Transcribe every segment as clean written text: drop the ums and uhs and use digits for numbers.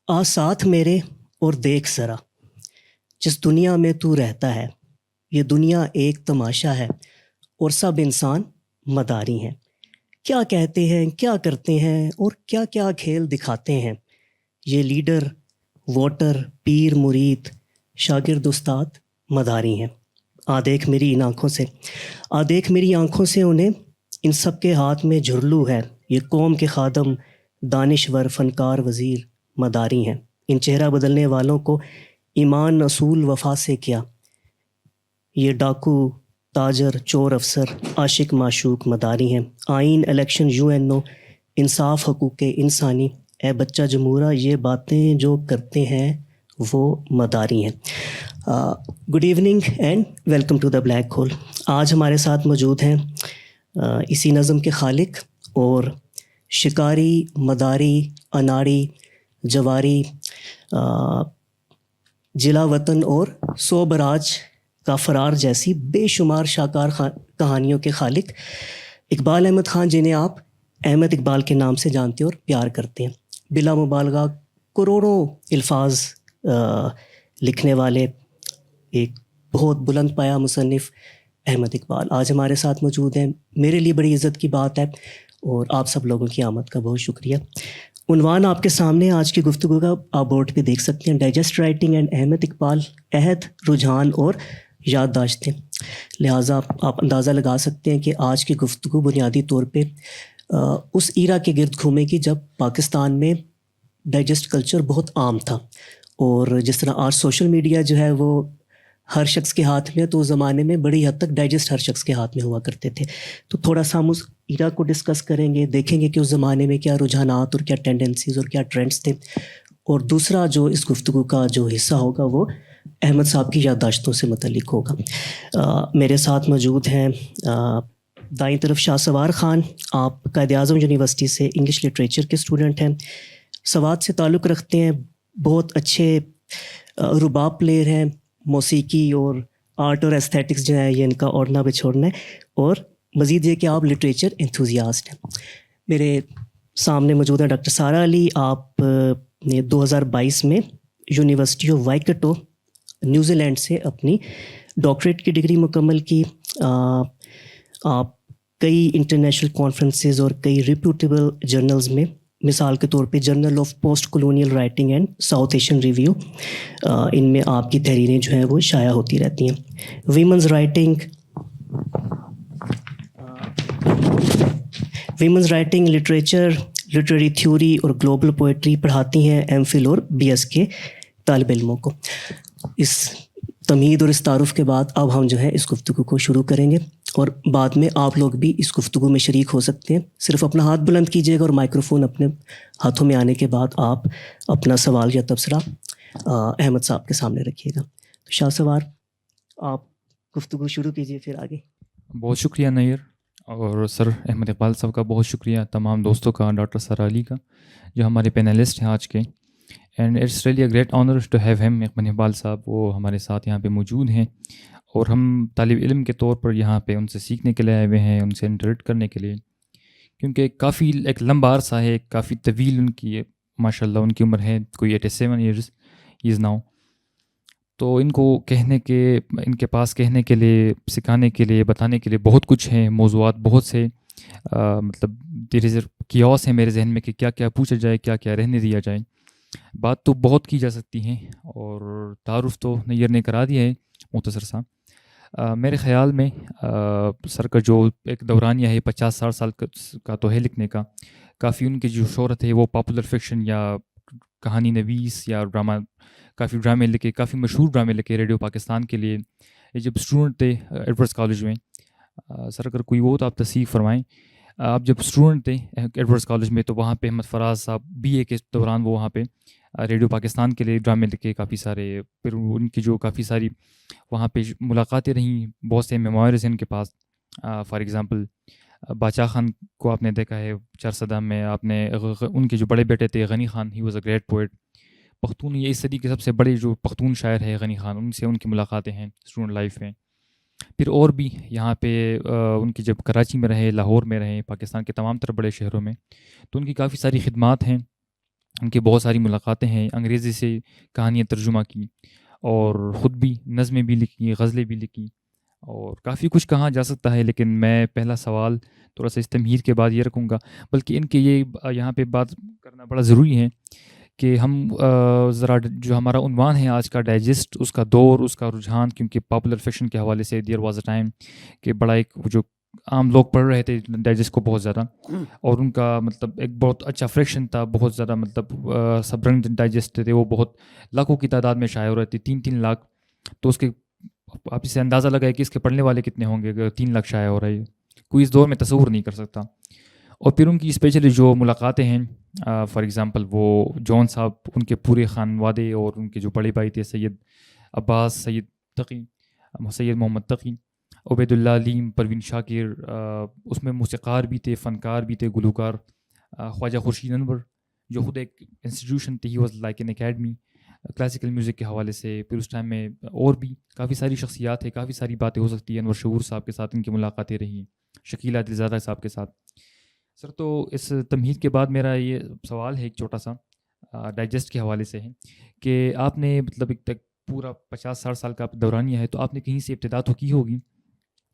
آ ساتھ میرے اور دیکھ ذرا، جس دنیا میں تو رہتا ہے، یہ دنیا ایک تماشا ہے اور سب انسان مداری ہیں۔ کیا کہتے ہیں، کیا کرتے ہیں اور کیا کیا کھیل دکھاتے ہیں، یہ لیڈر، ووٹر، پیر مرید، شاگرد استاد مداری ہیں۔ آ دیکھ میری ان آنکھوں سے، آ دیکھ میری آنکھوں سے انہیں، ان سب کے ہاتھ میں جھرلو ہے، یہ قوم کے خادم، دانشور، فنکار، وزیر مداری ہیں۔ ان چہرہ بدلنے والوں کو ایمان، اصول، وفا سے کیا، یہ ڈاکو، تاجر، چور، افسر، عاشق، معشوق مداری ہیں۔ آئین، الیکشن، UN، انصاف، حقوق انسانی، اے بچہ جمہورہ، یہ باتیں جو کرتے ہیں وہ مداری ہیں۔ Good evening and welcome to the Black Hole. آج ہمارے ساتھ موجود ہیں اسی نظم کے خالق اور شکاری، مداری، اناڑی، جواری، جلا وطن اور سو براج کا فرار جیسی بے شمار شاہکار کہانیوں کے خالق اقبال احمد خان، جنہیں آپ احمد اقبال کے نام سے جانتے اور پیار کرتے ہیں۔ بلا مبالغہ کروڑوں الفاظ لکھنے والے ایک بہت بلند پایہ مصنف احمد اقبال آج ہمارے ساتھ موجود ہیں۔ میرے لیے بڑی عزت کی بات ہے اور آپ سب لوگوں کی آمد کا بہت شکریہ۔ عنوان آپ کے سامنے آج کی گفتگو کا آپ بورڈ پہ دیکھ سکتے ہیں، digest writing and Ahmad Iqbal, عہد، رجحان اور یادداشتیں۔ لہٰذا آپ اندازہ لگا سکتے ہیں کہ آج کی گفتگو بنیادی طور پہ اس ایرا کے گرد گھومے گی جب پاکستان میں ڈائجسٹ کلچر بہت عام تھا، اور جس طرح آج سوشل میڈیا جو ہے وہ ہر شخص کے ہاتھ میں، تو اس زمانے میں بڑی حد تک ڈائجسٹ ہر شخص کے ہاتھ میں ہوا کرتے تھے۔ تو تھوڑا سا ہم اس ایرا کو ڈسکس کریں گے، دیکھیں گے کہ اس زمانے میں کیا رجحانات اور کیا ٹینڈنسیز اور کیا ٹرینڈس تھے، اور دوسرا جو اس گفتگو کا جو حصہ ہوگا وہ احمد صاحب کی یادداشتوں سے متعلق ہوگا۔ میرے ساتھ موجود ہیں دائیں طرف شاہ سوار خان، آپ قائد اعظم یونیورسٹی سے انگلش لٹریچر کے اسٹوڈنٹ ہیں، سوات سے تعلق رکھتے ہیں، بہت اچھے رباب پلیئر ہیں، موسیقی اور آرٹ اور ایستھیٹکس جو ہے یہ ان کا اوڑھنا بچھوڑنا ہے، اور مزید یہ کہ آپ لٹریچر انتھوزیاسٹ ہیں۔ میرے سامنے موجود ہے ڈاکٹر سارہ علی، آپ نے 2022 میں یونیورسٹی آف وائکٹو نیوزی لینڈ سے اپنی ڈاکٹریٹ کی ڈگری مکمل کی۔ آپ کئی انٹرنیشنل کانفرنسز اور کئی ریپیوٹیبل جرنلز میں، مثال کے طور پہ journal of post colonial writing and south Asian review, ان میں آپ کی تحریریں جو ہیں وہ شائع ہوتی رہتی ہیں۔ Women's writing, literature, literary theory اور گلوبل پوئٹری پڑھاتی ہیں ایم فل اور BS کے طالب علموں کو۔ اس تمہید اور اس تعارف کے بعد اب ہم جو ہے اس گفتگو کو شروع کریں گے، اور بعد میں آپ لوگ بھی اس گفتگو میں شریک ہو سکتے ہیں۔ صرف اپنا ہاتھ بلند کیجیے گا اور مائکروفون اپنے ہاتھوں میں آنے کے بعد آپ اپنا سوال یا تبصرہ احمد صاحب کے سامنے رکھیے گا۔ تو شاہ سوار، آپ گفتگو شروع کیجیے، پھر آگے۔ بہت شکریہ نیر، اور سر احمد اقبال صاحب کا بہت شکریہ، تمام دوستوں کا، ڈاکٹر سارہ علی کا جو ہمارے پینلسٹ ہیں آج کے، and it's really a great honour to have him. Ahmad Iqbal sahab وہ ہمارے ساتھ یہاں پہ موجود ہیں، اور ہم طالب علم کے طور پر یہاں پہ ان سے سیکھنے کے لیے آئے ہوئے ہیں، ان سے انٹریکٹ کرنے کے لیے، کیونکہ کافی ایک لمبا عرصہ ہے، کافی طویل ان کی ماشاء اللہ ان کی عمر ہے، کوئی 87 ایئرز از ناؤ۔ تو ان کو کہنے کے، ان کے پاس کہنے کے لیے، سکھانے کے لیے، بتانے کے لیے بہت کچھ ہیں، موضوعات بہت سے، مطلب دیر از کیوس ہے میرے ذہن میں کہ کیا کیا پوچھا جائے، کیا کیا رہنے دیا جائے۔ بات تو بہت کی جا سکتی ہیں، اور تعارف تو نیر نے کرا دیا ہے مختصر سا۔ میرے خیال میں سر کا جو ایک دورانیہ ہے 50-60 سال کا تو ہے لکھنے کا، کافی ان کی جو شہرت ہے وہ پاپولر فکشن یا کہانی نویس یا ڈرامہ، کافی ڈرامے لکھے، کافی مشہور ڈرامے لکھے ریڈیو پاکستان کے لیے۔ یہ جب اسٹوڈنٹ تھے ایڈورڈز کالج میں، سر اگر کوئی ہو تو آپ تصحیح فرمائیں، آپ جب اسٹوڈنٹ تھے ایڈورڈز کالج میں تو وہاں پہ احمد فراز صاحب BA کے دوران وہ وہاں پہ ریڈیو پاکستان کے لیے ڈرامے لکھے کافی سارے، پھر ان کی جو کافی ساری وہاں پہ ملاقاتیں رہیں، بہت سے میموائرز ہیں ان کے پاس۔ فار ایگزامپل باچا خان کو آپ نے دیکھا ہے چارسدہ میں، آپ نے ان کے جو بڑے بیٹے تھے Ghani Khan, he was a great poet Pakhtun, یہ اس صدی کے سب سے بڑے جو پختون شاعر ہے غنی خان، ان سے ان کی ملاقاتیں ہیں اسٹوڈنٹ لائف میں۔ پھر اور بھی یہاں پہ ان کی جب کراچی میں رہے، لاہور میں رہے، پاکستان کے تمام تر بڑے شہروں میں، تو ان کی کافی ساری خدمات ہیں۔ ان کی بہت ساری ملاقاتیں ہیں، انگریزی سے کہانیاں ترجمہ کی، اور خود بھی نظمیں بھی لکھی، غزلیں بھی لکھی، اور کافی کچھ کہا جا سکتا ہے، لیکن میں پہلا سوال تھوڑا سا اس تمہید کے بعد یہ رکھوں گا، بلکہ ان کے یہ یہاں پہ بات کرنا بڑا ضروری ہے کہ ہم ذرا جو ہمارا عنوان ہے آج کا ڈائجسٹ، اس کا دور، اس کا رجحان، کیونکہ پاپولر فکشن کے حوالے سے دیر واز اے ٹائم کہ بڑا ایک جو عام لوگ پڑھ رہے تھے ڈائجسٹ کو بہت زیادہ، اور ان کا مطلب ایک بہت اچھا فریکشن تھا، بہت زیادہ مطلب سب رنگ ڈائجسٹ تھے، وہ بہت لاکھوں کی تعداد میں شائع ہو رہے تھے، 3-3 لاکھ، تو اس کے آپ اسے اندازہ لگائے کہ اس کے پڑھنے والے کتنے ہوں گے اگر 3 لاکھ شائع ہو رہے ہیں، کوئی اس دور میں تصور نہیں کر سکتا۔ اور پھر ان کی اسپیشلی جو ملاقاتیں ہیں، فار ایگزامپل وہ جون صاحب، ان کے پورے خانوادے اور ان کے جو بڑے بھائی تھے سید عباس، سید تقی، سید محمد تقی، عبید اللہ علیم، پروین شاکر، اس میں موسیقار بھی تھے، فنکار بھی تھے، گلوکار، خواجہ خورشید انور جو خود ایک انسٹیٹیوشن تھی، he was like an academy classical music کے حوالے سے۔ پھر اس ٹائم میں اور بھی کافی ساری شخصیات ہیں، کافی ساری باتیں ہو سکتی ہیں، انور شعور صاحب کے ساتھ ان کی ملاقاتیں رہی، شکیل عادلزادہ صاحب کے ساتھ۔ سر تو اس تمہید کے بعد میرا یہ سوال ہے ایک چھوٹا سا ڈائجسٹ کے حوالے سے ہے کہ آپ نے مطلب ایک تک پورا 50-60 سال کا دورانیہ ہے، تو آپ نے کہیں سے ابتدا تو کی ہوگی،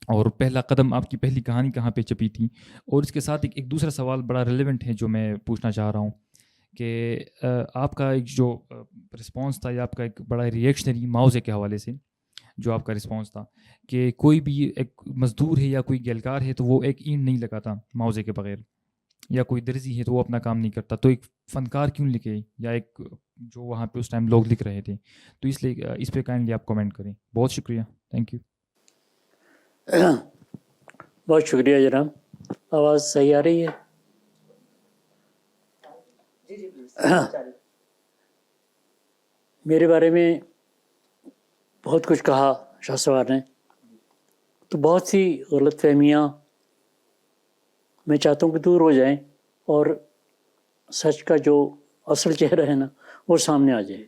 اور پہلا قدم آپ کی پہلی کہانی کہاں پہ چھپی تھی؟ اور اس کے ساتھ ایک دوسرا سوال بڑا ریلیونٹ ہے جو میں پوچھنا چاہ رہا ہوں کہ آپ کا ایک جو رسپانس تھا، یا آپ کا ایک بڑا ریئیکشنری معاوضے کے حوالے سے جو آپ کا رسپانس تھا کہ کوئی بھی ایک مزدور ہے یا کوئی گلکار ہے تو وہ ایک اینٹ نہیں لگاتا معاوضے کے بغیر، یا کوئی درزی ہے تو وہ اپنا کام نہیں کرتا، تو ایک فنکار کیوں لکھے، یا ایک جو وہاں پہ اس ٹائم لوگ لکھ رہے تھے، تو اس لیے اس پہ کائنڈلی آپ کامنٹ کریں۔ بہت شکریہ، تھینک یو۔ بہت شکریہ جناب۔ آواز صحیح آ رہی ہے؟ میرے بارے میں بہت کچھ کہا شاہ سوار نے، تو بہت سی غلط فہمیاں میں چاہتا ہوں کہ دور ہو جائیں، اور سچ کا جو اصل چہرہ ہے نا وہ سامنے آ جائے۔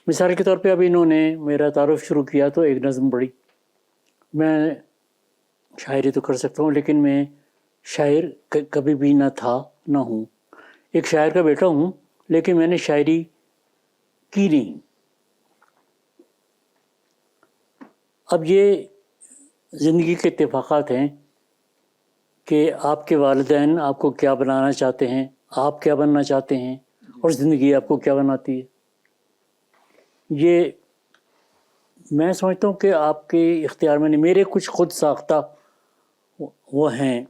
مثال کے طور پہ اب انہوں نے میرا تعارف شروع کیا تو ایک نظم پڑھی۔ میں شاعری تو کر سکتا ہوں، لیکن میں شاعر کبھی بھی نہ تھا نہ ہوں۔ ایک شاعر کا بیٹا ہوں، لیکن میں نے شاعری کی نہیں۔ اب یہ زندگی کے اتفاقات ہیں کہ آپ کے والدین آپ کو کیا بنانا چاہتے ہیں، آپ کیا بننا چاہتے ہیں، اور زندگی آپ کو کیا بناتی ہے۔ یہ میں سمجھتا ہوں کہ آپ کے اختیار میں نہیں۔ میرے کچھ خود ساختہ وہ ہیں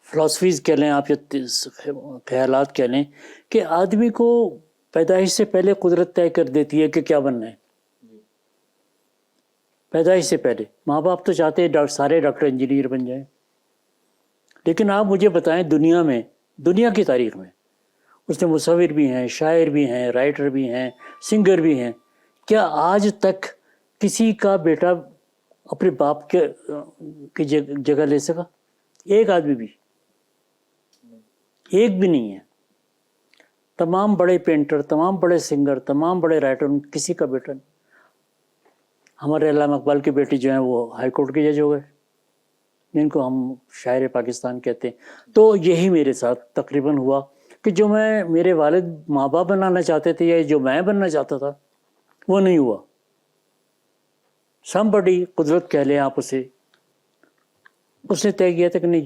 فلاسفیز کہہ لیں آپ، یا خیالات کہہ لیں، کہ آدمی کو پیدائش سے پہلے قدرت طے کر دیتی ہے کہ کیا بننا ہے۔ پیدائش سے پہلے ماں باپ تو چاہتے ہیں سارے ڈاکٹر انجینئر بن جائیں، لیکن آپ مجھے بتائیں دنیا کی تاریخ میں اس میں مصور بھی ہیں، شاعر بھی ہیں، رائٹر بھی ہیں، سنگر بھی ہیں، کیا آج تک کسی کا بیٹا اپنے باپ کی جگہ لے سکا؟ ایک آدمی بھی، ایک بھی نہیں ہے۔ تمام بڑے پینٹر، تمام بڑے سنگر، تمام بڑے رائٹر، کسی کا بیٹا نہیں۔ ہمارے علامہ اقبال کی بیٹی جو ہیں وہ ہائی کورٹ کے جج ہو گئے، جن کو ہم شاعر پاکستان کہتے ہیں۔ تو یہی میرے ساتھ تقریباً ہوا کہ جو میرے والد ماں باپ بنانا چاہتے تھے، یا جو میں بننا چاہتا تھا، وہ نہیں ہوا۔ somebody، قدرت کہہ لیں آپ اسے، اس نے طے کیا تھا کہ نہیں،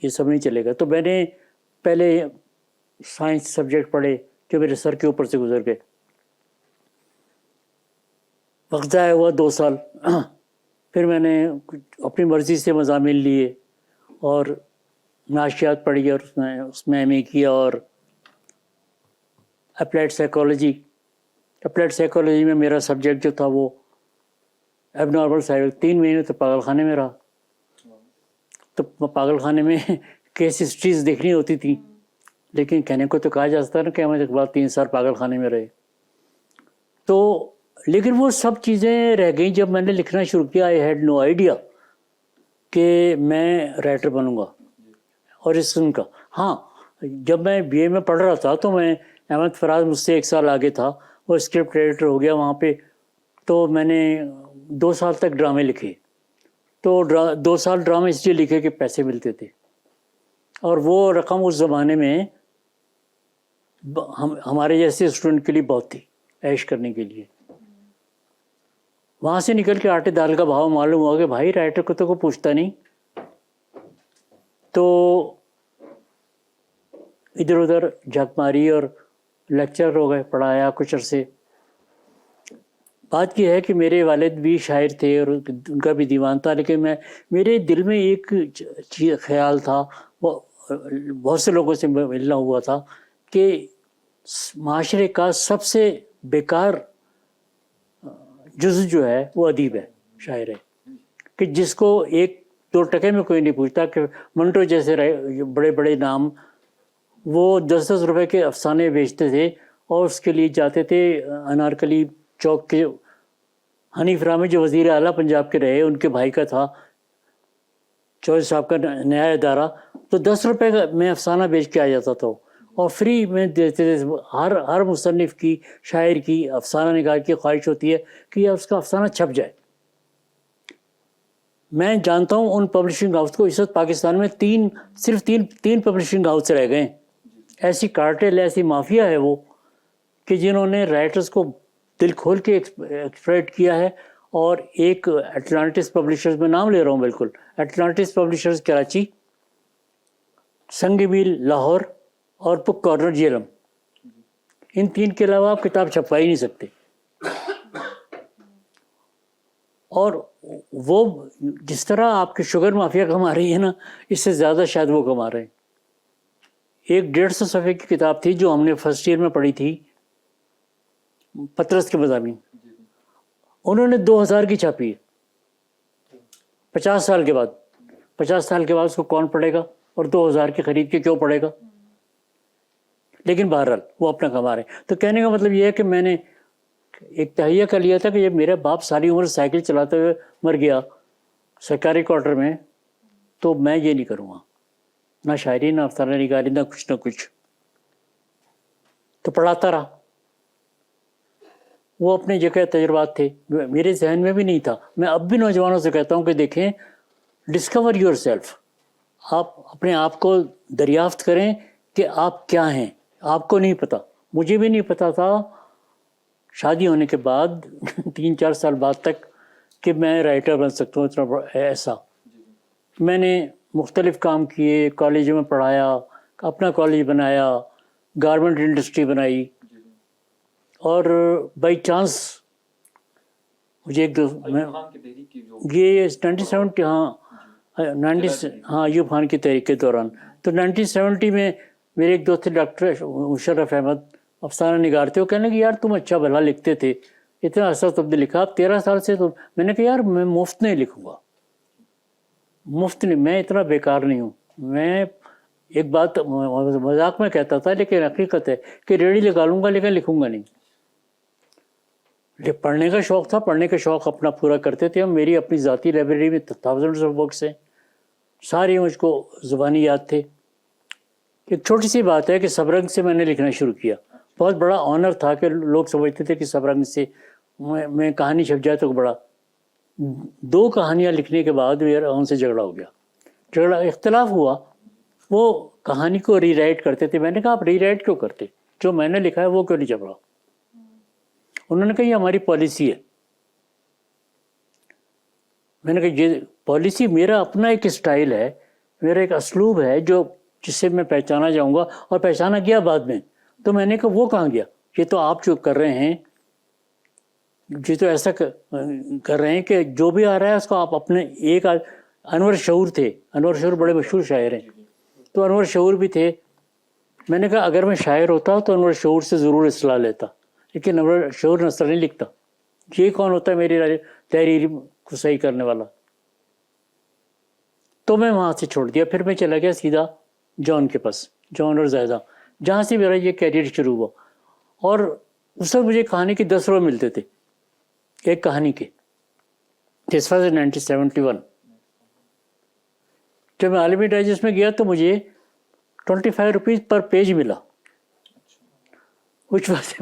یہ سب نہیں چلے گا۔ تو میں نے پہلے سائنس سبجیکٹ پڑھے جو میرے سر کے اوپر سے گزر گئے۔ وقت ضائع ہوا 2 سال۔ پھر میں نے اپنی مرضی سے مضامین لیے اور معاشیات پڑھی، اور اس میں ایم اے کیا، اور اپلائڈ سائیکالوجی میں میرا سبجیکٹ جو تھا وہ ایب نارمل سائیکل۔ 3 مہینے تو پاگل خانے میں رہا۔ تو پاگل خانے میں کیس ہسٹریز دیکھنی ہوتی تھی، لیکن کہنے کو تو کہا جا سکتا نا کہ احمد اقبال 3 سال پاگل خانے میں رہے۔ تو لیکن وہ سب چیزیں رہ گئیں جب میں نے لکھنا شروع کیا۔ آئی ہیڈ نو آئیڈیا کہ میں رائٹر بنوں گا اور اس قسم کا۔ ہاں، جب میں بی اے میں پڑھ رہا تھا تو میں احمد فراز مجھ سے 1 سال آگے تھا، وہ اسکرپٹ ایڈیٹر ہو گیا وہاں پہ۔ تو میں نے 2 سال تک ڈرامے لکھے۔ تو 2 سال ڈرامے اس لیے لکھے کہ پیسے ملتے تھے، اور وہ رقم اس زمانے میں ہمارے جیسے اسٹوڈنٹ کے لیے بہت تھی عیش کرنے کے لیے. وہاں سے نکل کے آٹے دال کا بھاؤ معلوم ہوا کہ بھائی رائٹر کو تو کوئی پوچھتا نہیں. تو ادھر ادھر جھک ماری اور لیکچر ہو گئے, پڑھایا کچھ عرصے. بات یہ ہے کہ میرے والد بھی شاعر تھے اور ان کا بھی دیوان تھا, لیکن میرے دل میں ایک خیال تھا, بہت سے لوگوں سے ملنا ہوا تھا, کہ معاشرے کا سب سے بیکار جزو جو ہے وہ ادیب ہے, شاعر ہے, کہ جس کو 1-2 ٹکے میں کوئی نہیں پوچھتا. کہ منٹو جیسے بڑے بڑے نام وہ 10-10 روپے کے افسانے بیچتے تھے اور اس کے لیے جاتے تھے انارکلی چوک کے. حنیف رامے جو وزیر اعلیٰ پنجاب کے رہے, ان کے بھائی کا تھا چودھری صاحب کا نیا ادارہ, تو 10 روپے کا میں افسانہ بیچ کے آ جاتا تھا اور فری میں دیتے تھے. ہر مصنف کی, شاعر کی, افسانہ نگار کی خواہش ہوتی ہے کہ اس کا افسانہ چھپ جائے. میں جانتا ہوں ان پبلشنگ ہاؤس کو, اس وقت پاکستان میں صرف تین پبلشنگ ہاؤس رہ گئے. ایسی کارٹل, ایسی مافیا ہے وہ, کہ جنہوں نے رائٹرز کو دل کھول کے ایکسپلائٹ کیا ہے. اور ایک اٹلانٹس پبلشرز, میں نام لے رہا ہوں بالکل, اٹلانٹس پبلشرز کراچی, سنگ میل لاہور اور بک کارنر جیلم, ان 3 کے علاوہ آپ کتاب چھپوا ہی نہیں سکتے. اور وہ جس طرح آپ کی شوگر مافیا کما رہی ہے نا, اس سے زیادہ شاید وہ کما رہے ہیں. ایک 150 صفحے کی کتاب تھی جو ہم نے فرسٹ ایئر میں پڑھی تھی, پطرس کے مضامین, انہوں نے 2000 کی چھاپی ہے. 50 سال کے بعد اس کو کون پڑھے گا, اور 2000 کی خرید کے کیوں پڑھے گا. لیکن بہرحال وہ اپنا کما رہے ہیں. تو کہنے کا مطلب یہ ہے کہ میں نے ایک تہیہ کر لیا تھا کہ یہ میرا باپ ساری عمر سائیکل چلاتے ہوئے مر گیا سرکاری کوارٹر میں, تو میں یہ نہیں کروں گا, نہ شاعری, نہ افسانہ نگاری, نہ کچھ. تو پڑھاتا رہا. وہ اپنے جگہ تجربات تھے, میرے ذہن میں بھی نہیں تھا. میں اب بھی نوجوانوں سے کہتا ہوں کہ دیکھیں, ڈسکور یور سیلف. آپ اپنے آپ کو دریافت کریں کہ آپ کیا ہیں. آپ کو نہیں پتہ, مجھے بھی نہیں پتہ تھا شادی ہونے کے بعد 3-4 سال بعد تک کہ میں رائٹر بن سکتا ہوں. اتنا ایسا میں نے مختلف کام کیے, کالجوں میں پڑھایا, اپنا کالج بنایا, گارمنٹ انڈسٹری بنائی, اور بائی چانس مجھے یہ 1970 ایوب خان کی تحریک کے دوران, تو 1970 میں میرے ایک دوست تھے ڈاکٹر مشرف احمد, افسانہ نگار تھے. وہ کہنے لگے یار تم اچھا بھلا لکھتے تھے, اتنا عرصہ تم نے لکھا, 13 سال سے. تو میں نے کہا یار میں مفت نہیں لکھوں گا, مفت نہیں, میں اتنا بیکار نہیں ہوں. میں ایک بات مذاق میں کہتا تھا لیکن حقیقت ہے کہ ریڑھی لگا لوں گا لیکن لکھوں گا نہیں. پڑھنے کا شوق تھا, پڑھنے کا شوق اپنا پورا کرتے تھے ہم. میری اپنی ذاتی لائبریری میں تھاؤزنڈز آف بکس ہیں, ساری مجھ کو زبانی یاد تھے. ایک چھوٹی سی بات ہے کہ سبرنگ سے میں نے لکھنا شروع کیا. بہت بڑا آنر تھا کہ لوگ سمجھتے تھے کہ سبرنگ سے میں کہانی چھپ جائے تو بڑا. 2 کہانیاں لکھنے کے بعد میرا ان سے جھگڑا ہو گیا, اختلاف ہوا. وہ کہانی کو ری رائٹ کرتے تھے. میں نے کہا آپ ری رائٹ کیوں کرتے, جو میں نے لکھا ہے وہ کیوں نہیں چھپ رہا. انہوں نے کہا یہ ہماری پالیسی ہے. میں نے کہا یہ پالیسی, میرا اپنا ایک اسٹائل ہے, میرا ایک اسلوب ہے جو جس سے میں پہچانا جاؤں گا, اور پہچانا گیا بعد میں. تو میں نے کہا وہ کہاں گیا, یہ تو آپ جو کر رہے ہیں, یہ تو ایسا کر رہے ہیں کہ جو بھی آ رہا ہے اس کو آپ اپنے. ایک انور شعور تھے, انور شعور بڑے مشہور شاعر ہیں, تو انور شعور بھی تھے. میں نے کہا اگر میں شاعر ہوتا تو انور شعور سے ضرور اصلاح لیتا, لیکن انور شعور نثر نہیں لکھتا. یہ کون ہوتا ہے میری تحریر کو صحیح کرنے والا. تو میں وہاں سے چھوڑ دیا. پھر میں چلا گیا سیدھا جان کے پاس, جان اور زاہدہ, جہاں سے میرا یہ کیریئر شروع ہوا. اور اس وقت مجھے کہانی کے 10 روپے ملتے تھے ایک کہانی کے. This was 1971. جب میں عالمی ڈائجسٹ میں گیا تو مجھے 25 روپیز پر پیج ملا, which was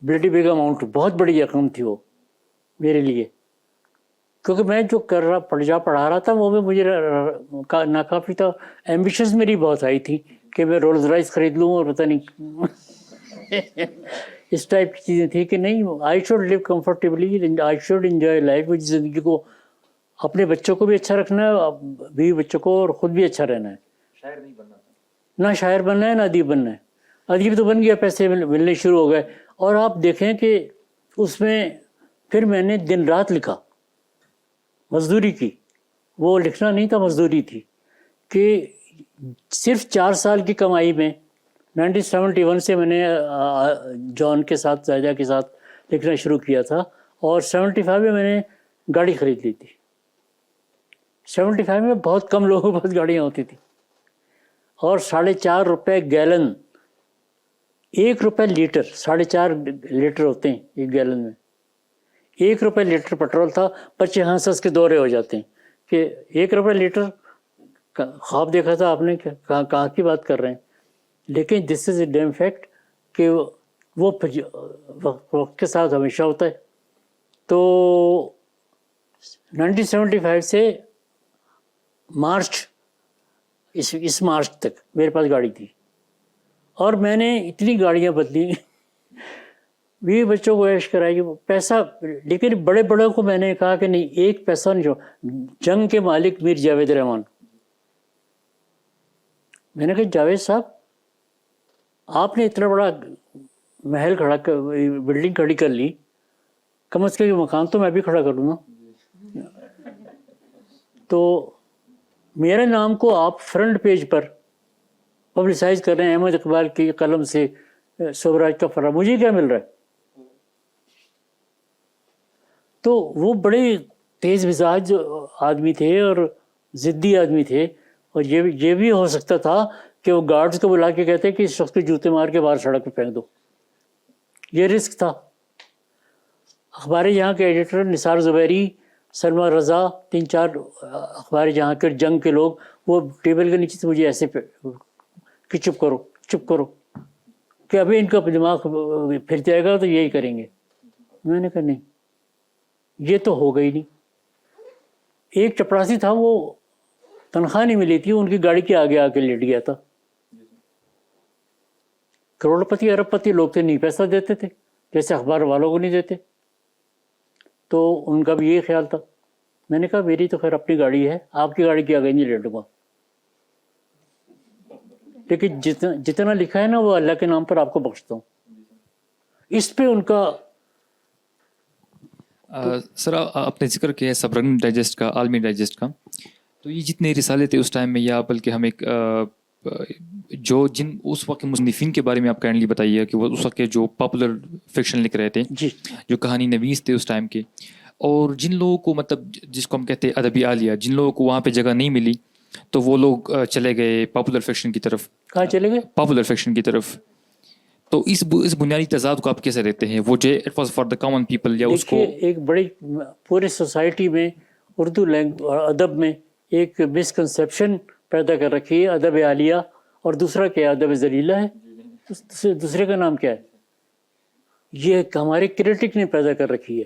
bloody big amount. بہت بڑی رقم تھی وہ میرے لیے, کیونکہ میں جو پڑھا رہا تھا وہ بھی مجھے ناکافی تھا. ایمبیشنز میری بہت آئی تھی کہ میں رولز رائس خرید لوں اور پتہ نہیں اس ٹائپ کی چیزیں تھیں کہ نہیں, I should live comfortably, I should enjoy life. مجھے زندگی کو اپنے بچوں کو بھی اچھا رکھنا ہے, بیوی بچوں کو, اور خود بھی اچھا رہنا ہے. شاعر نہیں بننا تھا, نہ شاعر بننا ہے نہ ادیب بننا ہے. ادیب تو بن گیا, پیسے ملنے شروع ہو گئے. اور آپ دیکھیں کہ اس میں پھر میں نے دن رات لکھا, مزدوری کی. وہ لکھنا نہیں تھا, مزدوری تھی. کہ صرف 4 سال کی کمائی میں 1971 سے میں نے جان کے ساتھ, زائدہ کے ساتھ لکھنا شروع کیا تھا, اور 75 میں میں نے گاڑی خرید لی تھی. 75 میں بہت کم لوگوں کے پاس گاڑیاں ہوتی تھیں. اور 4.5 روپے گیلن, 1 روپے لیٹر, 4.5 لیٹر ہوتے ہیں ایک گیلن میں. 1 روپے لیٹر پیٹرول تھا. بچے ہنس کے دورے ہو جاتے ہیں کہ 1 روپے لیٹر, خواب دیکھا تھا آپ نے, کہاں کی بات کر رہے ہیں. لیکن دس از اے ڈیم فیکٹ کہ وہ وقت کے ساتھ ہمیشہ ہوتا ہے. تو 1975 سے مارچ, اس مارچ تک میرے پاس گاڑی تھی. اور میں نے اتنی گاڑیاں بدلی, بھی بچوں کو عیش کرائی, پیسہ. لیکن بڑے بڑوں کو میں نے کہا کہ نہیں, ایک پیسہ نہیں چھوڑ. جنگ کے مالک میر جاوید رحمان, میں نے کہا جاوید صاحب آپ نے اتنا بڑا محل کھڑا کر, بلڈنگ کھڑی کر لی, کم از کم یہ مکان تو میں بھی کھڑا کر لوں نا. تو میرے نام کو آپ فرنٹ پیج پر پبلسائز کر رہے ہیں احمد اقبال کی قلم سے صوبراج کا فرار, مجھے کیا مل رہا ہے. تو وہ بڑے تیز مزاج آدمی تھے اور ضدی آدمی تھے. اور یہ بھی ہو سکتا تھا کہ وہ گارڈز کو بلا کے کہتے کہ اس شخص کے جوتے مار کے باہر سڑک پہ پھینک دو. یہ رسک تھا. اخبار یہاں کے ایڈیٹر نثار زبیری, سلمہ رضا, 3-4 اخبار جہاں کے جنگ کے لوگ, وہ ٹیبل کے نیچے سے مجھے ایسے کہ چپ کرو چپ کرو, کہ ابھی ان کا دماغ پھر جائے گا تو یہی کریں گے. میں نے کہا نہیں, یہ تو ہو گئی نہیں. ایک چپڑاسی تھا, وہ تنخواہ نہیں ملی تھی, ان کی گاڑی کے آگے آ کے لیٹ گیا تھا. کروڑ پتی ارب پتی لوگ تھے, نہیں پیسہ دیتے تھے جیسے اخبار والوں کو نہیں دیتے. تو ان کا بھی یہ خیال تھا. میں نے کہا میری تو خیر اپنی گاڑی ہے, آپ کی گاڑی کے آگے نہیں لیٹوں گا. لیکن جتنا لکھا ہے نا وہ اللہ کے نام پر آپ کو بخشتا ہوں. اس پہ ان کا سر آپ نے ذکر کیا ہے سبرن ڈائجسٹ کا, عالمی ڈائجسٹ کا. تو یہ جتنے رسالے تھے اس ٹائم میں, یا بلکہ ہم ایک جن اس وقت کے مصنفین کے بارے میں آپ کائنڈلی بتائیے کہ وہ اس وقت کے جو پاپولر فکشن لکھ رہے تھے, جی, جو کہانی نویس تھے اس ٹائم کے, اور جن لوگوں کو مطلب جس کو ہم کہتے ہیں ادبی عالیہ, جن لوگوں کو وہاں پہ جگہ نہیں ملی تو وہ لوگ چلے گئے پاپولر فکشن کی طرف. کہاں چلے گئے؟ پاپولر فکشن کی طرف. تو اس بنیادی تضاد کو آپ کیسے دیتے ہیں؟ وہ جو it was for the common people, یا اس کو ایک بڑی پورے سوسائٹی میں اردو ادب میں ایک مسکنسیپشن پیدا کر رکھی ہے, ادب عالیہ, اور دوسرا کیا ہے, ادب ذلیلہ ہے. دوسرے کا نام کیا ہے؟ یہ ہمارے کریٹک نے پیدا کر رکھی ہے.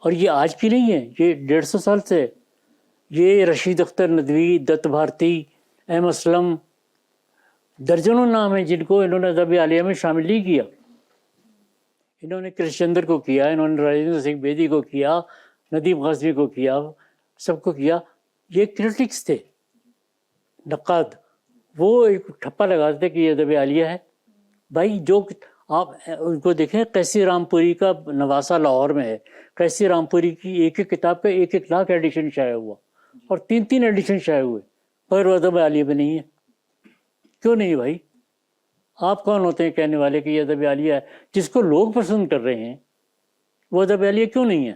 اور یہ آج کی نہیں ہے, یہ 150 سال سے ہے. یہ رشید اختر ندوی, دت بھارتی, ایم اسلم, درجنوں نام ہیں جن کو انہوں نے ادب عالیہ میں شامل نہیں کیا. انہوں نے کرش چندر کو کیا, انہوں نے راجندر سنگھ بیدی کو کیا, ندیم غازمی کو کیا, سب کو کیا. یہ کرٹکس تھے, نقاد. وہ ایک ٹھپا لگاتے تھے کہ یہ ادب عالیہ ہے. بھائی جو آپ ان کو دیکھیں, قیسی رام پوری کا نواسا لاہور میں ہے. قیسی رام پوری کی ایک ایک کتاب کا 1 لاکھ ایڈیشن شائع ہوا, اور 3 ایڈیشن شائع ہوئے, پر وہ ادب عالیہ میں نہیں ہے. کیوں نہیں بھائی؟ آپ کون ہوتے ہیں کہنے والے کہ یہ ادب عالیہ ہے؟ جس کو لوگ پسند کر رہے ہیں وہ ادب عالیہ کیوں نہیں ہے؟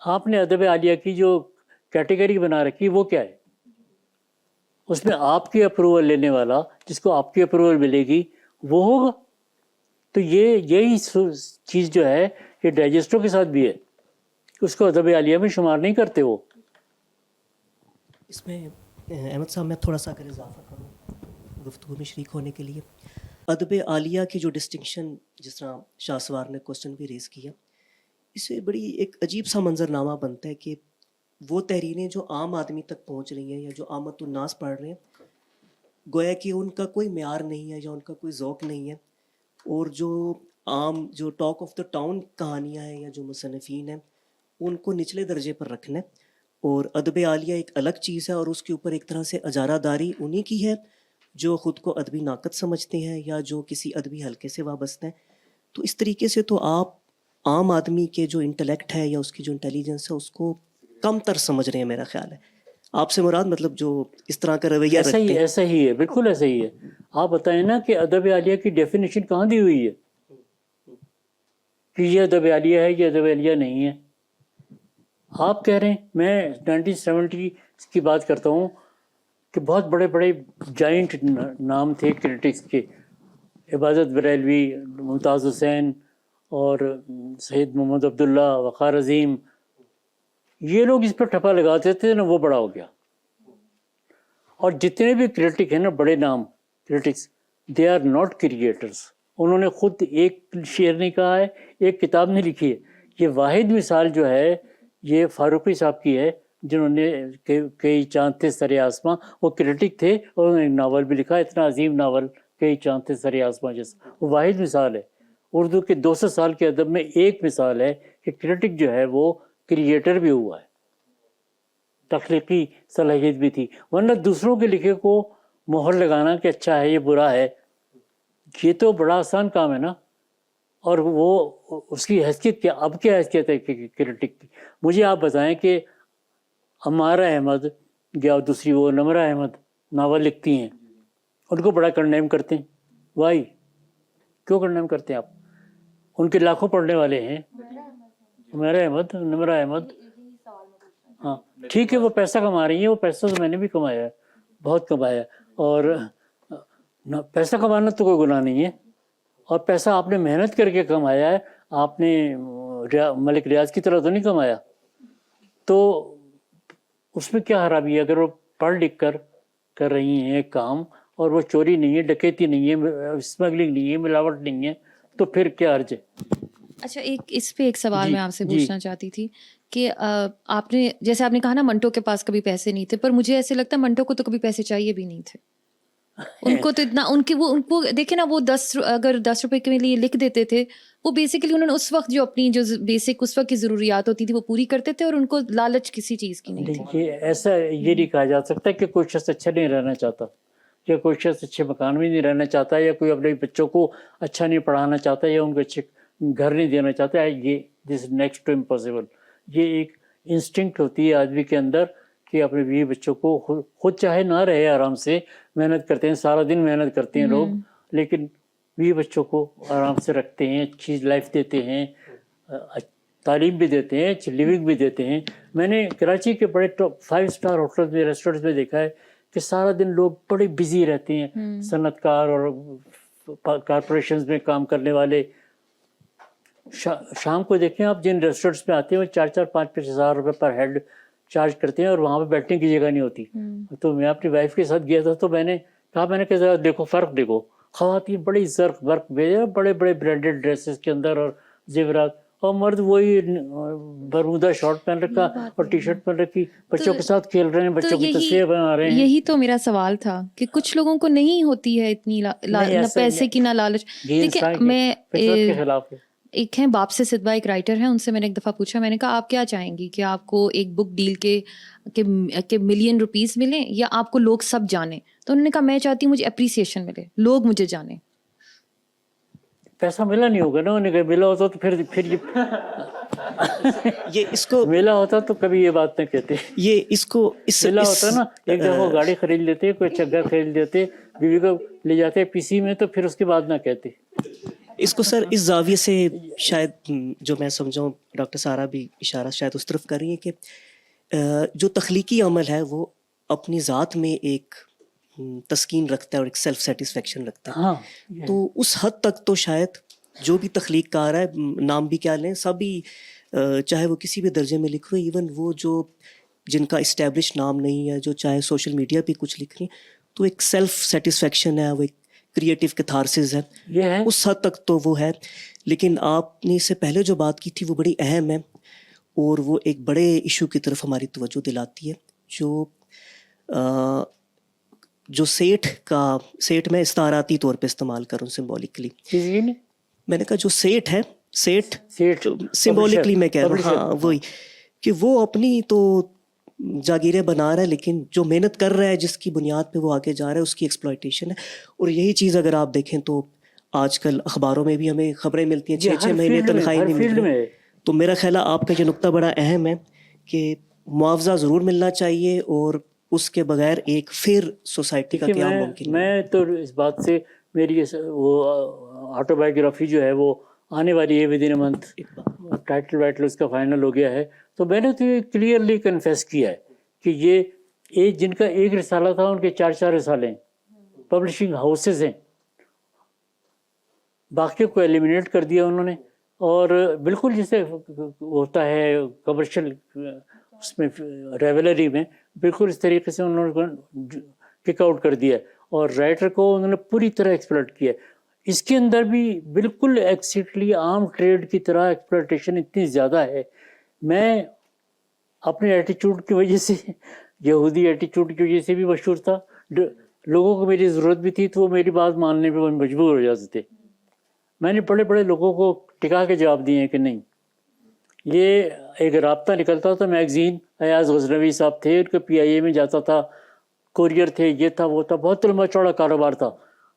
آپ نے ادب عالیہ کی جو کیٹیگری بنا رکھی وہ کیا ہے؟ اس میں آپ کی اپروول لینے والا, جس کو آپ کی اپروول ملے گی وہ ہوگا. تو یہی چیز جو ہے یہ ڈائجسٹوں کے ساتھ بھی ہے, اس کو ادب عالیہ میں شمار نہیں کرتے. وہ اس میں احمد صاحب میں تھوڑا سا اگر اضافہ کروں گفتگو میں شریک ہونے کے لیے, ادب عالیہ کی جو ڈسٹنکشن جس طرح شاہ سوار نے کوسچن بھی ریز کیا, اس سے بڑی ایک عجیب سا منظر نامہ بنتا ہے کہ وہ تحریریں جو عام آدمی تک پہنچ رہی ہیں یا جو عامت الناس پڑھ رہے ہیں، گویا کہ ان کا کوئی معیار نہیں ہے یا ان کا کوئی ذوق نہیں ہے، اور جو عام جو ٹاک آف دا ٹاؤن کہانیاں ہیں یا جو مصنفین ہیں ان کو نچلے درجے پر رکھنا ہے، اور ادب عالیہ ایک الگ چیز ہے، اور اس کے اوپر ایک طرح سے اجارہ داری انہی کی ہے جو خود کو ادبی ناقد سمجھتے ہیں یا جو کسی ادبی حلقے سے وابستہ ہیں. تو اس طریقے سے تو آپ عام آدمی کے جو انٹلیکٹ ہے یا اس کی جو انٹیلیجنس ہے اس کو کم تر سمجھ رہے ہیں میرا خیال ہے. آپ سے مراد مطلب جو اس طرح کا رویہ ایسا رکھتے ہی ہیں. ایسا ہی ہے، بالکل ایسا ہی ہے. آپ بتائیں نا کہ ادب عالیہ کی ڈیفینیشن کہاں دی ہوئی ہے کہ یہ ادب عالیہ ہے، یہ ادب عالیہ نہیں ہے. آپ کہہ رہے ہیں، میں 1970 کی بات کرتا ہوں کہ بہت بڑے بڑے جائنٹ نام تھے کرٹکس کے، عبادت بریلوی، ممتاز حسین اور سید محمد عبداللہ، وقار عظیم، یہ لوگ اس پر ٹھپا لگاتے تھے نا، وہ بڑا ہو گیا. اور جتنے بھی کرٹک ہیں نا، بڑے نام critics, they are not creators. انہوں نے خود ایک شعر نہیں کہا ہے، ایک کتاب نہیں لکھی ہے. یہ واحد مثال جو ہے یہ فاروقی صاحب کی ہے، جنہوں نے کئی چاند تھے سر آسماں، وہ کرٹک تھے اور انہوں نے ایک ناول بھی لکھا، اتنا عظیم ناول کئی چاند تھے سر آسماں جیسا. وہ واحد مثال ہے. اردو کے 200 سال کے ادب میں ایک مثال ہے کہ کرٹک جو ہے وہ کریٹر بھی ہوا ہے، تخلیقی صلاحیت بھی تھی. ورنہ دوسروں کے لکھے کو مہر لگانا کہ اچھا ہے یہ برا ہے، یہ تو بڑا آسان کام ہے نا. اور وہ اس کی حیثیت کیا، اب کیا حیثیت ہے کرٹک کی؟ مجھے آپ بتائیں کہ عمارہ احمد یا دوسری وہ نمرہ احمد ناول لکھتی ہیں، ان کو بڑا کنڈیم کرتے ہیں. وائی؟ کیوں کنڈیم کرتے ہیں آپ؟ ان کے لاکھوں پڑھنے والے ہیں. عمارہ احمد، نمرہ احمد، ہاں ٹھیک ہے، وہ پیسہ کما رہی ہیں، وہ پیسہ تو میں نے بھی کمایا ہے، بہت کمایا. اور پیسہ کمانا تو کوئی گناہ نہیں ہے، اور پیسہ آپ نے محنت کر کے کمایا ہے، آپ نے ملک ریاض کی طرح تو نہیں کمایا. تو اس میں کیا خرابی ہے؟ اگر وہ پڑھ لکھ کر رہی ہیں ایک کام، اور وہ چوری نہیں ہے، ڈکیتی نہیں ہے، اسمگلنگ نہیں ہے، ملاوٹ نہیں ہے، تو پھر کیا حرج ہے؟ اچھا، اس پہ ایک سوال میں آپ سے جی. پوچھنا چاہتی تھی کہ آپ نے جیسے آپ نے کہا نا منٹو کے پاس کبھی پیسے نہیں تھے، پر مجھے ایسے لگتا ہے منٹو کو تو کبھی پیسے چاہیے بھی نہیں تھے. ان کو تو اتنا ان کو دیکھیں نا، وہ اگر 10 روپے کے لیے لکھ دیتے تھے، وہ بیسیکلی انہوں نے اس وقت جو اپنی جو بیسک اس وقت کی ضروریات ہوتی تھی وہ پوری کرتے تھے، اور ان کو لالچ کسی چیز کی نہیں تھی. دیکھیے، ایسا یہ نہیں کہا جا سکتا کہ کوئی شخص اچھا نہیں رہنا چاہتا، یا کوئی شخص اچھے مکان میں نہیں رہنا چاہتا، یا کوئی اپنے بچوں کو اچھا نہیں پڑھانا چاہتا، یا ان کو اچھے گھر نہیں دینا چاہتا. یہ دس نیکسٹ ٹو امپاسبل. یہ ایک انسٹنکٹ ہوتی ہے آدمی کے اندر کہ اپنے بیوی بچوں کو خود چاہے نہ رہے آرام سے، محنت کرتے ہیں، سارا دن محنت کرتے ہیں لوگ، لیکن بیوی بچوں کو آرام سے رکھتے ہیں، اچھی لائف دیتے ہیں، تعلیم بھی دیتے ہیں، اچھی لیونگ بھی دیتے ہیں. میں نے کراچی کے بڑے 5 اسٹار ہوٹلز میں، ریسٹورینٹس میں دیکھا ہے کہ سارا دن لوگ بڑے بزی رہتے ہیں، صنعت کار اور کارپوریشنز میں کام کرنے والے. شام کو دیکھیں آپ، جن ریسٹورینٹس میں آتے ہیں وہ 4-5 ہزار روپے پر ہیڈ چارج کرتے ہیں، اور وہاں پہ بیٹھنے کی جگہ نہیں ہوتی. تو میں اپنی وائف کے ساتھ گیا تھا، تو میں نے کہا ذرا دیکھو فرق دیکھو. خواتین بڑی زرق برق بھیجے، بڑے بڑے برانڈیڈ ڈریسز کے اندر اور زیورات، اور مرد وہی برمودا شارٹ پہن رکھا اور ٹی شرٹ پہن رکھی، بچوں کے ساتھ کھیل رہے ہیں، بچوں کی تصویریں بنا رہے ہیں. یہی تو میرا سوال تھا کہ کچھ لوگوں کو نہیں ہوتی ہے اتنی نہ پیسے کی نہ لالچ. دیکھیں، میں فطرت کے خلاف ہے. ایک ہیں باپ سے صدبہ، ایک رائٹر ہیں، ان سے میں نے ایک دفعہ پوچھا، میں نے کہا آپ کیا چاہیں گی کہ آپ کو ایک بک ڈیل کے ملین روپیز ملیں یا آپ کو لوگ سب جانیں؟ تو انہوں نے کہا میں چاہتی ہوں مجھے اپریسیشن ملے، لوگ مجھے جانیں. پیسہ ملا نہیں ہوگا نا انہیں، کہ ملا ہوتا تو پھر یہ اس کو ملا ہوتا تو کبھی یہ بات نہ کہتے. یہ اس کو ملا ہوتا نا، ایک دفعہ گاڑی خرید لیتے، کوئی اچھا گھر خرید لیتے، بیوی کو لے جاتے پی سی میں، تو پھر اس کے بعد نہ کہتے. اس کو سر اس زاویے سے شاید جو میں سمجھاؤں، ڈاکٹر سارا بھی اشارہ شاید اس طرف کر رہی ہیں کہ جو تخلیقی عمل ہے وہ اپنی ذات میں ایک تسکین رکھتا ہے اور ایک سیلف سیٹسفیکشن رکھتا ہے. ہاں، تو اس حد تک تو شاید جو بھی تخلیق کار ہے، نام بھی کیا لیں، سبھی چاہے وہ کسی بھی درجے میں لکھ رہے، ایون وہ جو جن کا اسٹیبلش نام نہیں ہے، جو چاہے سوشل میڈیا پہ کچھ لکھ رہی ہیں، تو ایک سیلف سیٹسفیکشن ہے، وہ ایک کریٹیو کیتھارسس ہے، یہ ہے. اس حد تک تو وہ ہے. لیکن آپ نے اس سے پہلے جو بات کی تھی وہ بڑی اہم ہے، اور وہ ایک بڑے ایشو کی طرف ہماری توجہ دلاتی ہے جو سیٹ میں استعاراتی طور پہ استعمال کروں سمبولکلی. میں نے کہا جو سیٹ ہے سیٹ سمبولکلی میں کہہ رہا ہوں, ہاں وہی کہ وہ اپنی تو جاگیریں بنا رہا ہے, لیکن جو محنت کر رہا ہے جس کی بنیاد پہ وہ آگے جا رہا ہے اس کی ایکسپلائٹیشن ہے. اور یہی چیز اگر آپ دیکھیں تو آج کل اخباروں میں بھی ہمیں خبریں ملتی ہیں 6 مہینے تنخواہ نہیں مل رہی. تو میرا خیال ہے آپ کا یہ نقطہ بڑا اہم ہے کہ معاوضہ ضرور ملنا چاہیے اور اس کے بغیر ایک فیئر سوسائٹی کا قیام ممکن. میں تو اس بات سے میری وہ آٹو بایوگرافی جو ہے وہ آنے والی ہے ود ان منتھ, ٹائٹل وائٹل اس کا فائنل ہو گیا ہے. تو میں نے تو یہ کلیئرلی کنفیس کیا ہے کہ یہ جن کا ایک رسالہ تھا ان کے 4 رسالے ہیں, پبلشنگ ہاؤسز ہیں, باقی کو ایلیمینیٹ کر دیا انہوں نے. اور بالکل جیسے ہوتا ہے کمرشل اس میں ریولری میں, بالکل اس طریقے سے انہوں نے کک آؤٹ کر دیا اور رائٹر کو انہوں نے پوری طرح ایکسپلائٹ کیا. اس کے اندر بھی بالکل ایکسیٹلی عام ٹریڈ کی طرح ایکسپلائٹیشن اتنی زیادہ ہے. میں اپنے ایٹیچیوڈ کی وجہ سے, یہودی ایٹیچیوڈ کی وجہ سے بھی مشہور تھا. لوگوں کو میری ضرورت بھی تھی تو وہ میری بات ماننے پہ مجبور ہو جاتے تھے. میں نے بڑے بڑے لوگوں کو ٹکا کے جواب دیے ہیں کہ نہیں. یہ ایک رابطہ نکلتا تھا میگزین, ایاز غزنوی صاحب تھے, ان کے PIA میں جاتا تھا, کوریئر تھے, یہ تھا وہ تھا, بہت لمبا چوڑا کاروبار تھا.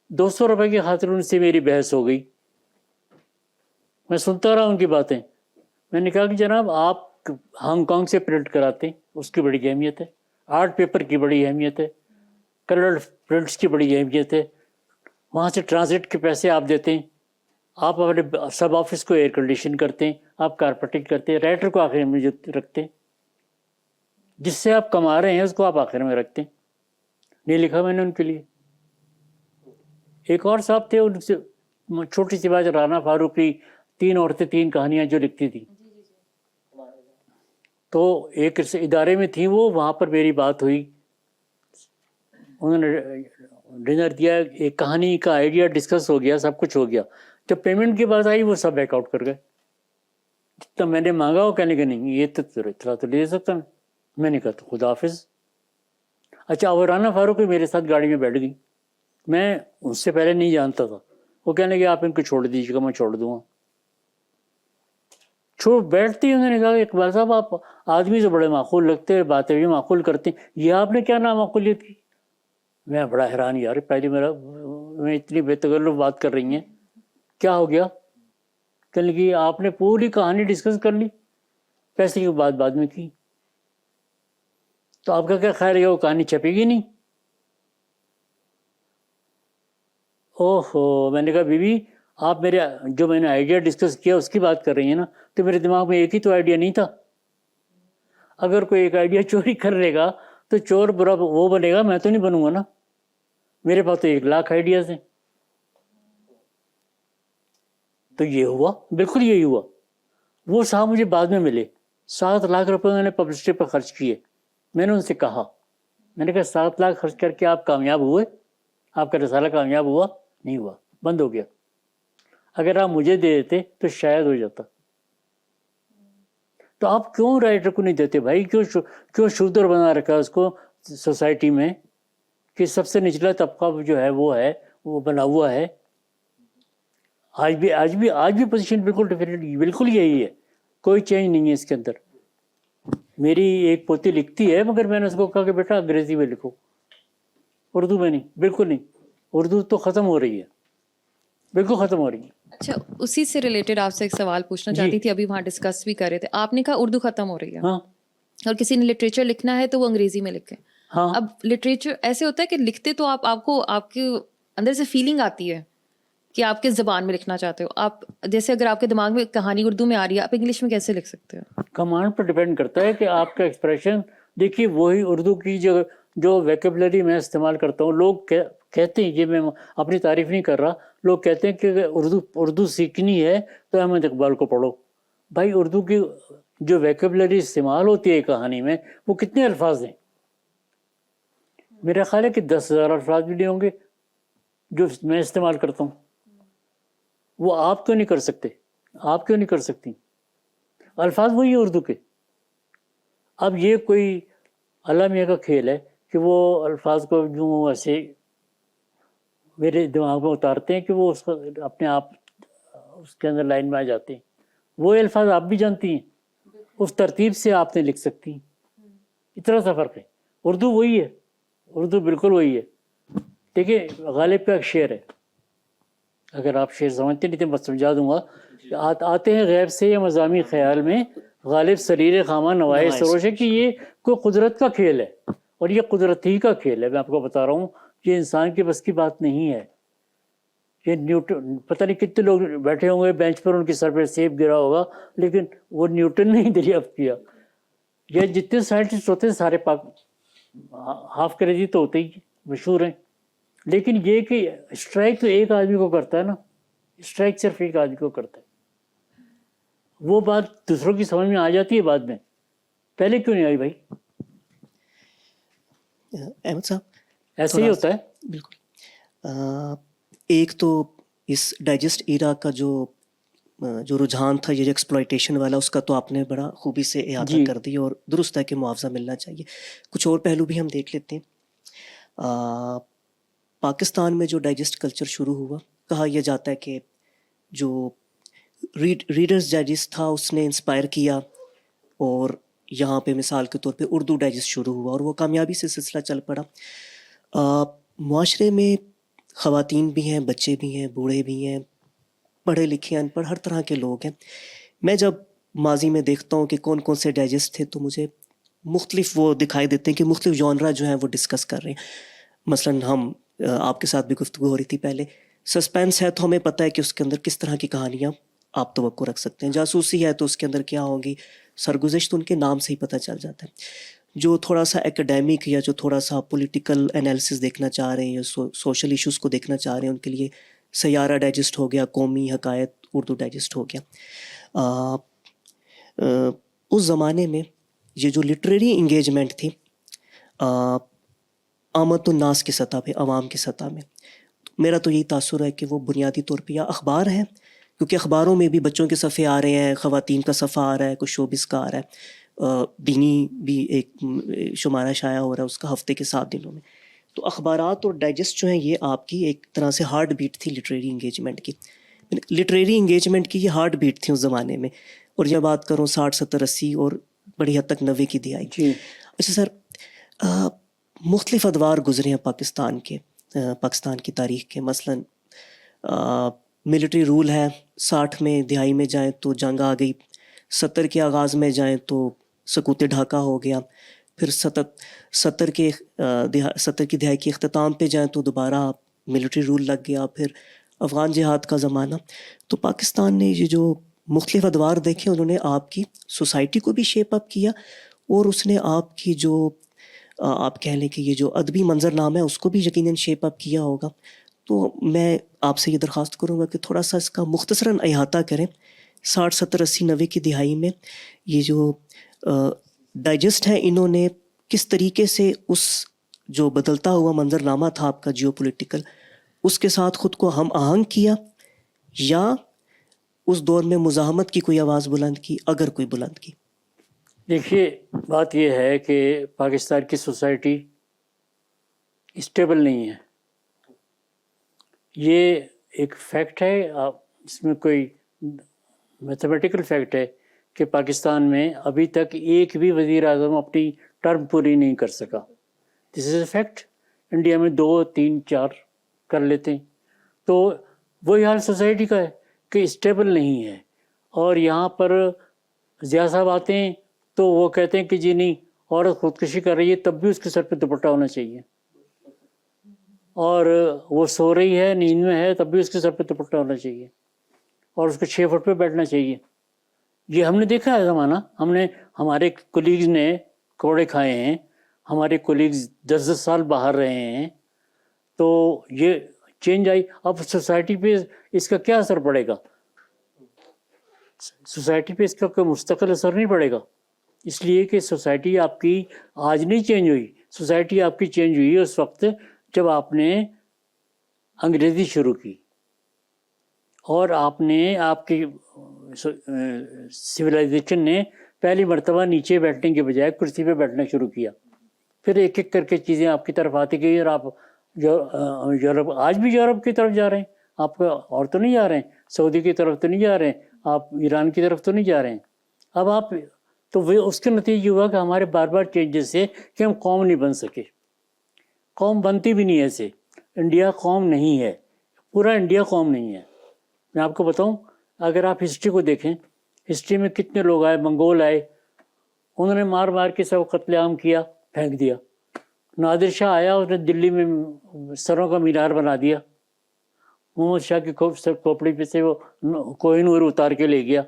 200 روپے کی خاطر ان سے میری بحث ہو گئی. میں سنتا رہا ان کی باتیں. میں نے کہا کہ جناب آپ ہانگ کانگ سے پرنٹ کراتے ہیں, اس کی بڑی اہمیت ہے, آرٹ پیپر کی بڑی اہمیت ہے, کلرڈ پرنٹس کی بڑی اہمیت ہے, وہاں سے ٹرانزٹ کے پیسے آپ دیتے ہیں, آپ اپنے سب آفس کو ایئر کنڈیشن کرتے ہیں, آپ کارپیٹنگ کرتے ہیں, رائٹر کو آخر میں جو رکھتے ہیں, جس سے آپ کما رہے ہیں اس کو آپ آخر میں رکھتے ہیں. نہیں لکھا میں نے ان کے لیے. ایک اور صاحب تھے, ان سے چھوٹی سی بات, رانا فاروقی, 3 عورتیں 3 کہانیاں جو لکھتی تھیں, تو ایک ادارے میں تھیں وہ, وہاں پر میری بات ہوئی, انہوں نے ڈنر دیا, ایک کہانی کا آئیڈیا ڈسکس ہو گیا, سب کچھ ہو گیا. جب پیمنٹ کی بات آئی وہ سب بیک آؤٹ کر گئے. جتنا میں نے مانگا وہ کہنے کہ نہیں یہ تو اتنا تو لے سکتا میں نے کہا تو خدا حافظ. اچھا, وہ رانا فاروقی میرے ساتھ گاڑی میں بیٹھ گئی, میں ان سے پہلے نہیں جانتا تھا. وہ کہنے کہ آپ ان کو چھوڑ دیجیے گا, میں چھوڑ دوں گا. بیٹھتے ہی انہوں نے کہا کہ اقبال صاحب آپ آدمی تو بڑے معقول لگتے ہیں, باتیں بھی معقول کرتے ہیں, یہ آپ نے کیا نامعقولیت کی. میں بڑا حیران, یار پہلے میں اتنی بے تکلف بات کر رہی ہیں, کیا ہو گیا. کہنے لگی آپ نے پوری کہانی ڈسکس کر لی, پیسے کی بات بعد میں کی, تو آپ کا کیا خیال ہے وہ کہانی چھپے گی نہیں. اوہو, میں نے کہا بی بی آپ میرے جو میں نے آئیڈیا ڈسکس کیا اس کی بات کر رہی ہیں نا, تو میرے دماغ میں ایک ہی تو آئیڈیا نہیں تھا. اگر کوئی ایک آئیڈیا چوری کر لے گا تو چور برا وہ بنے گا, میں تو نہیں بنوں گا نا. میرے پاس تو 1 لاکھ آئیڈیاز ہیں. تو یہ ہوا, بالکل یہی ہوا. وہ صاحب مجھے بعد میں ملے, 7 لاکھ روپے انہوں نے پبلسٹی پر خرچ کیے. میں نے ان سے کہا, میں نے کہا 7 لاکھ خرچ کر کے آپ کامیاب ہوئے, آپ کا رسالہ کامیاب ہوا نہیں ہوا, بند ہو گیا. اگر آپ مجھے دے دیتے تو شاید ہو جاتا. تو آپ کیوں رائٹر کو نہیں دیتے بھائی, کیوں شودر بنا رکھا اس کو سوسائٹی میں کہ سب سے نچلا طبقہ جو ہے وہ بنا ہوا ہے. آج بھی پوزیشن بالکل ڈیفرنٹ, بالکل یہی ہے, کوئی چینج نہیں ہے اس کے اندر. میری ایک پوتی لکھتی ہے, مگر میں نے اس کو کہا کہ بیٹا انگریزی میں لکھو, اردو میں نہیں, بالکل نہیں. اردو تو ختم ہو رہی ہے, بالکل ختم ہو رہی ہے. اچھا, اسی سے ریلیٹڈ آپ سے ایک سوال پوچھنا چاہتی تھی, ابھی وہاں ڈسکس بھی کر رہے تھے, آپ نے کہا اردو ختم ہو رہی ہے, ہاں, اور کسی نے لٹریچر لکھنا ہے تو وہ انگریزی میں لکھے. ہاں, اب لٹریچر ایسے ہوتا ہے کہ لکھتے تو آپ کو آپ کے اندر سے فیلنگ آتی ہے کہ آپ کس زبان میں لکھنا چاہتے ہو. آپ جیسے اگر آپ کے دماغ میں کہانی اردو میں آ رہی ہے, آپ انگلش میں کیسے لکھ سکتے ہو؟ کمانڈ پر ڈیپینڈ کرتا ہے کہ آپ کا ایکسپریشن. دیکھیے وہی اردو کی جو ویکیبلری میں استعمال کرتا ہوں, لوگ کہتے ہیں, یہ میں اپنی تعریف نہیں کر رہا, لوگ کہتے ہیں کہ اردو سیکھنی ہے تو احمد اقبال کو پڑھو. بھائی اردو کی جو ویکیبلری استعمال ہوتی ہے کہانی میں, وہ کتنے الفاظ ہیں؟ میرا خیال ہے کہ 10,000 الفاظ بھی نہیں ہوں گے جو میں استعمال کرتا ہوں. وہ آپ کیوں نہیں کر سکتے, آپ کیوں نہیں کر سکتی؟ الفاظ وہی ہے اردو کے. اب یہ کوئی اللہ میاں کا کھیل ہے کہ وہ الفاظ کو یوں ایسے میرے دماغ میں اتارتے ہیں کہ وہ اس کو اپنے آپ اس کے اندر لائن میں آ جاتے ہیں. وہ الفاظ آپ بھی جانتی ہیں, اس ترتیب سے آپ نے لکھ سکتی ہیں. اتنا سا فرق ہے. اردو وہی ہے, اردو بالکل وہی ہے. دیکھیے غالب کا ایک شعر ہے, اگر آپ شعر سمجھتے نہیں تو میں سمجھا دوں گا. آتے ہیں غیب سے یا مضامی خیال میں, غالب سریر خامہ نوائے سروش ہے. کہ یہ کوئی قدرت کا کھیل ہے, اور یہ قدرت ہی کا کھیل ہے. میں آپ کو بتا رہا ہوں, یہ انسان کی بس کی بات نہیں ہے. یہ نیوٹن, پتہ نہیں کتنے لوگ بیٹھے ہوں گے بینچ پر, ان کے سر پہ سیب گرا ہوگا, لیکن وہ نیوٹن نے ہی دریافت کیا. یہ جتنے سائنٹسٹ ہوتے ہیں سارے پاک ہاف کریجی تو ہوتے ہی مشہور ہیں. لیکن یہ کہ اسٹرائک تو ایک آدمی کو کرتا ہے نا, اسٹرائک صرف ایک آدمی کو کرتا ہے. وہ بات دوسروں کی سمجھ میں آ جاتی ہے بعد میں, پہلے کیوں نہیں آئی بھائی؟ احمد صاحب ایسے ہی ہوتا ہے. بالکل. ایک تو اس ڈائجسٹ ایرا کا جو رجحان تھا یہ ایکسپلائٹیشن والا, اس کا تو آپ نے بڑا خوبی سے احاطہ کر دیا, اور درست ہے کہ معاوضہ ملنا چاہیے. کچھ اور پہلو بھی ہم دیکھ لیتے ہیں. پاکستان میں جو ڈائجسٹ کلچر شروع ہوا, کہا یہ جاتا ہے کہ جو ریڈرز ڈائجسٹ تھا اس نے انسپائر کیا, اور یہاں پہ مثال کے طور پہ اردو ڈائجسٹ شروع ہوا, اور وہ کامیابی سے سلسلہ چل پڑا. معاشرے میں خواتین بھی ہیں, بچے بھی ہیں, بوڑھے بھی ہیں, پڑھے لکھے ان پڑھ, ہر طرح کے لوگ ہیں. میں جب ماضی میں دیکھتا ہوں کہ کون کون سے ڈائجسٹ تھے, تو مجھے مختلف وہ دکھائی دیتے ہیں کہ مختلف جانرا جو ہیں وہ ڈسکس کر رہے ہیں. مثلاً ہم آپ کے ساتھ بھی گفتگو ہو رہی تھی پہلے, سسپینس ہے تو ہمیں پتہ ہے کہ اس کے اندر کس طرح کی کہانیاں آپ توقع رکھ سکتے ہیں. جاسوسی ہے تو اس کے اندر کیا ہوگی, سرگزشت ان کے نام سے ہی پتہ چل جاتا ہے. جو تھوڑا سا ایکڈیمک یا جو تھوڑا سا پولیٹیکل انالیسس دیکھنا چاہ رہے ہیں یا سوشل ایشوز کو دیکھنا چاہ رہے ہیں, ان کے لیے سیارہ ڈائجسٹ ہو گیا, قومی حقائق اردو ڈائجسٹ ہو گیا. اس زمانے میں یہ جو لٹریری انگیجمنٹ تھی عامت الناس کی سطح پہ, عوام کی سطح میں, میرا تو یہی تاثر ہے کہ وہ بنیادی طور پہ یا اخبار ہیں, کیونکہ اخباروں میں بھی بچوں کے صفحے آ رہے ہیں, خواتین کا صفحہ آ رہا ہے, کچھ شوبز کا آ رہا ہے, دینی بھی ایک شمارہ شائع ہو رہا ہے اس کا ہفتے کے 7 دنوں میں. تو اخبارات اور ڈائجسٹ جو ہیں یہ آپ کی ایک طرح سے ہارٹ بیٹ تھی لٹریری انگیجمنٹ کی. لٹریری انگیجمنٹ کی یہ ہارٹ بیٹ تھی اس زمانے میں. اور یہ بات کروں 60 70 80 اور بڑی حد تک 90 کی دہائی. اچھا سر, مختلف ادوار گزرے ہیں پاکستان کی تاریخ کے. مثلاً ملٹری رول ہے, 60 میں دہائی میں جائیں تو جنگ آ گئی, 70 کے آغاز میں جائیں تو سکوت ڈھاکہ ہو گیا, پھر 70 کی دہائی کے اختتام پہ جائیں تو دوبارہ ملٹری رول لگ گیا, پھر افغان جہاد کا زمانہ. تو پاکستان نے یہ جو مختلف ادوار دیکھے, انہوں نے آپ کی سوسائٹی کو بھی شیپ اپ کیا, اور اس نے آپ کی جو آپ کہہ لیں کہ یہ جو ادبی منظر نام ہے اس کو بھی یقیناً شیپ اپ کیا ہوگا. تو میں آپ سے یہ درخواست کروں گا کہ تھوڑا سا اس کا مختصراً احاطہ کریں. 60 70 80 90 کی دہائی میں یہ جو ڈائجسٹ ہیں, انہوں نے کس طریقے سے اس جو بدلتا ہوا منظر نامہ تھا آپ کا جیو پولیٹیکل, اس کے ساتھ خود کو ہم آہنگ کیا, یا اس دور میں مزاحمت کی کوئی آواز بلند کی, اگر کوئی بلند کی؟ دیکھیے بات یہ ہے کہ پاکستان کی سوسائٹی اسٹیبل نہیں ہے. یہ ایک فیکٹ ہے, اس میں کوئی میتھمیٹیکل فیکٹ ہے کہ پاکستان میں ابھی تک ایک بھی وزیر اعظم اپنی ٹرم پوری نہیں کر سکا. دس از اے فیکٹ. انڈیا میں 2 3 4 کر لیتے ہیں. تو وہی حال سوسائٹی کا ہے کہ اسٹیبل نہیں ہے. اور یہاں پر ضیاء صاحب آتے ہیں تو وہ کہتے ہیں کہ جی نہیں, عورت خودکشی کر رہی ہے تب بھی اس کے سر پہ دوپٹہ ہونا چاہیے, اور وہ سو رہی ہے نیند میں ہے تب بھی اس کے سر پہ دوپٹہ ہونا چاہیے, اور اس کو 6 فٹ پہ بیٹھنا چاہیے. یہ ہم نے دیکھا ہے زمانہ. ہمارے کولیگز نے کوڑے کھائے ہیں, ہمارے کولیگز 10 سال باہر رہے ہیں, تو یہ چینج آئی. اب سوسائٹی پہ اس کا کیا اثر پڑے گا؟ سوسائٹی پہ اس کا کوئی مستقل اثر نہیں پڑے گا, اس لیے کہ سوسائٹی آپ کی آج نہیں چینج ہوئی. سوسائٹی آپ کی چینج ہوئی اس وقت جب آپ نے انگریزی شروع کی, اور آپ کی سویلائزیشن نے پہلی مرتبہ نیچے بیٹھنے کے بجائے کرسی پہ بیٹھنا شروع کیا. پھر ایک ایک کر کے چیزیں آپ کی طرف آتی گئی اور آپ یورپ, آج بھی یورپ کی طرف جا رہے ہیں آپ, اور تو نہیں جا رہے ہیں, سعودی کی طرف تو نہیں جا رہے ہیں آپ, ایران کی طرف تو نہیں جا رہے ہیں. اب آپ تو وہ اس کے نتیجے ہوا کہ ہمارے بار بار چینجز سے کہ ہم قوم نہیں بن سکے. قوم بنتی بھی نہیں ایسے. انڈیا قوم نہیں ہے, پورا انڈیا قوم نہیں ہے. میں آپ کو بتاؤں, اگر آپ ہسٹری کو دیکھیں, ہسٹری میں کتنے لوگ آئے, منگول آئے, انہوں نے مار مار کے سب قتل عام کیا, پھینک دیا. نادر شاہ آیا, اس نے دلی میں سروں کا مینار بنا دیا. محمد شاہ کی کھوپڑی پہ سے وہ کوہ نور اتار کے لے گیا.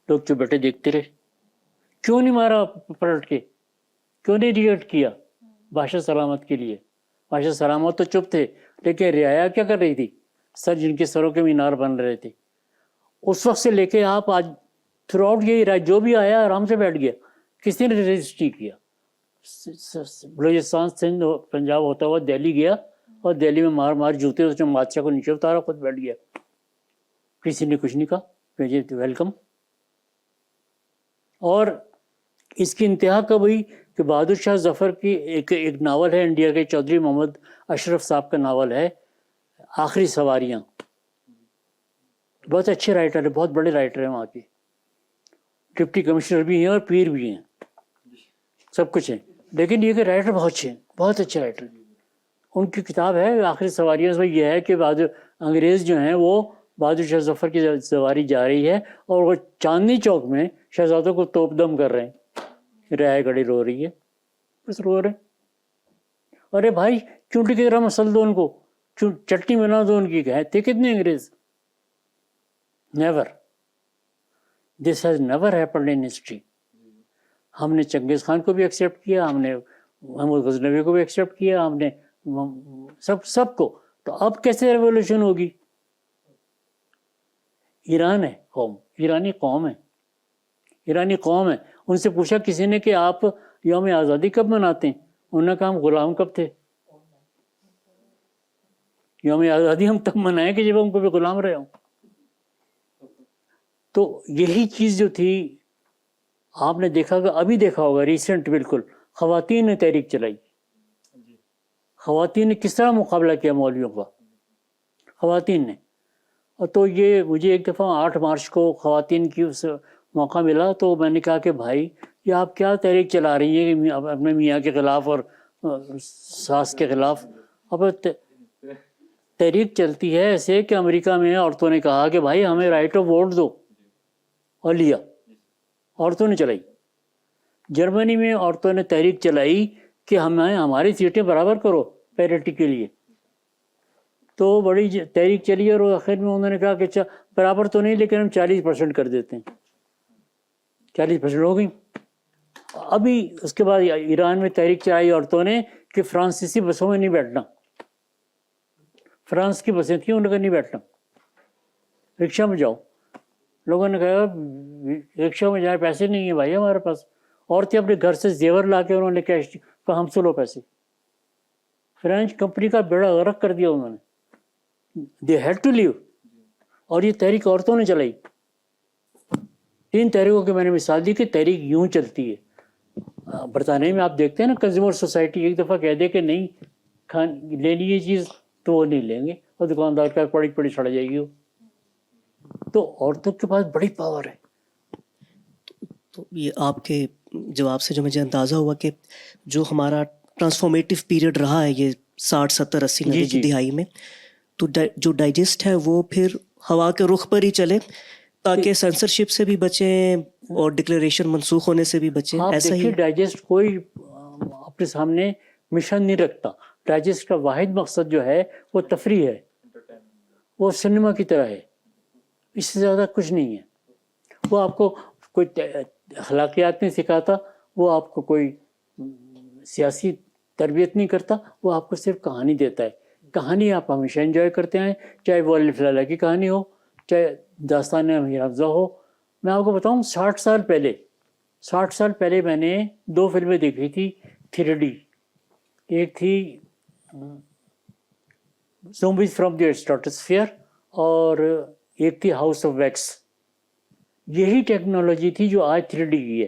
لوگ جو بیٹھے دیکھتے رہے. کیوں نہیں مارا پلٹ کے, کیوں نہیں ریئیکٹ کیا بادشاہ سلامت کے لیے؟ بادشاہ سلامت تو چپ تھے, لیکن رعایا کیا کر رہی تھی؟ سر جن کے سروں کے مینار بن رہے تھے. اس وقت سے لے کے آپ آج تھرو آؤٹ یہی رہا, جو بھی آیا آرام سے بیٹھ گیا, کسی نے رجسٹ نہیں کیا. بلوچستان سندھ پنجاب ہوتا ہوا دہلی گیا اور دہلی میں مار مار جوتے اس نے بادشاہ کو نیچے اتارا, خود بیٹھ گیا. کسی نے کچھ نہیں کہا, ویلکم. اور اس کی انتہا کب ہوئی کہ بہادر شاہ ظفر کی ایک ناول ہے انڈیا کے, چودھری محمد اشرف صاحب کا ناول ہے آخری سواریاں. بہت اچھے رائٹر ہیں, بہت بڑے رائٹر ہیں وہاں کے, ڈپٹی کمشنر بھی ہیں اور پیر بھی ہیں, سب کچھ ہیں. لیکن یہ کہ رائٹر بہت اچھے ہیں, بہت اچھے رائٹر. ان کی کتاب ہے آخری سواریاں. اس میں یہ ہے کہ انگریز جو ہیں وہ بہادر شاہ ظفر کی سواری جا رہی ہے اور وہ چاندنی چوک میں شہزادوں کو توپ دم کر رہے ہیں. رعایا گھڑی رو رہی ہے, بس رو رہے. ارے بھائی چونٹی کی طرح مسل دو ان کو, چٹنی بنا دو ان کی. کہتے کتنے انگریز؟ Never. This has never happened in history. ہم نے چنگیز خان کو بھی ایکسیپٹ کیا, ہم نے محمود غزنوی کو بھی ایکسیپٹ کیا, ہم نے سب کو. تو اب کیسے ریولیوشن ہوگی؟ ایران ہے قوم, ایرانی قوم ہے, ایرانی قوم ہے. ان سے پوچھا کسی نے کہ آپ یوم آزادی کب مناتے ہیں؟ انہوں نے کہا ہم غلام کب تھے. یوم آزادی ہم تب منائیں کہ جب ہم کو بھی غلام رہے ہوں. تو یہی چیز جو تھی, آپ نے دیکھا کہ ابھی دیکھا ہوگا ریسنٹ, بالکل خواتین نے تحریک چلائی. خواتین نے کس طرح مقابلہ کیا مولویوں کا, خواتین نے. اور تو یہ مجھے ایک دفعہ 8 مارچ کو خواتین کی اس موقع ملا, تو میں نے کہا کہ بھائی یہ آپ کیا تحریک چلا رہی ہیں کہ اپنے میاں کے خلاف اور ساس کے خلاف؟ اب تحریک چلتی ہے ایسے کہ امریکہ میں عورتوں نے کہا کہ بھائی ہمیں رائٹ آف ووٹ دو, اور لیا. عورتوں نے چلائی. جرمنی میں عورتوں نے تحریک چلائی کہ ہماری سیٹیں برابر کرو پیرٹی کے لیے. تو بڑی تحریک چلی اور آخر میں انہوں نے کہا کہ برابر تو نہیں لیکن ہم 40% کر دیتے ہیں. 40% ہو گئی. ابھی اس کے بعد ایران میں تحریک چلائی عورتوں نے کہ فرانسیسی بسوں میں نہیں بیٹھنا. فرانس کی بسیں تھیں, انہوں نے کہا نہیں بیٹھنا, رکشا میں جاؤ. لوگوں نے کہا رکشا میں جائے, پیسے نہیں ہیں بھائی ہمارے پاس. عورتیں اپنے گھر سے زیور لا کے انہوں نے کیش کہا ہم سے لو پیسے. فرینچ کمپنی کا بیڑا غرق کر دیا انہوں نے. دے ہیڈ ٹو لیو. اور یہ تحریک عورتوں نے چلائی. 3 تحریکوں کی میں نے مثال دی کہ تحریک یوں چلتی ہے. برطانیہ میں آپ دیکھتے ہیں نا, کنزیومر سوسائٹی ایک دفعہ کہہ دے کہ نہیں لینی یہ چیز تو وہ نہیں لیں گے, اور دکاندار کا پڑی پڑی سڑ جائے گی وہ. تو عورتوں کے پاس بڑی پاور ہے. تو یہ آپ کے جواب سے جو مجھے اندازہ ہوا کہ جو ہمارا ٹرانسفارمیٹیو پیریڈ رہا ہے یہ 60 70 80 90 دہائی میں, تو جو ڈائجسٹ ہے وہ پھر ہوا کے رخ پر ہی چلے تاکہ سینسرشپ سے بھی بچیں اور ڈکلیریشن منسوخ ہونے سے بھی بچیں. ایسا ہی ڈائجسٹ کوئی اپنے سامنے مشن نہیں رکھتا. ڈائجسٹ کا واحد مقصد جو ہے وہ تفریح ہے, وہ سنیما کی طرح ہے, اس سے زیادہ کچھ نہیں ہے. وہ آپ کو کوئی اخلاقیات نہیں سکھاتا, وہ آپ کو کوئی سیاسی تربیت نہیں کرتا, وہ آپ کو صرف کہانی دیتا ہے. کہانی آپ ہمیشہ انجوائے کرتے ہیں, چاہے وہ الف لیلا کی کہانی ہو, چاہے داستان امیر حمزہ ہو. میں آپ کو بتاؤں 60 سال پہلے میں نے 2 فلمیں دیکھی تھی 3D. ایک تھی زومبیز فرام دی اسٹریٹوسفیئر اور ایک تھی ہاؤس آف ویکس. یہی ٹیکنالوجی تھی جو آج 3D کی ہے.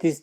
30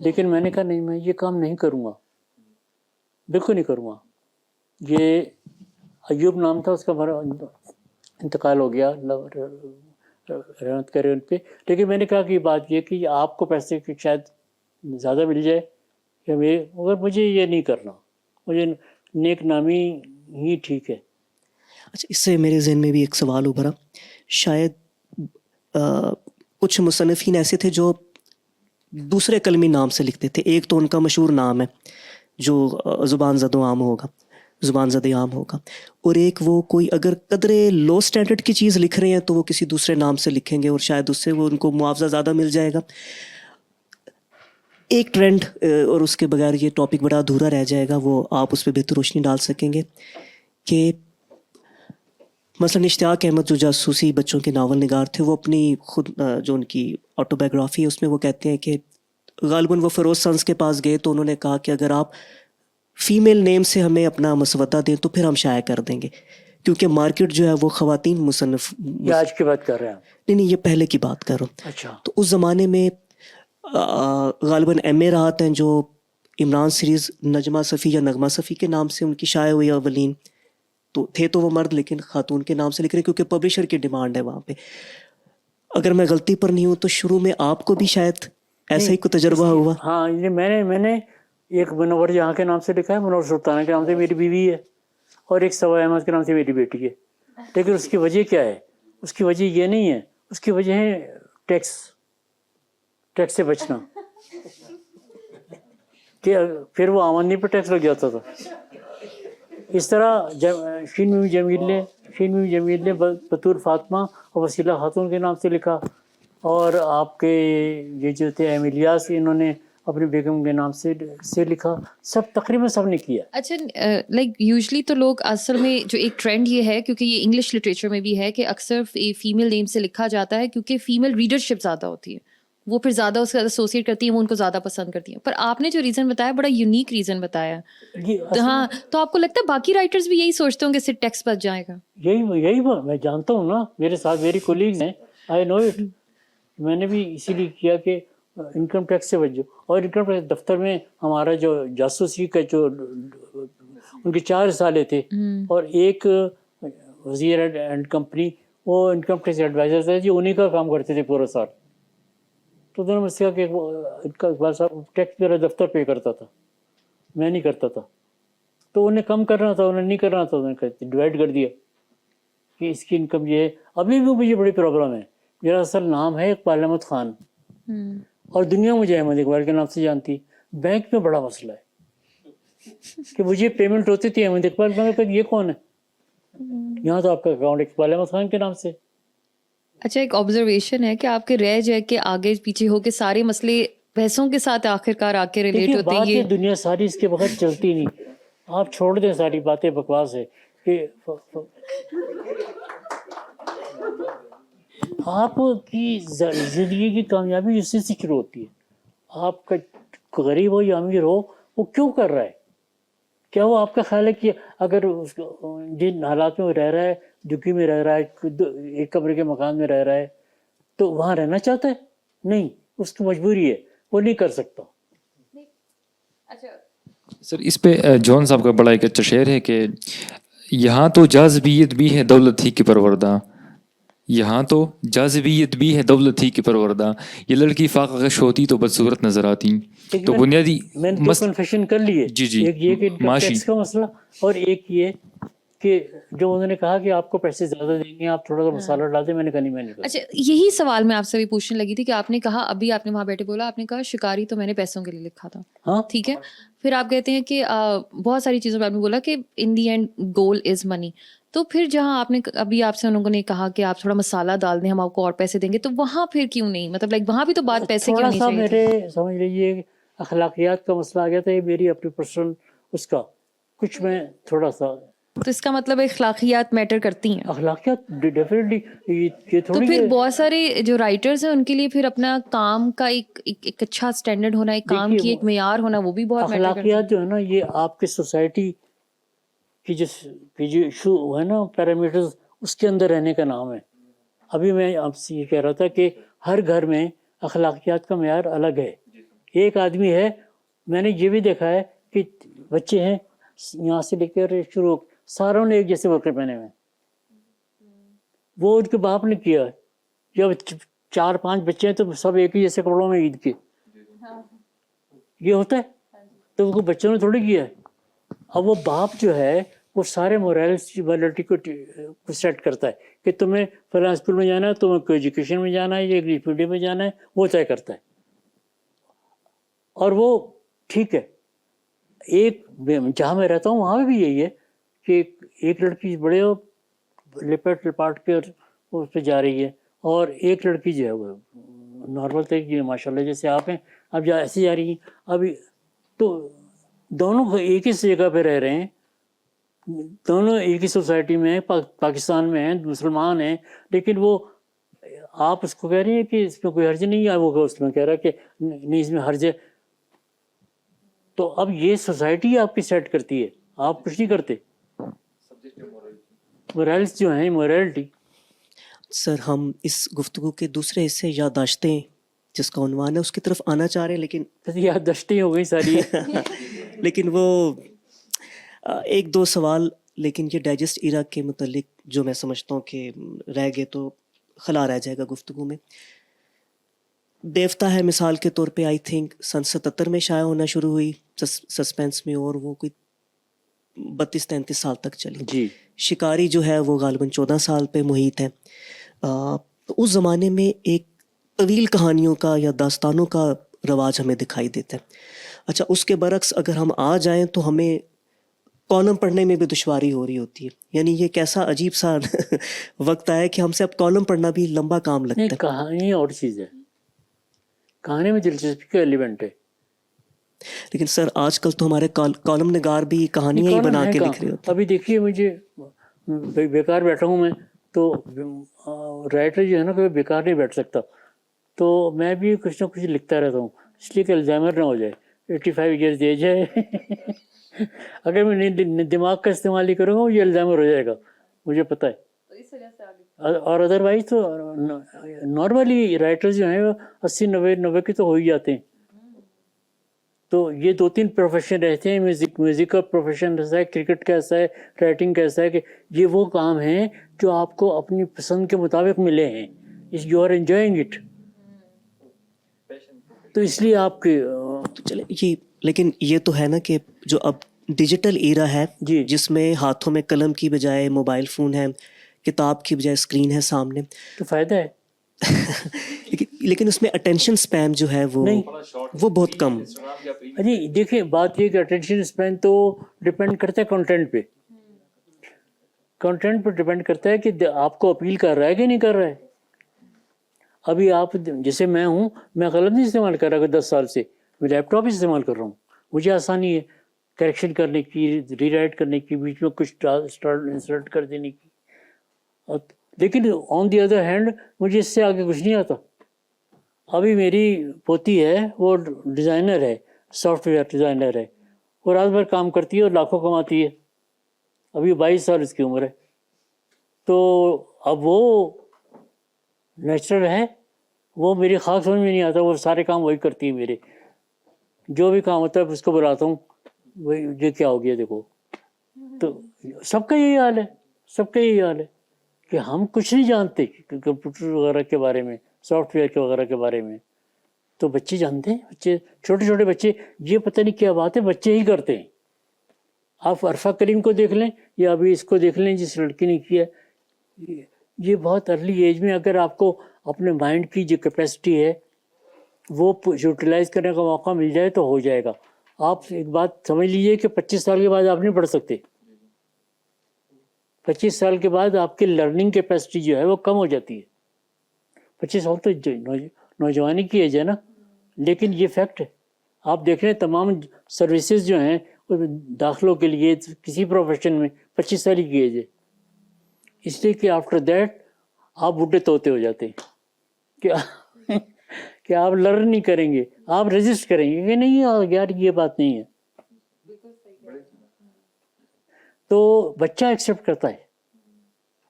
لیکن میں نے کہا نہیں، میں یہ کام نہیں کروں گا، بالکل نہیں کروں گا. یہ ایوب نام تھا اس کا، ہمارا انتقال ہو گیا، رحمت کرے ان پہ. لیکن میں نے کہا کہ یہ بات یہ کہ آپ کو پیسے کی شاید زیادہ مل جائے، کہ مگر مجھے یہ نہیں کرنا، مجھے نیک نامی ہی ٹھیک ہے. اچھا، اس سے میرے ذہن میں بھی ایک سوال ابھرا. شاید کچھ مصنفین ایسے تھے جو دوسرے کلمی نام سے لکھتے تھے. ایک تو ان کا مشہور نام ہے جو زبان زد عام ہوگا، اور ایک وہ کوئی اگر قدرے لو سٹینڈرڈ کی چیز لکھ رہے ہیں تو وہ کسی دوسرے نام سے لکھیں گے اور شاید اس سے وہ ان کو معاوضہ زیادہ مل جائے گا. ایک ٹرینڈ، اور اس کے بغیر یہ ٹاپک بڑا ادھورا رہ جائے گا، وہ آپ اس پہ بہتر روشنی ڈال سکیں گے کہ مثلاً اشتیاق احمد جو جاسوسی بچوں کے ناول نگار تھے، وہ اپنی خود جو ان کی آٹو بایوگرافی ہے اس میں وہ کہتے ہیں کہ غالباً وہ فیروز سنس کے پاس گئے تو انہوں نے کہا کہ اگر آپ فیمیل نیم سے ہمیں اپنا مسودہ دیں تو پھر ہم شائع کر دیں گے، کیونکہ مارکیٹ جو ہے وہ خواتین مصنف. یہ آج کی بات کر رہے ہیں؟ نہیں، یہ پہلے کی بات کر رہا ہوں. اچھا. تو اس زمانے میں غالباً ایم اے راحت ہیں جو عمران سیریز نجمہ صفی یا نغمہ صفی کے نام سے ان کی شائع ہوئی اولین. تو تھے تو وہ مرد لیکن خاتون کے نام سے لکھ رہے کیونکہ پبلشر کی ڈیمانڈ ہے وہاں پہ. اگر میں غلطی پر نہیں ہوں تو شروع میں آپ کو بھی شاید ایسا ہی کوئی تجربہ ہوا؟ ہاں، یہ میں نے ایک منور جہاں کے نام سے لکھا ہے، منور سلطانہ کے نام سے میری بیوی ہے، اور ایک سوا احمد کے نام سے میری بیٹی ہے. لیکن اس کی وجہ کیا ہے؟ اس کی وجہ یہ نہیں ہے، اس کی وجہ ہے ٹیکس سے بچنا، کہ پھر وہ آمدنی پر ٹیکس لگ جاتا تھا. اس طرح شین جمیل نے بطور فاطمہ اور وسیلہ خاتون کے نام سے لکھا، اور آپ کے یہ جو تھے احمد الیاس، انہوں نے اپنی بیگم کے نام سے لکھا. سب تقریباً سب نے کیا. اچھا، لائک یوزلی تو لوگ اصل میں جو ایک ٹرینڈ یہ ہے، کیونکہ یہ انگلش لٹریچر میں بھی ہے کہ اکثر فیمیل نیم سے لکھا جاتا ہے کیونکہ فیمیل ریڈرشپ زیادہ ہوتی ہے، وہ پھر زیادہ اس کا ایسوسیٹ کرتی ہیں، وہ ان کو زیادہ پسند کرتی ہیں. پر آپ نے جو ریزن بتایا بڑا یونیک ریزن بتایا. ہاں، تو آپ کو لگتا ہے باقی رائٹرز بھی یہی سوچتے ہوں کہ صرف ٹیکس بچ جائے گا؟ یہی میں جانتا ہوں نا، میرے ساتھ میری کولیگز ہیں، آئی نو اٹ. میں نے بھی اسی لیے کیا کہ انکم ٹیکس سے بچو. اور انکم ٹیکس دفتر میں ہمارا جو جاسوسی کا جو ان کے 4 رسالے تھے، اور ایک وزیر اینڈ کمپنی، وہ انکم ٹیکس ایڈوائزر تھے جی، انہیں کا کام کرتے تھے پورا سال. تو انہوں نے مجھ سے کہا کہ اقبال صاحب ٹیکس میرا دفتر پے کرتا تھا، میں نہیں کرتا تھا. تو انہیں کم کرنا تھا، انہیں نہیں کرنا تھا، انہوں نے ڈیوائڈ کر دیا کہ اس کی انکم یہ ہے. ابھی بھی مجھے بڑی پرابلم ہے. میرا اصل نام ہے اقبال احمد خان، اور دنیا مجھے احمد اقبال کے نام سے جانتی. بینک میں بڑا مسئلہ ہے کہ مجھے پیمنٹ ہوتی تھی احمد اقبال، میں نے کہا یہ کون ہے؟ یہاں تو آپ کا اکاؤنٹ اقبال احمد خان کے نام سے. اچھا، ایک آبزرویشن ہے کہ آپ کے رہ جائے کہ آگے پیچھے ہو کے سارے مسئلے پیسوں کے ساتھ آخر کار آ کے ریلیٹ ہوتے ہیں. یہ دنیا ساری اس کے بغیر چلتی نہیں. آپ چھوڑ دیں ساری باتیں بکواس ہے کہ آپ کی زندگی کی کامیابی اسی سے شروع ہوتی ہے. آپ کا غریب ہو یا امیر ہو، وہ کیوں کر رہا ہے؟ کیا وہ آپ کا خیال ہے کہ اگر جن حالات میں وہ رہ رہا ہے، جھگی میں رہ رہا ہے، ایک کمرے کے مکان میں رہ رہا ہے، تو وہاں رہنا چاہتا ہے؟ نہیں، اس کی مجبوری ہے، وہ نہیں کر سکتا. سر اس پہ جون صاحب کا بڑا ایک اچھا شعر ہے کہ یہاں تو جاذبیت بھی ہے دولت ہی کی پروردہ، یہاں تو جاذبیت بھی ہے دولت ہی کی پروردہ، یہ لڑکی فاقہ کش ہوتی تو بدصورت نظر آتی. تو بنیادی میں نے 2 کنفیشن کر لیے. جی ایک یہ کہ انکم ٹیکس کا مسئلہ، اور ایک یہ کہ جو انہوں نے کہا کہ آپ کو پیسے زیادہ دیں گے، آپ تھوڑا سا مسالہ ڈال دیں. میں نے کہا نہیں، میں نہیں. اچھا، یہی سوال میں آپ سے بھی پوچھنے لگی تھی کہ آپ نے کہا، ابھی آپ نے وہاں بیٹھے بولا، آپ نے کہا شکاری تو میں نے پیسوں کے لیے لکھا تھا. ہاں ٹھیک ہے. پھر آپ کہتے ہیں کہ بہت ساری چیزوں پہ آپ نے بولا کہ ان دی اینڈ گول از منی. تو پھر جہاں آپ نے ابھی آپ سے ان لوگوں نے کہا کہ آپ تھوڑا مسالہ ڈال دیں، ہم آپ کو اور پیسے دیں گے، تو وہاں پھر کیوں نہیں؟ مطلب لائک وہاں بھی تو بات پیسے کی ہونی چاہیے. میرے سمجھ لیجیے اخلاقیات کا مسئلہ آ گیا تھا. یہ میری اپنی پرسنل اس کا کچھ میں تھوڑا سا. تو اس کا مطلب اخلاقیات میٹر کرتی ہیں. اخلاقیات ڈیفینیٹلی. یہ تو تھوڑی پھر بہت سارے جو رائٹرز ہیں ان کے لیے پھر اپنا کام کا ایک اچھا اسٹینڈرڈ ہونا، ایک کام کی ایک معیار ہونا، وہ بھی بہت میٹر کرتا ہے. اخلاقیات جو ہے نا، یہ آپ کی سوسائٹی کی جو ایشو ہے نا، پیرامیٹرز، اس کے اندر رہنے کا نام ہے. ابھی میں آپ سے یہ کہہ رہا تھا کہ ہر گھر میں اخلاقیات کا معیار الگ ہے. ایک آدمی ہے, میں نے یہ بھی دیکھا ہے کہ بچے ہیں یہاں سے لے کر شروع ساروں نے ایک جیسے برقعے پہنے ہوئے ہیں. وہ ان کے باپ نے کیا ہے. جب 4-5 بچے ہیں تو سب ایک ہی جیسے کپڑوں میں عید کے, یہ ہوتا ہے. تو وہ بچوں نے تھوڑی کیا ہے. اب وہ باپ جو ہے وہ سارے مورالٹی کو سیٹ کرتا ہے کہ تمہیں فلاں اسکول میں جانا ہے, تمہیں کوئی ایجوکیشن میں جانا ہے یا انگلش میڈیم میں جانا ہے, وہ طے کرتا ہے. اور وہ ٹھیک ہے. ایک جہاں میں رہتا ہوں وہاں بھی یہی ہے کہ ایک لڑکی بڑے لپٹ لپاٹ کے اس پہ جا رہی ہے, اور ایک لڑکی جو ہے وہ نارمل طریقے ماشاء اللہ جیسے آپ ہیں, اب ایسے جا رہی ہیں. ابھی تو دونوں ایک ہی جگہ پہ رہ رہے ہیں, دونوں ایک ہی سوسائٹی میں ہیں, پاکستان میں ہیں, مسلمان ہیں, لیکن وہ آپ اس کو کہہ رہی ہیں کہ اس میں کوئی حرج نہیں ہے, وہ اس میں کہہ رہا ہے کہ نہیں اس میں حرج ہے. تو اب یہ سوسائٹی آپ کی سیٹ کرتی ہے, آپ کچھ نہیں کرتے. مورالس جو ہیں مورالٹی. سر ہم اس گفتگو کے دوسرے حصے یادداشتیں جس کا عنوان ہے اس کی طرف آنا چاہ رہے ہیں, لیکن یادداشتیں ہو گئی ساری. لیکن وہ 1-2 سوال, لیکن یہ ڈائجسٹ ایرا کے متعلق جو میں سمجھتا ہوں کہ رہ گئے تو خلا رہ جائے گا گفتگو میں. دیوتا ہے مثال کے طور پہ آئی تھنک سن 77 میں شائع ہونا شروع ہوئی سسپینس میں, اور وہ کوئی 32-33 سال تک چلی. جی شکاری جو ہے وہ غالباً 14 سال پہ محیط ہے. تو اس زمانے میں ایک طویل کہانیوں کا یا داستانوں کا رواج ہمیں دکھائی دیتا ہے. اچھا, اس کے برعکس اگر ہم آ جائیں تو ہمیں کالم پڑھنے میں بھی دشواری ہو رہی ہوتی ہے. یعنی یہ کیسا عجیب سا وقت آیا کہ ہم سے اب کالم پڑھنا بھی لمبا کام لگتا نہیں, ہے. کہانی اور چیز ہے, کہانی میں دلچسپی کا ایلیمنٹ ہے. لیکن سر آج کل تو ہمارے کالم نگار بھی کہانیاں ہی بنا کے لکھ رہے ہوتے ہیں. ابھی دیکھیے مجھے بیکار بیٹھا ہوں میں, تو رائٹر جو ہے نا کوئی بیکار نہیں بیٹھ سکتا, تو میں بھی کچھ نہ کچھ لکھتا رہتا ہوں, اس لیے کہ الزائمر نہ ہو جائے. 85 ایئرز ایج ہے. اگر میں دماغ کا استعمال نہیں کروں گا یہ الزائمر ہو جائے گا, مجھے پتہ ہے. اور ادروائز تو نارملی رائٹر جو ہیں 80-90 کے تو ہو ہی جاتے ہیں. تو یہ 2-3 پروفیشن رہتے ہیں. میوزک کا پروفیشن ایسا ہے, کرکٹ کا ایسا ہے, رائٹنگ کا ایسا ہے کہ یہ وہ کام ہیں جو آپ کو اپنی پسند کے مطابق ملے ہیں. You are enjoying it. تو اس لیے آپ کے چلے یہ, لیکن یہ تو ہے نا کہ جو اب ڈیجیٹل ایرا ہے جی جس میں ہاتھوں میں قلم کی بجائے موبائل فون ہے, کتاب کی بجائے اسکرین ہے سامنے, تو فائدہ ہے. لیکن اس میں اٹینشن اسپین جو ہے وہ بہت کم. جی دیکھیں, بات یہ کہ اٹینشن اسپین تو ڈپینڈ کرتا ہے کنٹینٹ پہ. کنٹینٹ پہ ڈپینڈ کرتا ہے کہ آپ کو اپیل کر رہا ہے کہ نہیں کر رہا ہے. ابھی آپ جیسے میں ہوں, میں غلط نہیں استعمال کر رہا 10 سال سے, میں لیپ ٹاپ ہی استعمال کر رہا ہوں. مجھے آسانی ہے کریکشن کرنے کی, ری رائٹ کرنے کی, بیچ میں کچھ انسرٹ کر دینے کی. لیکن آن دی ادر ہینڈ مجھے اس سے آگے کچھ نہیں آتا. ابھی میری پوتی ہے, وہ ڈیزائنر ہے, سافٹ ویئر ڈیزائنر ہے, وہ رات بھر کام کرتی ہے اور لاکھوں کماتی ہے. ابھی 22 سال اس کی عمر ہے. تو اب وہ نیچرل ہے, وہ میری خاص سمجھ میں نہیں آتا, وہ سارے کام وہی کرتی ہے میرے. جو بھی کام ہوتا ہے اس کو بلاتا ہوں, وہی یہ کیا ہو گیا دیکھو. تو سب کا یہی حال ہے, سب کا یہی حال ہے کہ ہم کچھ نہیں جانتے کمپیوٹر وغیرہ کے بارے میں, سافٹ ویئر کے وغیرہ کے بارے میں. تو بچے جانتے ہیں, بچے چھوٹے چھوٹے بچے, یہ پتہ نہیں کیا بات ہے, بچے ہی کرتے ہیں. آپ عرفہ کریم کو دیکھ لیں یا ابھی اس کو دیکھ لیں جس لڑکی نے کیا. یہ بہت ارلی ایج میں اگر آپ کو اپنے مائنڈ کی جو کیپیسٹی ہے وہ یوٹیلائز کرنے کا موقع مل جائے تو ہو جائے گا. آپ ایک بات سمجھ لیجئے کہ 25 سال کے بعد آپ نہیں پڑھ سکتے. 25 سال کے بعد آپ کی لرننگ کیپیسٹی جو ہے وہ کم ہو جاتی ہے. 25 سال تو نوجوانی کی ایج ہے نا, لیکن یہ فیکٹ ہے. آپ دیکھ رہے ہیں تمام سروسز جو ہیں داخلوں کے لیے کسی پروفیشن میں 25 سال کی ایج ہے. اس لیے کہ آفٹر دیٹ آپ بوڑھے طوطے ہو جاتے ہیں کہ آپ لرن نہیں کریں گے, آپ رجسٹ کریں گے کہ نہیں یار یہ بات نہیں ہے. تو بچہ ایکسیپٹ کرتا ہے.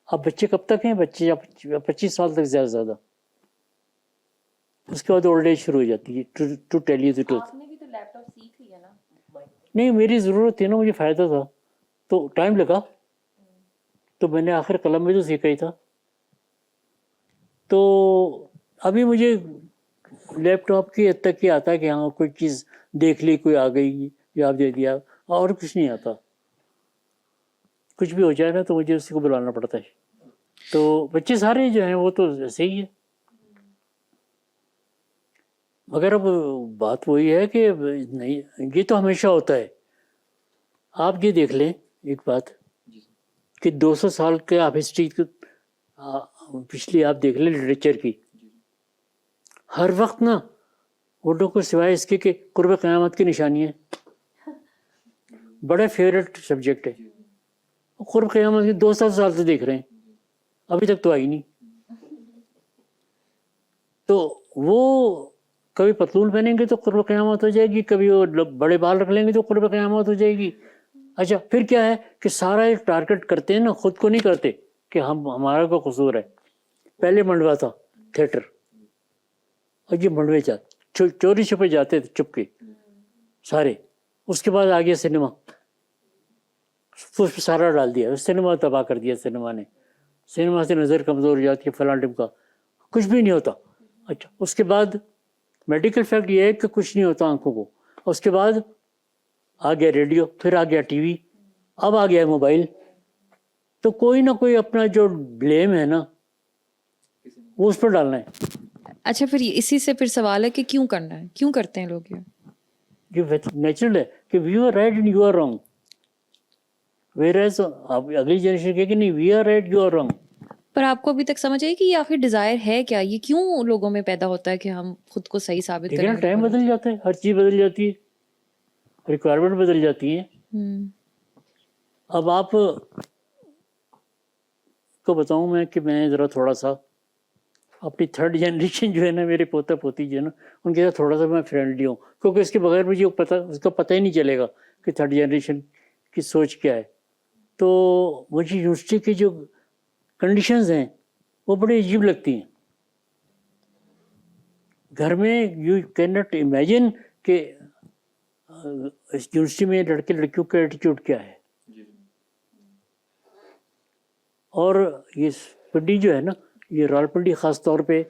اب بچے کب تک ہیں, بچے 25 سال تک زیادہ. اس کے بعد اولڈ ایج شروع ہو جاتی ہے. To tell you the truth. آپ نے بھی تو لیپ ٹاپ سیکھ لیا نا. نہیں, میری ضرورت تھی نا, مجھے فائدہ تھا تو ٹائم لگا, تو میں نے آخر قلم میں تو سیکھا ہی تھا. تو ابھی مجھے لیپ ٹاپ کی حد تک ہی آتا ہے کہ ہاں کوئی چیز دیکھ لی, کوئی آ گئی جواب دے دیا, اور کچھ نہیں آتا. کچھ بھی ہو جائے نا تو مجھے اسی کو بلانا پڑتا ہے. تو بچے سارے جو ہیں وہ تو ایسے ہی ہے. مگر اب بات وہی ہے کہ نہیں, یہ تو ہمیشہ ہوتا ہے. آپ یہ دیکھ لیں ایک بات کہ 200 سال کے آپ ہسٹری پچھلی آپ دیکھ لیں لٹریچر کی, ہر وقت نا اردو کو سوائے اس کے کہ قرب قیامت کی نشانی ہے, بڑے فیوریٹ سبجیکٹ ہے. قرب قیامت کی 200 سال سے دیکھ رہے ہیں, ابھی تک تو آئی نہیں. تو وہ کبھی پتلون پہنیں گے تو قرب قیامت ہو جائے گی, کبھی وہ بڑے بال رکھ لیں گے تو قرب قیامت ہو جائے گی. اچھا پھر کیا ہے کہ سارا ایک ٹارگٹ کرتے ہیں نا, خود کو نہیں کرتے کہ ہمارا کوئی قصور ہے. پہلے منڈوا تھا تھیٹر, اور یہ منڈوے جاتے, چوری چھپے جاتے تھے چپ کے سارے. اس کے بعد آ گیا سنیما, اس پہ سارا ڈال دیا, سنیما تباہ کر دیا سنیما نے. سنیما سے نظر کمزور ہو جاتی ہے, فلاں ٹائم کا کچھ بھی نہیں ہوتا. اچھا اس کے بعد میڈیکل فیکٹ یہ ہے کہ کچھ نہیں ہوتا آنکھوں کو. اس کے بعد آ گیا ریڈیو, پھر آ گیا ٹی وی, اب آ گیا موبائل. تو کوئی نہ کوئی اپنا جو بلیم ہے نا وہ اس پر ڈالنا ہے. اچھا پھر اسی سے پھر سوال ہے کہ کیوں کرنا ہے, کیوں کرتے ہیں لوگ یہ؟ نیچرل ہے کہ we are right and you are wrong. Whereas اگلی جنریشن کہے کہ نہیں we are right you are wrong. پر آپ کو ابھی تک سمجھ آئی کہ یہ آخر ڈیزائر ہے کیا, یہ کیوں لوگوں میں پیدا ہوتا ہے کہ ہم خود کو صحیح ثابت لیکن کریں؟ ٹائم بدل جاتا ہے, ہر چیز بدل جاتی ہے, ریکوائرمنٹ بدل جاتی ہیں. اب آپ کو بتاؤں میں کہ میں ذرا تھوڑا سا اپنی تھرڈ جنریشن جو ہے نا, میرے پوتا پوتی جو ہے نا, ان کے ساتھ تھوڑا سا میں فرینڈلی ہوں, کیونکہ اس کے بغیر مجھے اس کا پتہ ہی نہیں چلے گا کہ تھرڈ جنریشن کی سوچ کیا ہے. تو مجھے یونیورسٹی کی جو کنڈیشنز ہیں وہ بڑی عجیب لگتی ہیں. گھر میں یو کین ناٹ امیجن کہ یونیورسٹی میں لڑکے لڑکیوں کا ایٹیٹیوڈ کیا ہے. اور یہ پنڈی جو ہے نا, یہ رال پنڈی خاص طور پہ,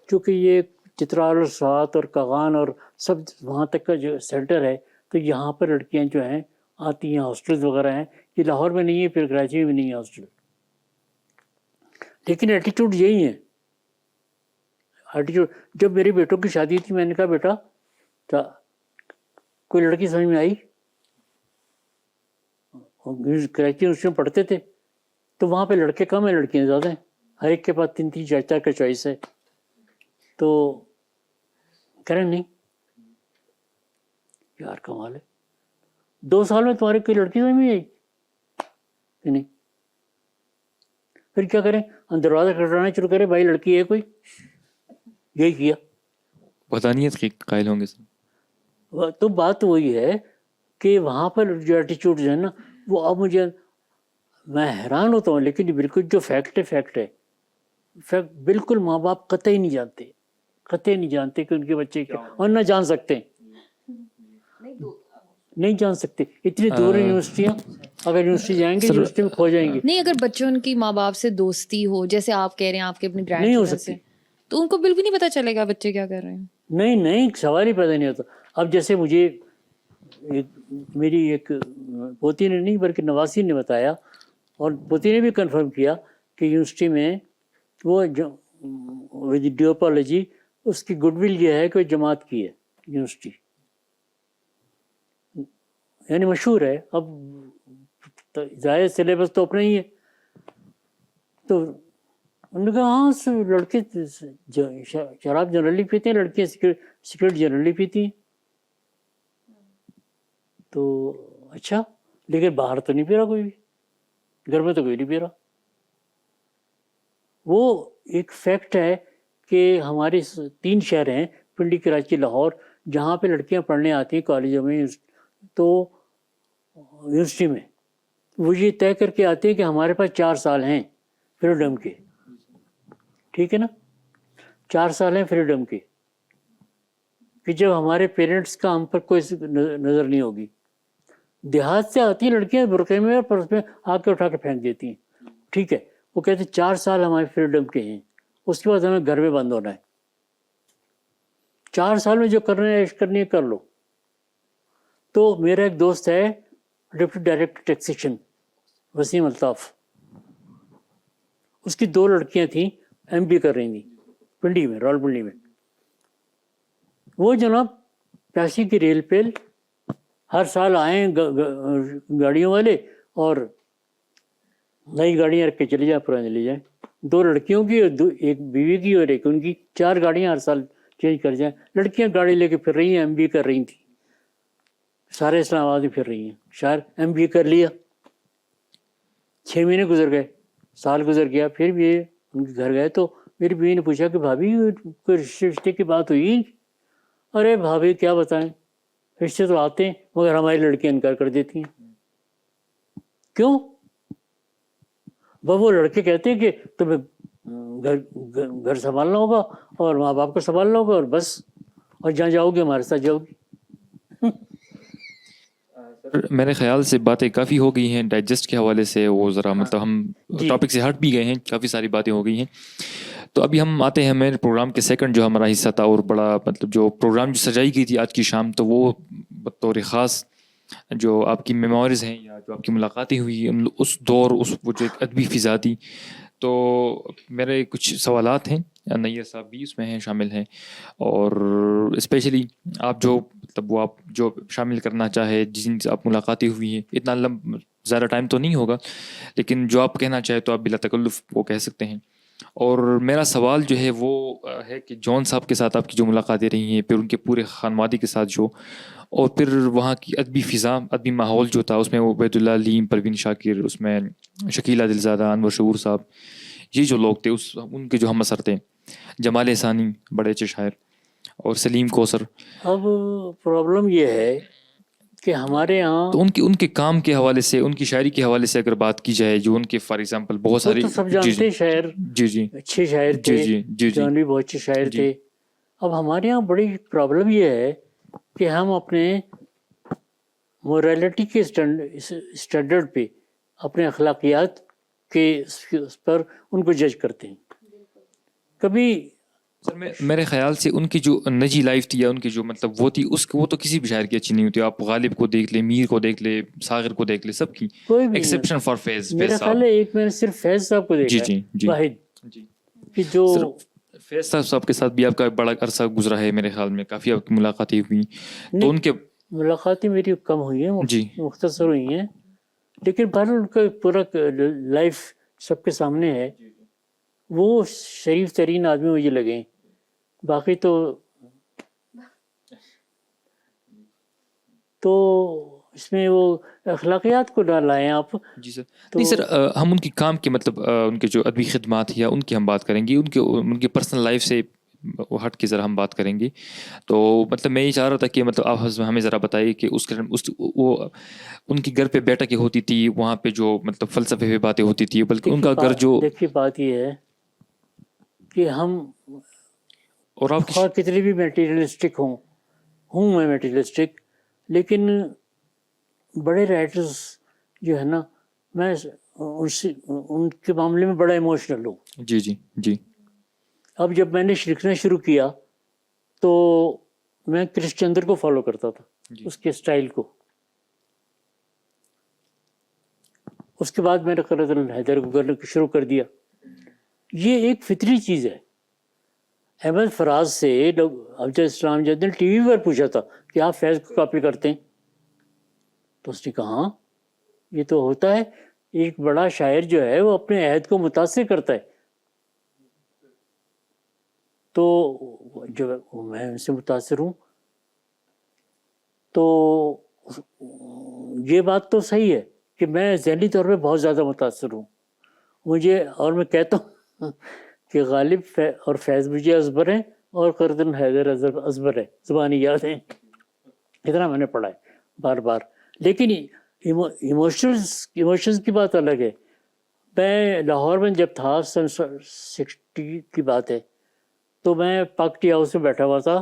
چونکہ یہ چترال اور سوات اور کاغان اور سب وہاں تک کا جو سینٹر ہے, تو یہاں پر لڑکیاں جو ہیں آتی ہیں, ہاسٹلز وغیرہ ہیں. یہ لاہور میں نہیں ہے, پھر کراچی میں بھی نہیں ہے ہاسٹل. لیکن ایٹیٹیوڈ یہی ہے. ایٹیٹیوڈ جب میری بیٹوں کی شادی تھی, میں نے کہا بیٹا کوئی لڑکی سمجھ میں آئی؟ کراچی یونیورسٹی میں پڑھتے تھے تو وہاں پہ لڑکے کم ہیں, لڑکیاں زیادہ ہیں. ہر ایک کے پاس 3 4 کا چوائس ہے. تو کہہ رہے نہیں یار کمال ہے, 2 سال میں تمہارے کوئی لڑکی سمجھ میں آئی کہ نہیں؟ پھر کیا کریں, دروازہ کھٹکھٹانا شروع کرے, بھائی لڑکی ہے کوئی؟ یہی کیا. پتہ نہیں ہے قائل ہوں گے سر. تو بات وہی ہے کہ وہاں پر جو ایٹیچیوڈ جو ہے نا, وہ اب میں حیران ہوتا ہوں. لیکن بالکل جو فیکٹ ہے فیکٹ ہے. فیکٹ بالکل ماں باپ قطعی نہیں جانتے کہ ان کے بچے کیا, اور نہ جان سکتے, نہیں جان سکتے. اتنی دور یونیورسٹیاں, اگر یونیورسٹی جائیں گے یونیورسٹی میں کھو جائیں گے. نہیں, اگر بچوں کی ماں باپ سے دوستی ہو, جیسے آپ کہہ رہے ہیں آپ کے اپنے نہیں ہو گرینڈ سکتی, تو ان کو بالکل نہیں پتہ چلے گا بچے کیا کر رہے ہیں. نہیں سوال ہی پیدا نہیں ہوتا. اب جیسے مجھے میری ایک پوتی نے نہیں بلکہ نواسی نے بتایا, اور پوتی نے بھی کنفرم کیا کہ یونیورسٹی میں وہ ڈیوپالوجی اس کی گڈ ول یہ ہے کہ وہ جماعت کی ہے یونیورسٹی, یعنی مشہور ہے. اب ظاہر سلیبس تو اپنا ہی ہے. تو انہوں نے کہا ہاں لڑکے شراب جنرلی پیتے ہیں, لڑکیاں سگریٹ جنرلی پیتی ہیں. تو اچھا, لیکن باہر تو نہیں پی رہا کوئی بھی, گھر میں تو کوئی نہیں پی رہا. وہ ایک فیکٹ ہے کہ ہمارے 3 شہر ہیں, پنڈی, کراچی, لاہور, جہاں پہ لڑکیاں پڑھنے آتی ہیں کالجوں میں, تو یونیورسٹی میں وہ یہ طے کر کے آتے ہیں کہ ہمارے پاس 4 سال ہیں فریڈم کے. ٹھیک ہے نا, 4 سال ہیں فریڈم کے. کہ جب ہمارے پیرنٹس کا ہم پر کوئی نظر نہیں ہوگی. دیہات سے آتی ہیں لڑکیاں برقعے میں اور پرس میں آ کے اٹھا کے پھینک دیتی ہیں. ٹھیک ہے, وہ کہتے ہیں 4 سال ہمارے فریڈم کے ہیں, اس کے بعد ہمیں گھر میں بند ہونا ہے. 4 سال میں جو کرنا ہے عیش کرنی ہے کر لو. تو میرا ایک دوست ہے deputy director taxation Waseem Altaf, اس کی 2 لڑکیاں تھیں ایم بی کر رہی تھیں پنڈی میں, رول پنڈی میں. وہ جناب پیاسی کی ریل پہ ہر سال آئیں گاڑیوں والے اور نئی گاڑیاں رکھ کے چلے جائیں, پرانی لے جائیں. 2 لڑکیوں کی, ایک بیوی کی اور ایک ان کی, 4 گاڑیاں ہر سال چینج کر جائیں. لڑکیاں گاڑی لے کے پھر رہی ہیں, ایم بی کر رہی تھیں, سارے اسلام آباد میں پھر رہی ہیں. شاید ایم بی کر لیا, 6 مہینے گزر گئے, سال گزر گیا, پھر بھی یہ ان کے گھر گئے تو میری بیوی نے پوچھا کہ بھابھی کوئی رشتے کی بات ہوئی؟ ارے بھابھی کیا بتائیں, رشتے تو آتے ہیں مگر ہماری لڑکیاں انکار کر دیتی ہیں. کیوں؟ وہ لڑکے کہتے ہیں کہ تمہیں گھر سنبھالنا ہوگا اور ماں باپ کو سنبھالنا ہوگا اور بس, اور جہاں جاؤ گے ہمارے ساتھ جاؤ گی. میرے خیال سے باتیں کافی ہو گئی ہیں ڈائجسٹ کے حوالے سے, وہ ذرا مطلب ہم ٹاپک سے ہٹ بھی گئے ہیں, کافی ساری باتیں ہو گئی ہیں. تو ابھی ہم آتے ہیں ہمارے پروگرام کے سیکنڈ جو ہمارا حصہ تھا, اور بڑا مطلب جو پروگرام جو سجائی گئی تھی آج کی شام, تو وہ بطور خاص جو آپ کی میموریز ہیں یا جو آپ کی ملاقاتیں ہوئی اس دور, اس وہ جو ایک ادبی فضا تھی. تو میرے کچھ سوالات ہیں, نیر صاحب بھی اس میں ہیں, شامل ہیں, اور اسپیشلی آپ جو مطلب وہ آپ جو شامل کرنا چاہے, جن سے آپ ملاقاتیں ہوئی ہیں, اتنا زیادہ ٹائم تو نہیں ہوگا, لیکن جو آپ کہنا چاہے تو آپ بلا تکلف وہ کہہ سکتے ہیں. اور میرا سوال جو ہے وہ ہے کہ جون صاحب کے ساتھ آپ کی جو ملاقاتیں رہی ہیں, پھر ان کے پورے خانوادے کے ساتھ جو, اور پھر وہاں کی ادبی فضا, ادبی ماحول جو تھا, اس میں عبید اللہ علیم, پروین شاکر, اس میں شکیلہ دلزادہ, انور شعور صاحب, یہ جو لوگ تھے ان کے جو ہم اثر تھے, جمال احسانی بڑے اچھے شاعر, اور سلیم کوثر. اب پرابلم یہ ہے کہ ہمارے یہاں تو ان کے کام کے حوالے سے, ان کی شاعری کے حوالے سے اگر بات کی جائے, جو ان کے فار ایگزامپل بہت ساری, تو سب جانتے ہیں شاعر, جی اچھے شاعر تھے, جان بھی بہت اچھے شاعر تھے. اب ہمارے یہاں بڑی پرابلم یہ ہے کہ ہم اپنے موریلٹی کے اسٹینڈرڈ پہ, اپنے اخلاقیات کے اس پر ان کو جج کرتے ہیں. کبھی سر میرے خیال سے ان کی جو نجی لائف تھی, یا ان کی جو مطلب وہ تھی, وہ تو کسی بھی شاعر کی اچھی نہیں ہوتی. آپ غالب کو دیکھ لیں, میر کو دیکھ لیں, ساغر کو دیکھ لیں, سب کی ایکسیپشن فار فیض. میرا خیال ہے ایک میں نے صرف فیض صاحب کو دیکھا ہے, واحد, کہ جو فیض صاحب کے ساتھ بھی آپ کا بڑا عرصہ گزرا ہے, میرے خیال میں کافی آپ کی ملاقاتیں ہوئی. تو ان کے ملاقاتیں میری کم ہوئی ہیں, مختصر ہوئی ہیں, لیکن بہرحال ان کا پورا لائف سب کے سامنے ہے. وہ شریف ترین آدمی مجھے لگے. باقی تو اس میں وہ اخلاقیات کو نہ لائیں آپ. جی سر, نہیں سر, ہم ان کی کام کے مطلب ان کے جو ادبی خدمات یا ان کی ہم بات کریں گے, ان کی پرسنل لائف سے ہٹ کے ذرا ہم بات کریں گے. تو مطلب میں یہ چاہ رہا تھا کہ مطلب آپ ہمیں ذرا بتائیے کہ وہ ان کی گھر پہ بیٹھکیں ہوتی تھی, وہاں پہ جو مطلب فلسفے پہ باتیں ہوتی تھی, بلکہ ان کا گھر جو, دیکھیے بات یہ ہے کہ ہم اور آپ کتنے بھی میٹیریلسٹک ہوں میں میٹیریلسٹک, لیکن بڑے رائٹرز جو ہے نا, میں ان کے معاملے میں بڑا ایموشنل ہوں. جی جی جی. اب جب میں نے لکھنا شروع کیا تو میں کرش چندر کو فالو کرتا تھا, اس کے اسٹائل کو. اس کے بعد میں نے قرۃ حیدر کو کرنا شروع کر دیا. یہ ایک فطری چیز ہے. احمد فراز سے لوگ افضل اسلام جد نے ٹی وی پر پوچھا تھا کہ آپ فیض کو کاپی کرتے ہیں, تو اس نے کہا ہاں یہ تو ہوتا ہے, ایک بڑا شاعر جو ہے وہ اپنے عہد کو متاثر کرتا ہے. تو جو میں ان سے متاثر ہوں, تو یہ بات تو صحیح ہے کہ میں ذہنی طور پہ بہت زیادہ متاثر ہوں. مجھے, اور میں کہتا ہوں کہ غالب اور فیض مجھے ازبر ہیں, اور قرۃ حیدر ازبر ہے, زبانی یاد ہیں, اتنا میں نے پڑھا ہے بار بار. لیکن ایموشنز کی بات الگ ہے. میں لاہور میں جب تھا, سن 60 کی بات ہے, تو میں پاک ٹی ہاؤس میں بیٹھا ہوا تھا,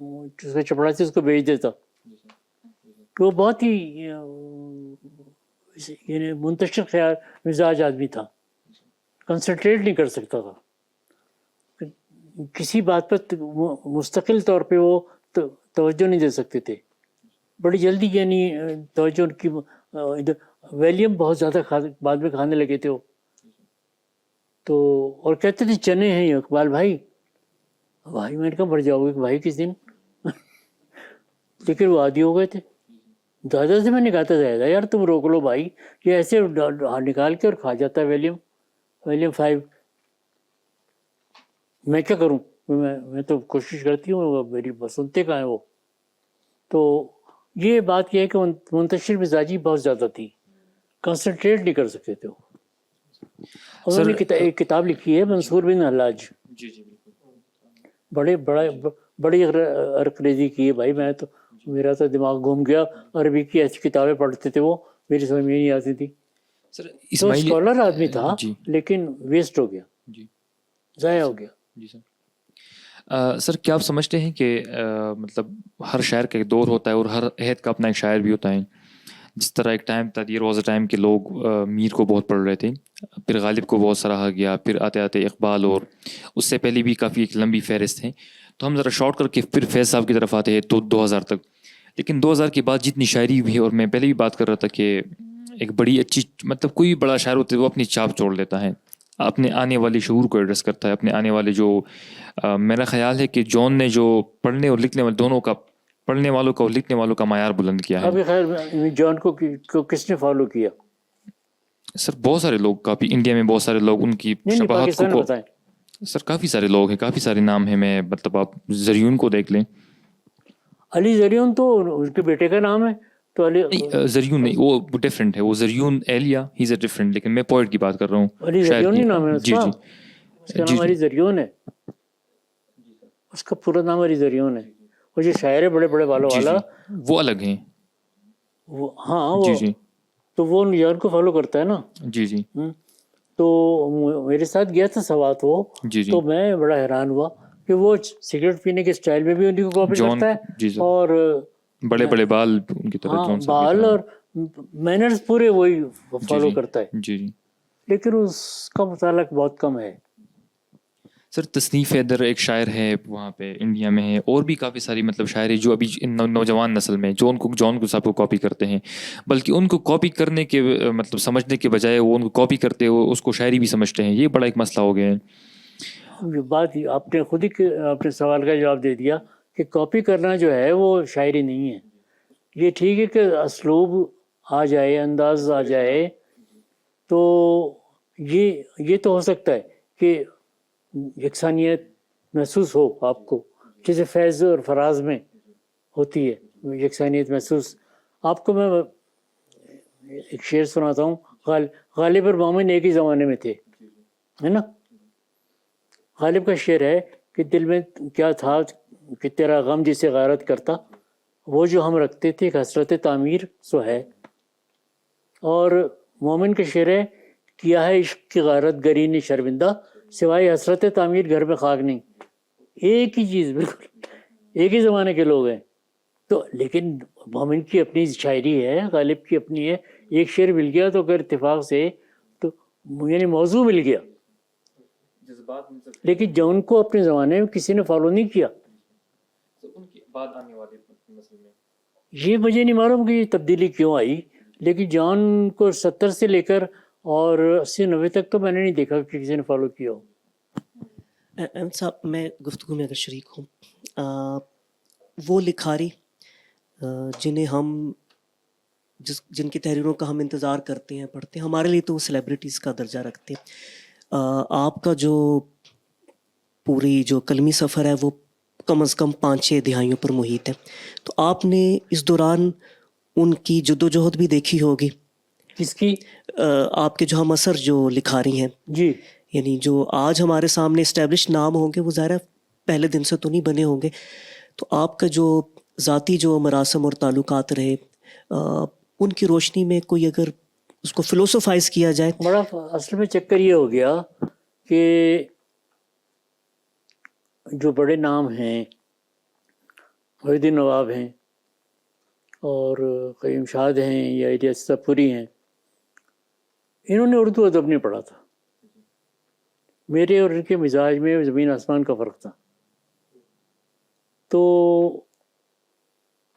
جس کا چپڑاسی اس کو بھیج دیتا. وہ بہت ہی یعنی منتشر خیال مزاج آدمی تھا, کنسنٹریٹ نہیں کر سکتا تھا کسی بات پر, مستقل طور پہ وہ توجہ نہیں دے سکتے تھے. بڑی جلدی یعنی توجہ ان کی, ویلیم بہت زیادہ بعد میں کھانے لگے تھے وہ تو, اور کہتے تھے چنے ہیں اقبال بھائی. بھائی میں نے کہا مر جاؤ گے بھائی کس دن. لیکن وہ عادی ہو گئے تھے. دادا سے میں نے کہا تھا زیادہ یار تم روک لو بھائی, یہ ایسے نکال کے اور کھا جاتا ہے ویلیم 5. میں کیا کروں, میں تو کوشش کرتی ہوں, میری سنتے کہاں ہیں وہ. تو یہ بات یہ ہے کہ منتشر مزاجی بہت زیادہ تھی, کنسنٹریٹ نہیں کر سکتے تھے وہ. انہوں نے ایک کتاب لکھی ہے منصور بن حلاج, بڑی عرقریزی کی ہے بھائی. میں تو میرا تو دماغ گھوم گیا, عربی کی ایسی کتابیں پڑھتے تھے وہ, میری سمجھ میں نہیں آتی تھی. تو اسکالر آدمی تھا لیکن ویسٹ ہو گیا, ضائع ہو گیا. جی سر, کیا آپ سمجھتے ہیں کہ مطلب ہر شاعر کا ایک دور ہوتا ہے اور ہر عہد کا اپنا ایک شاعر بھی ہوتا ہے. جس طرح ایک ٹائم تھا, دیر واز اے ٹائم کہ لوگ میر کو بہت پڑھ رہے تھے, پھر غالب کو بہت سراہا گیا, پھر آتے آتے اقبال, اور اس سے پہلے بھی کافی ایک لمبی فہرست ہے. تو ہم ذرا شارٹ کر کے پھر فیض صاحب کی طرف آتے ہیں تو 2000 تک. لیکن 2000 کے بعد جتنی شاعری ہوئی, اور میں پہلے بھی بات کر رہا تھا کہ ایک بڑی اچھی, مطلب کوئی بڑا شاعر ہوتا ہے وہ اپنی چھاپ چھوڑ لیتا ہے, اپنے آنے والے شعور کو ایڈریس کرتا ہے, اپنے آنے والے جو میرا خیال ہے کہ جون نے جو پڑھنے اور لکھنے والے دونوں کا, پڑھنے والوں کا اور لکھنے والوں کا معیار بلند کیا ہے. ابھی خیر جون کو کس نے فالو کیا؟ سر بہت سارے لوگ, کافی انڈیا میں بہت سارے لوگ ان کی شباہت کو, سر کافی سارے لوگ ہیں, کافی سارے نام ہیں. میں مطلب آپ زریون کو دیکھ لیں, علی زریون تو اس کے بیٹے کا نام ہے. تو علی زریون نہیں, وہ ڈفرینٹ ہے, وہ زریون ایلیا, ہی از اے ڈفرینٹ. لیکن میں پوئٹ کی بات کر رہا ہوں. علی زریون نہیں نام ہے اس کا, اس کا نام علی زریون ہے, اس کا پورا نام علی زریون ہے. وہ جو شاعر ہے بڑے بڑے بالوں والا, وہ الگ ہیں. ہاں وہ تو وہ نیویارک کو فالو کرتا ہے نا. جی جی. تو میرے ساتھ گیا تھا سوات وہ, تو میں بڑا حیران ہوا کہ وہ سگریٹ پینے کے اسٹائل میں بھی انہیں کو کاپی کرتا ہے, اور بڑے بڑے بال ان کی طرح, بال اور مینرز پورے وہی فالو کرتا ہے. جی جی. لیکن اس کا مطالعہ بہت کم ہے. سر تصنیف حیدر ایک شاعر ہے وہاں پہ انڈیا میں ہے, اور بھی کافی ساری مطلب شاعر جو ابھی نوجوان نسل میں جون کو صاحب کو کاپی کرتے ہیں, بلکہ ان کو کاپی کرنے کے مطلب سمجھنے کے بجائے وہ ان کو کاپی کرتے ہو اس کو شاعری بھی سمجھتے ہیں. یہ بڑا ایک مسئلہ ہو گیا ہے. بات آپ نے خود ہی اپنے سوال کا جواب دے دیا کہ کاپی کرنا جو ہے وہ شاعری نہیں ہے. یہ ٹھیک ہے کہ اسلوب آ جائے, انداز آ جائے, تو یہ تو ہو سکتا ہے کہ یکسانیت محسوس ہو آپ کو, جیسے فیض اور فراز میں ہوتی ہے یکسانیت محسوس آپ کو. میں ایک شعر سناتا ہوں, غالب اور مومن ایک ہی زمانے میں تھے, ہے نا. غالب کا شعر ہے کہ دل میں کیا تھا کہ تیرا غم جسے غارت کرتا, وہ جو ہم رکھتے تھے ایک حسرت تعمیر سو ہے. اور مومن کا شعر ہے, کیا ہے عشق کی غارت گری نے شرمندہ, سوائے حسرت تعمیر گھر میں خاک نہیں. ایک ہی چیز, بالکل ایک ہی زمانے کے لوگ ہیں. تو لیکن مومن کی اپنی شاعری ہے, غالب کی اپنی ہے. ایک شعر مل گیا تو اگر اتفاق سے تو یعنی موضوع مل گیا, لیکن جو ان کو اپنے زمانے میں کسی نے فالو نہیں کیا. یہ مجھے نہیں معلوم کہ یہ تبدیلی کیوں آئی, لیکن جان کو 70 سے لے کر اور 80-90 تک تو میں نے نہیں دیکھا کہ کسی نے فالو کیا ہو. احمد صاحب میں گفتگو میں اگر شریک ہوں, وہ لکھاری جنہیں ہم جن کی تحریروں کا ہم انتظار کرتے ہیں, پڑھتے ہیں, ہمارے لیے تو وہ سیلیبریٹیز کا درجہ رکھتے ہیں. آپ کا جو پوری جو قلمی سفر ہے وہ کم از کم 5-6 دہائیوں پر محیط ہے, تو آپ نے اس دوران ان کی جدوجہد بھی دیکھی ہوگی. کس کی؟ آپ کے جو ہم اثر جو لکھاری ہیں, جی, یعنی جو آج ہمارے سامنے اسٹیبلش نام ہوں گے وہ ظاہر پہلے دن سے تو نہیں بنے ہوں گے. تو آپ کا جو ذاتی جو مراسم اور تعلقات رہے, ان کی روشنی میں کوئی اگر اس کو فلوسوفائز کیا جائے. بڑا اصل میں چکر یہ ہو گیا کہ جو بڑے نام ہیں محی الدین نواب ہیں اور قیوم شاد ہیں یا الیاس پوری ہیں، انہوں نے اردو ادب نہیں پڑھا تھا. میرے اور ان کے مزاج میں زمین آسمان کا فرق تھا. تو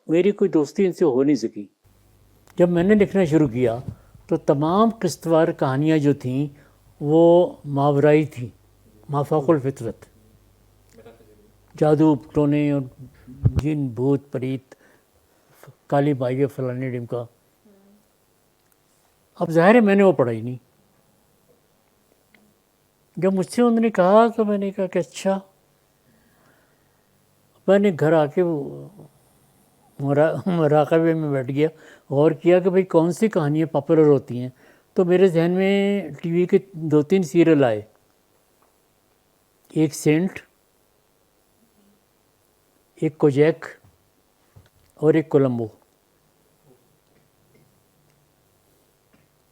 میری کوئی دوستی ان سے ہو نہیں سکی. جب میں نے لکھنا شروع کیا تو تمام قسط وار کہانیاں جو تھیں وہ ماورائی تھیں، مافوق الفطرت، جادو ٹونے اور جن بھوت پریت، کالی بائی فلانے ڈم کا. اب ظاہر ہے میں نے وہ پڑھا ہی نہیں. جب مجھ سے انہوں نے کہا تو میں نے کہا کہ اچھا. میں نے گھر آ کے مراقبے میں بیٹھ گیا، غور کیا کہ بھئی کون سی کہانیاں پاپولر ہوتی ہیں. تو میرے ذہن میں ٹی وی کے 2-3 سیریل آئے، ایک سینٹ، ایک کوجیک اور ایک کولمبو.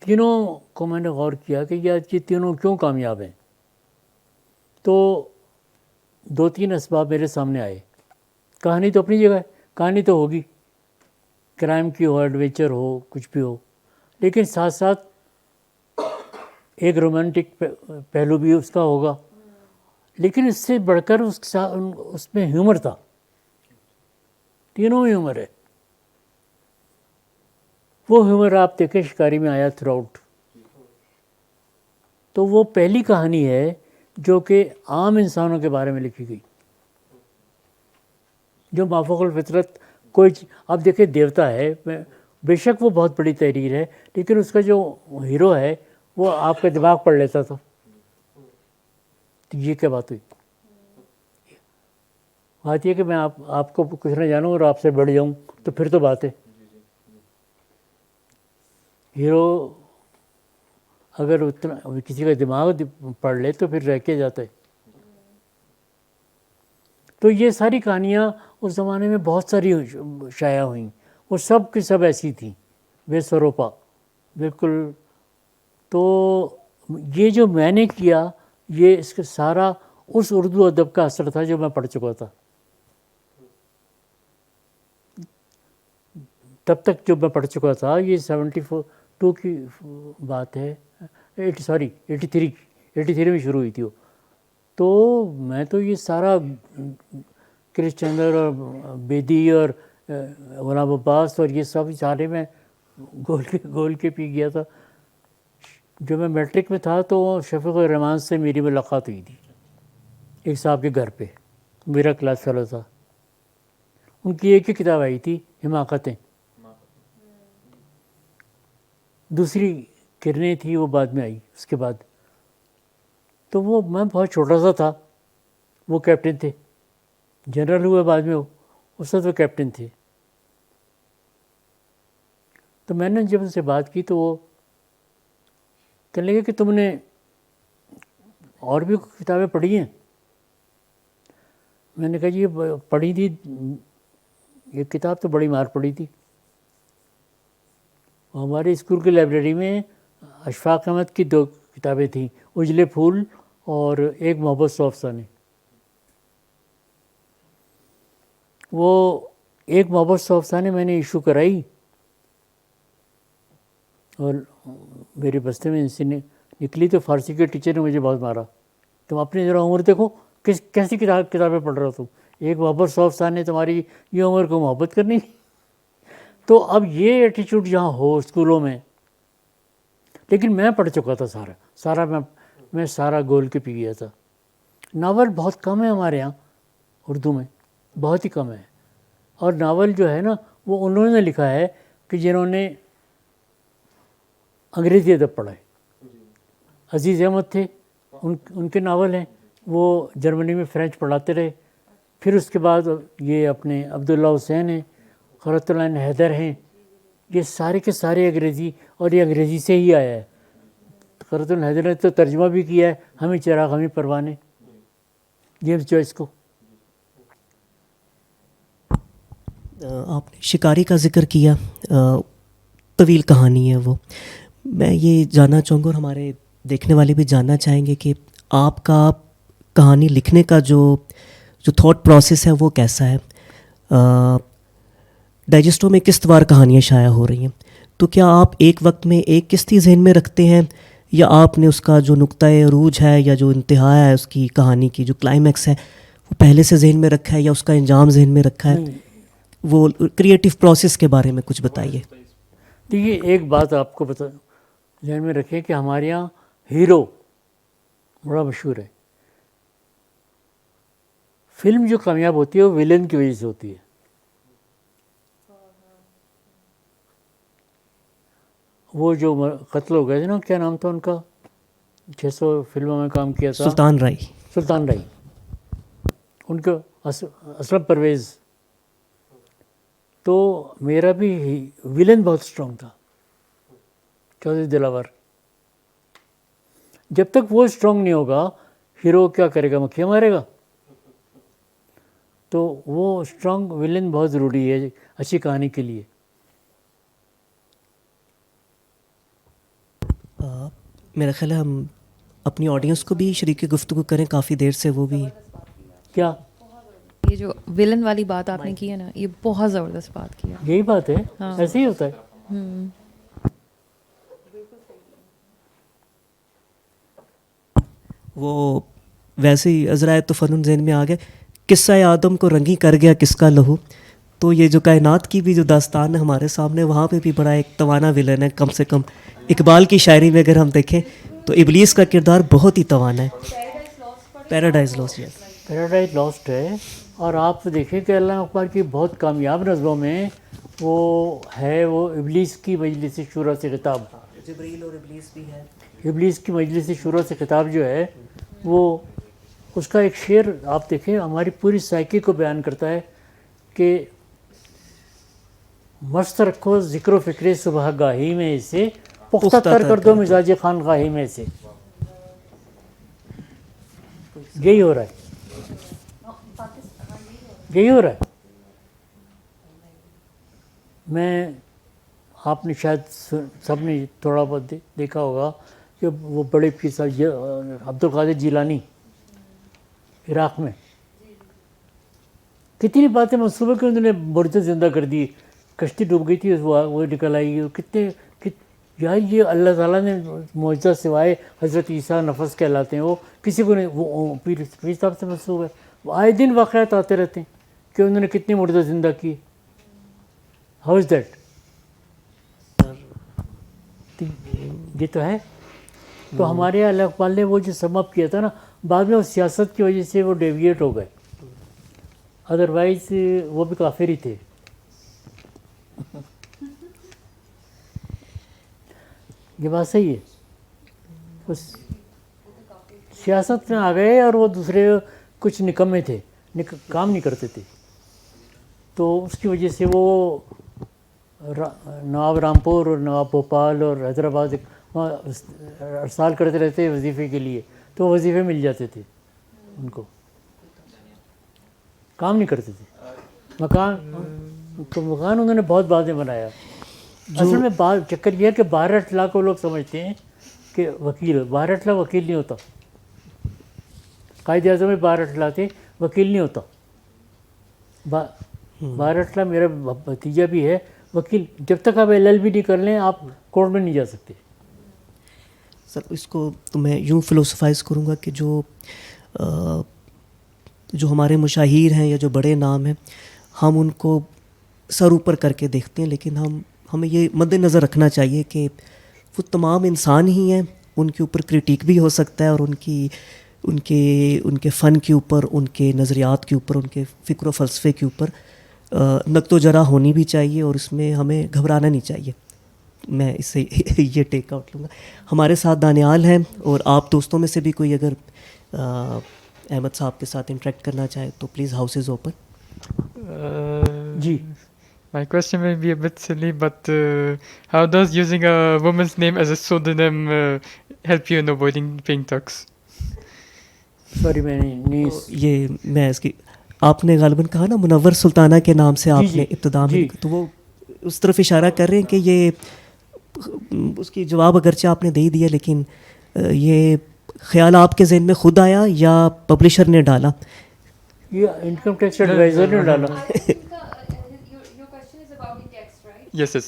تینوں کو میں نے غور کیا کہ یہ تینوں کیوں کامیاب ہیں. تو 2-3 اسباب میرے سامنے آئے. کہانی تو اپنی جگہ ہے، کہانی تو ہوگی، کرائم کی ہو، ایڈونچر ہو، کچھ بھی ہو، لیکن ساتھ ساتھ ایک رومانٹک پہلو بھی اس کا ہوگا. لیکن اس سے بڑھ کر اس میں ہیومر تھا. تینوں میں ہیومر ہے. وہ ہیومر آپ دیکھیں شکاری میں آیا تھرو آؤٹ. تو وہ پہلی کہانی ہے جو کہ عام انسانوں کے بارے میں لکھی گئی، جو مافوق الفطرت کوئی. اب دیکھیں دیوتا ہے، بے شک وہ بہت بڑی تحریر ہے، لیکن اس کا جو ہیرو ہے وہ آپ کا دماغ پڑھ لیتا تھا. یہ کیا بات ہوئی؟ بات یہ کہ میں آپ کو کچھ نہ جانوں اور آپ سے بڑھ جاؤں تو پھر تو بات ہے. ہیرو اگر اتنا کسی کا دماغ پڑھ لے تو پھر رہ کے جاتا ہے. تو یہ ساری کہانیاں اس زمانے میں بہت ساری شائع ہوئیں، وہ سب کی سب ایسی تھیں، بے سروپا بالکل. تو یہ جو میں نے کیا یہ اس کا سارا اس اردو ادب کا اثر تھا جو میں پڑھ چکا تھا. تب تک جو میں پڑھ چکا تھا، یہ 72 کی بات ہے، 83 میں شروع ہوئی تھی وہ. تو میں تو یہ سارا کرش چندر اور بیدی اور غلام عباس اور یہ سب سارے میں گول کے پی گیا تھا. جب میں میٹرک میں تھا تو شفیق الرحمان سے میری ملاقات ہوئی تھی ایک صاحب کے گھر پہ، میرا کلاس فیلو تھا. ان کی ایک ہی کتاب آئی تھی، حماقتیں. دوسری کرنیں تھی، وہ بعد میں آئی اس کے بعد. تو وہ میں بہت چھوٹا سا تھا، وہ کیپٹن تھے، جنرل ہوئے بعد میں، اس وقت وہ کیپٹن تھے. تو میں نے جب ان سے بات کی تو وہ کہنے لگے کہ تم نے اور بھی کتابیں پڑھی ہیں؟ میں نے کہا جی یہ پڑھی تھی، یہ کتاب تو بڑی مار پڑی تھی. ہمارے اسکول کی لائبریری میں اشفاق احمد کی 2 کتابیں تھیں، اجلے پھول اور ایک محبت سو افسانے. وہ ایک محبت سو افسانے میں نے ایشو کرائی اور میرے بستے میں ان سے نکلی تو فارسی کے ٹیچر نے مجھے بہت مارا. تم اپنی ذرا عمر دیکھو، کیسی کتابیں پڑھ رہے ہو تم، ایک محبت سو افسانے، تمہاری یہ عمر کو محبت کرنی. تو اب یہ ایٹیچیوڈ جہاں ہو اسکولوں میں، لیکن میں پڑھ چکا تھا سارا میں سارا گول کے پی گیا تھا. ناول بہت کم ہے ہمارے یہاں اردو میں، بہت ہی کم ہے. اور ناول جو ہے نا وہ انہوں نے لکھا ہے کہ جنہوں نے انگریزی ادب پڑھا ہے. عزیز احمد تھے، ان کے ناول ہیں، وہ جرمنی میں فرینچ پڑھاتے رہے. پھر اس کے بعد یہ اپنے عبداللہ حسین ہیں، خیرت اللہ حیدر ہیں، یہ سارے کے سارے انگریزی، اور یہ انگریزی سے ہی آیا ہے. خیرت اللہ حیدر نے تو ترجمہ بھی کیا ہے ہمیں چراغ ہمیں پروانے، جیمز جوائس کو. آپ نے شکاری کا ذکر کیا، طویل کہانی ہے وہ. میں یہ جاننا چاہوں گا اور ہمارے دیکھنے والے بھی جاننا چاہیں گے کہ آپ کا کہانی لکھنے کا جو تھاٹ پروسیس ہے وہ کیسا ہے. ڈائجسٹوں میں قسط وار کہانیاں شائع ہو رہی ہیں، تو کیا آپ ایک وقت میں ایک قسط ہی ذہن میں رکھتے ہیں، یا آپ نے اس کا جو نقطۂ عروج ہے یا جو انتہا ہے اس کی کہانی کی جو کلائمیکس ہے وہ پہلے سے ذہن میں رکھا ہے، یا اس کا انجام ذہن میں رکھا ہے؟ وہ کریٹیو پروسیس کے بارے میں کچھ بتائیے۔ دیکھیے ایک بات آپ کو ذہن میں رکھیں کہ ہمارے یہاں ہیرو بڑا مشہور ہے، فلم جو کامیاب ہوتی ہے وہ ویلن کی وجہ سے ہوتی ہے۔ وہ جو قتل ہو گئے تھے نا، کیا نام تھا ان کا، 600 فلموں میں کام کیا تھا، سلطان رائی، سلطان رائی، ان کا اسلم پرویز، تو میرا بھی ویلن بہت اسٹرانگ تھا، چودھری دلاور۔ جب تک وہ اسٹرانگ نہیں ہوگا ہیرو کیا کرے گا، مکھیاں مارے گا؟ تو وہ اسٹرانگ ویلن بہت ضروری ہے اچھی کہانی کے لیے۔ میرا خیال ہے ہم اپنی آڈینس کو بھی شریک گفتگو کریں، کافی دیر سے وہ بھی کیا یہ جو ویلن والی بات آپ نے کی ہے نا، یہ بہت زبردست بات کی ہے۔ یہی بات ہے، ایسے ہی ہوتا ہے۔ وہ ویسے ہی عذرائے تو فنون ذہن میں آ گئے، قصہ آدم کو رنگی کر گیا کس کا لہو، تو یہ جو کائنات کی بھی جو داستان ہے ہمارے سامنے، وہاں پہ بھی بڑا ایک توانا ویلن ہے۔ کم سے کم اقبال کی شاعری میں اگر ہم دیکھیں تو ابلیس کا کردار بہت ہی توانا ہے۔ پیراڈائز لاسٹ، پیراڈائز لاسٹ ہے، اور آپ دیکھیں کہ علامہ اقبال کی بہت کامیاب نظموں میں وہ ہے، وہ ابلیس کی مجلس شورا سے خطاب، جبریل اور ابلیس بھی ہے۔ ابلیس کی مجلس شورا سے خطاب جو ہے وہ اس کا ایک شعر آپ دیکھیں ہماری پوری سائیکی کو بیان کرتا ہے کہ مست رکھو ذکر و فکر صبح گاہی میں اسے، پختہ تر کر دو مزاج خانقاہی میں سے۔ یہی ہو رہا ہے، یہی ہو رہا ہے۔ میں آپ نے شاید سب نے تھوڑا بہت دیکھا ہوگا کہ وہ بڑے پیر صاحب عبد القادر جیلانی عراق میں کتنی باتیں منصوبہ کہ انہوں نے مردے زندہ کر دی، کشتی ڈوب گئی تھی وہ نکل آئی، کتنے یار یہ اللہ تعالیٰ نے معجزہ سوائے حضرت عیسیٰ نفس کہلاتے ہیں، وہ کسی کو نہیں، وہ پیر صاحب سے منسوب ہے۔ وہ آئے دن واقعات آتے رہتے ہیں کہ انہوں نے کتنے مردے زندہ کیے۔ How is that? یہ تو ہے۔ تو ہمارے علامہ اقبال نے وہ جو سم اپ کیا تھا نا، بعد میں وہ سیاست کی وجہ سے وہ ڈیویٹ ہو گئے، ادروائز وہ بھی کافر ہی تھے۔ یہ بات صحیح ہے، بس سیاست میں آ گئے اور وہ دوسرے کچھ نکمے تھے، کام نہیں کرتے تھے، تو اس کی وجہ سے وہ نواب رامپور اور نواب بھوپال اور حیدرآباد ارسال کرتے رہتے وظیفے کے لیے، تو وظیفے مل جاتے تھے ان کو، کام نہیں کرتے تھے۔ مکان انہوں نے بہت بعد میں بنایا۔ اصل میں چکر یہ ہے کہ باہر اطلاع کو لوگ سمجھتے ہیں کہ وکیل، باہر اطلاع وکیل نہیں ہوتا۔ قائد اعظم میں باہر اطلاع تھے، وکیل نہیں ہوتا۔ باہر اطلاع میرا بھتیجا بھی ہے وکیل، جب تک آپ LLB نہیں کر لیں آپ کورٹ میں نہیں جا سکتے۔ سر اس کو تو میں یوں فلوسفائز کروں گا کہ جو ہمارے مشاہیر ہیں یا جو بڑے نام ہیں، ہم ان کو سر اوپر کر کے دیکھتے ہیں، لیکن ہمیں یہ مد نظر رکھنا چاہیے کہ وہ تمام انسان ہی ہیں، ان کے اوپر کرٹیک بھی ہو سکتا ہے، اور ان کے فن کے اوپر، ان کے نظریات کے اوپر، ان کے فکر و فلسفے کے اوپر نقد و جرح ہونی بھی چاہیے، اور اس میں ہمیں گھبرانا نہیں چاہیے۔ میں اس سے یہ ٹیک آؤٹ لوں گا۔ ہمارے ساتھ دانیال ہیں، اور آپ دوستوں میں سے بھی کوئی اگر احمد صاحب کے ساتھ انٹریکٹ کرنا چاہے تو پلیز، ہاؤس از اوپن۔ جی My question may be a bit silly, but how does using a woman's name as a pseudonym help you in avoiding paying tax? Sorry میں نہیں یہ میں اس کی، آپ نے غالباً کہا نا منور سلطانہ کے نام سے آپ نے ابتدا میں، تو وہ اس طرف اشارہ کر رہے ہیں کہ یہ اس کی جواب اگرچہ آپ نے دے ہی دیا، لیکن یہ خیال آپ کے ذہن میں خود آیا یا پبلشر نے ڈالا؟ یہ انکم ٹیکس ایڈوائزر نے ڈالا۔ Yes, yes.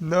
No,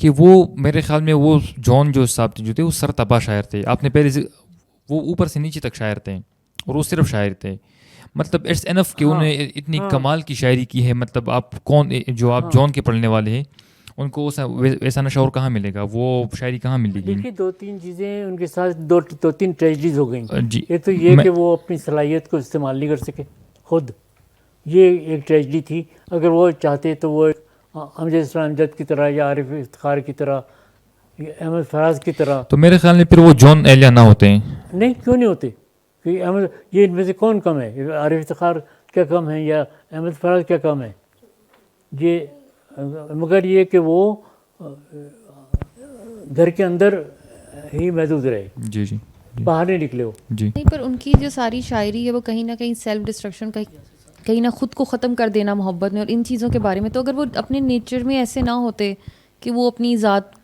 کہ وہ میرے خیال میں وہ جان جو صاحب جو تھے وہ سر تباہ شاعر تھے. آپ نے پہلے وہ اوپر سے نیچے تک شاعر تھے اور وہ صرف شاعر تھے. مطلب اٹس انف کہ انہوں نے اتنی کمال کی شاعری کی ہے. مطلب آپ کون جو آپ جان کے پڑھنے والے ہیں ان کو ویسا نشعور کہاں ملے گا, وہ شاعری کہاں ملے گی؟ دیکھیے 2-3 چیزیں ان کے ساتھ 2-3 ٹریجڈیز ہو گئیں. جی ایک تو یہ کہ وہ اپنی صلاحیت کو استعمال نہیں کر سکے خود, یہ ایک ٹریجڈی تھی. اگر وہ چاہتے تو وہ امجد اسلام امجد کی طرح یا عارف افتخار کی طرح یا احمد فراز کی طرح, تو میرے خیال میں پھر وہ جان ایلیا نہ ہوتے ہیں. نہیں کیوں نہیں ہوتے, کہ احمد یہ ان میں سے کون کم ہے؟ عارف افتخار کیا کم ہے یا احمد فراز کیا کم ہے؟ یہ مگر یہ کہ وہ گھر کے اندر ہی محدود رہے, جی جی باہر نہیں نکلے ہو. جی نہیں, پر ان کی جو ساری شاعری ہے وہ کہیں نہ کہیں سیلف ڈسٹرکشن کا, کہیں نہ خود کو ختم کر دینا محبت میں اور ان چیزوں کے بارے میں. تو اگر وہ اپنے نیچر میں ایسے نہ ہوتے کہ وہ اپنی ذات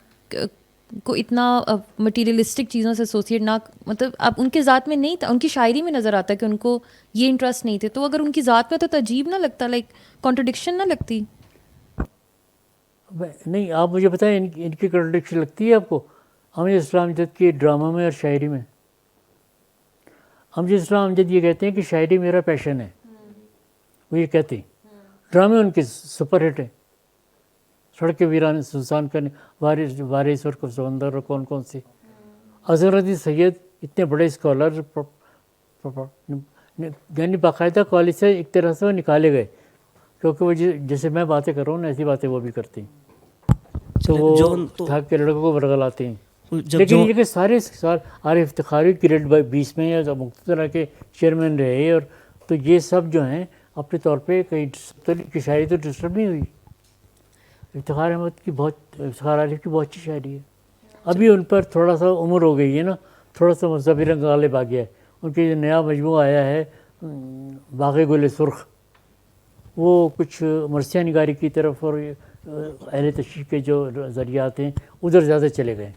کو اتنا مٹیریلسٹک چیزوں سے ایسوسیٹ نہ, مطلب اب ان کے ذات میں نہیں تھا, ان کی شاعری میں نظر آتا ہے کہ ان کو یہ انٹرسٹ نہیں تھے, تو اگر ان کی ذات میں تو عجیب نہ لگتا, لائک کانٹرڈکشن نہ لگتی؟ نہیں, آپ مجھے بتائیں ان کی کنٹرڈکشن لگتی ہے آپ کو امجد اسلام امجد کے ڈرامہ میں اور شاعری میں؟ امجد اسلام امجد یہ کہتے ہیں کہ شاعری میرا پیشن ہے, وہ یہ کہتے ہیں. ڈرامے ان کے سپر ہٹ ہیں, سڑک ویران سنسان کرنے, وارث اور سمندر اور کون کون سے. اظہر الدین سید اتنے بڑے اسکالر, یعنی باقاعدہ کالج سے ایک طرح سے وہ نکالے گئے, کیونکہ وہ جیسے میں باتیں کر رہا ہوں ایسی باتیں وہ بھی کرتے ہیں, تو وہ تھک کے لڑکوں کو برگلاتے ہیں. لیکن یہ کہ سارے عارف افتخاری گریڈ 20 میں یا مختلف طرح کے چیئرمین رہے, اور تو یہ سب جو ہیں اپنے طور پہ کئی کی شاعری تو ڈسٹرب نہیں ہوئی. افتخار احمد کی افتخار عارف کی بہت اچھی شاعری ہے. ابھی ان پر تھوڑا سا عمر ہو گئی ہے نا, تھوڑا سا مذہبی رنگ غالب آ گیا ہے. ان کے جو نیا مجموعہ آیا ہے باغ گل سرخ, وہ کچھ مرثیہ نگاری کی طرف اور اہل تشریح کے جو ذریعات ہیں ادھر زیادہ چلے گئے.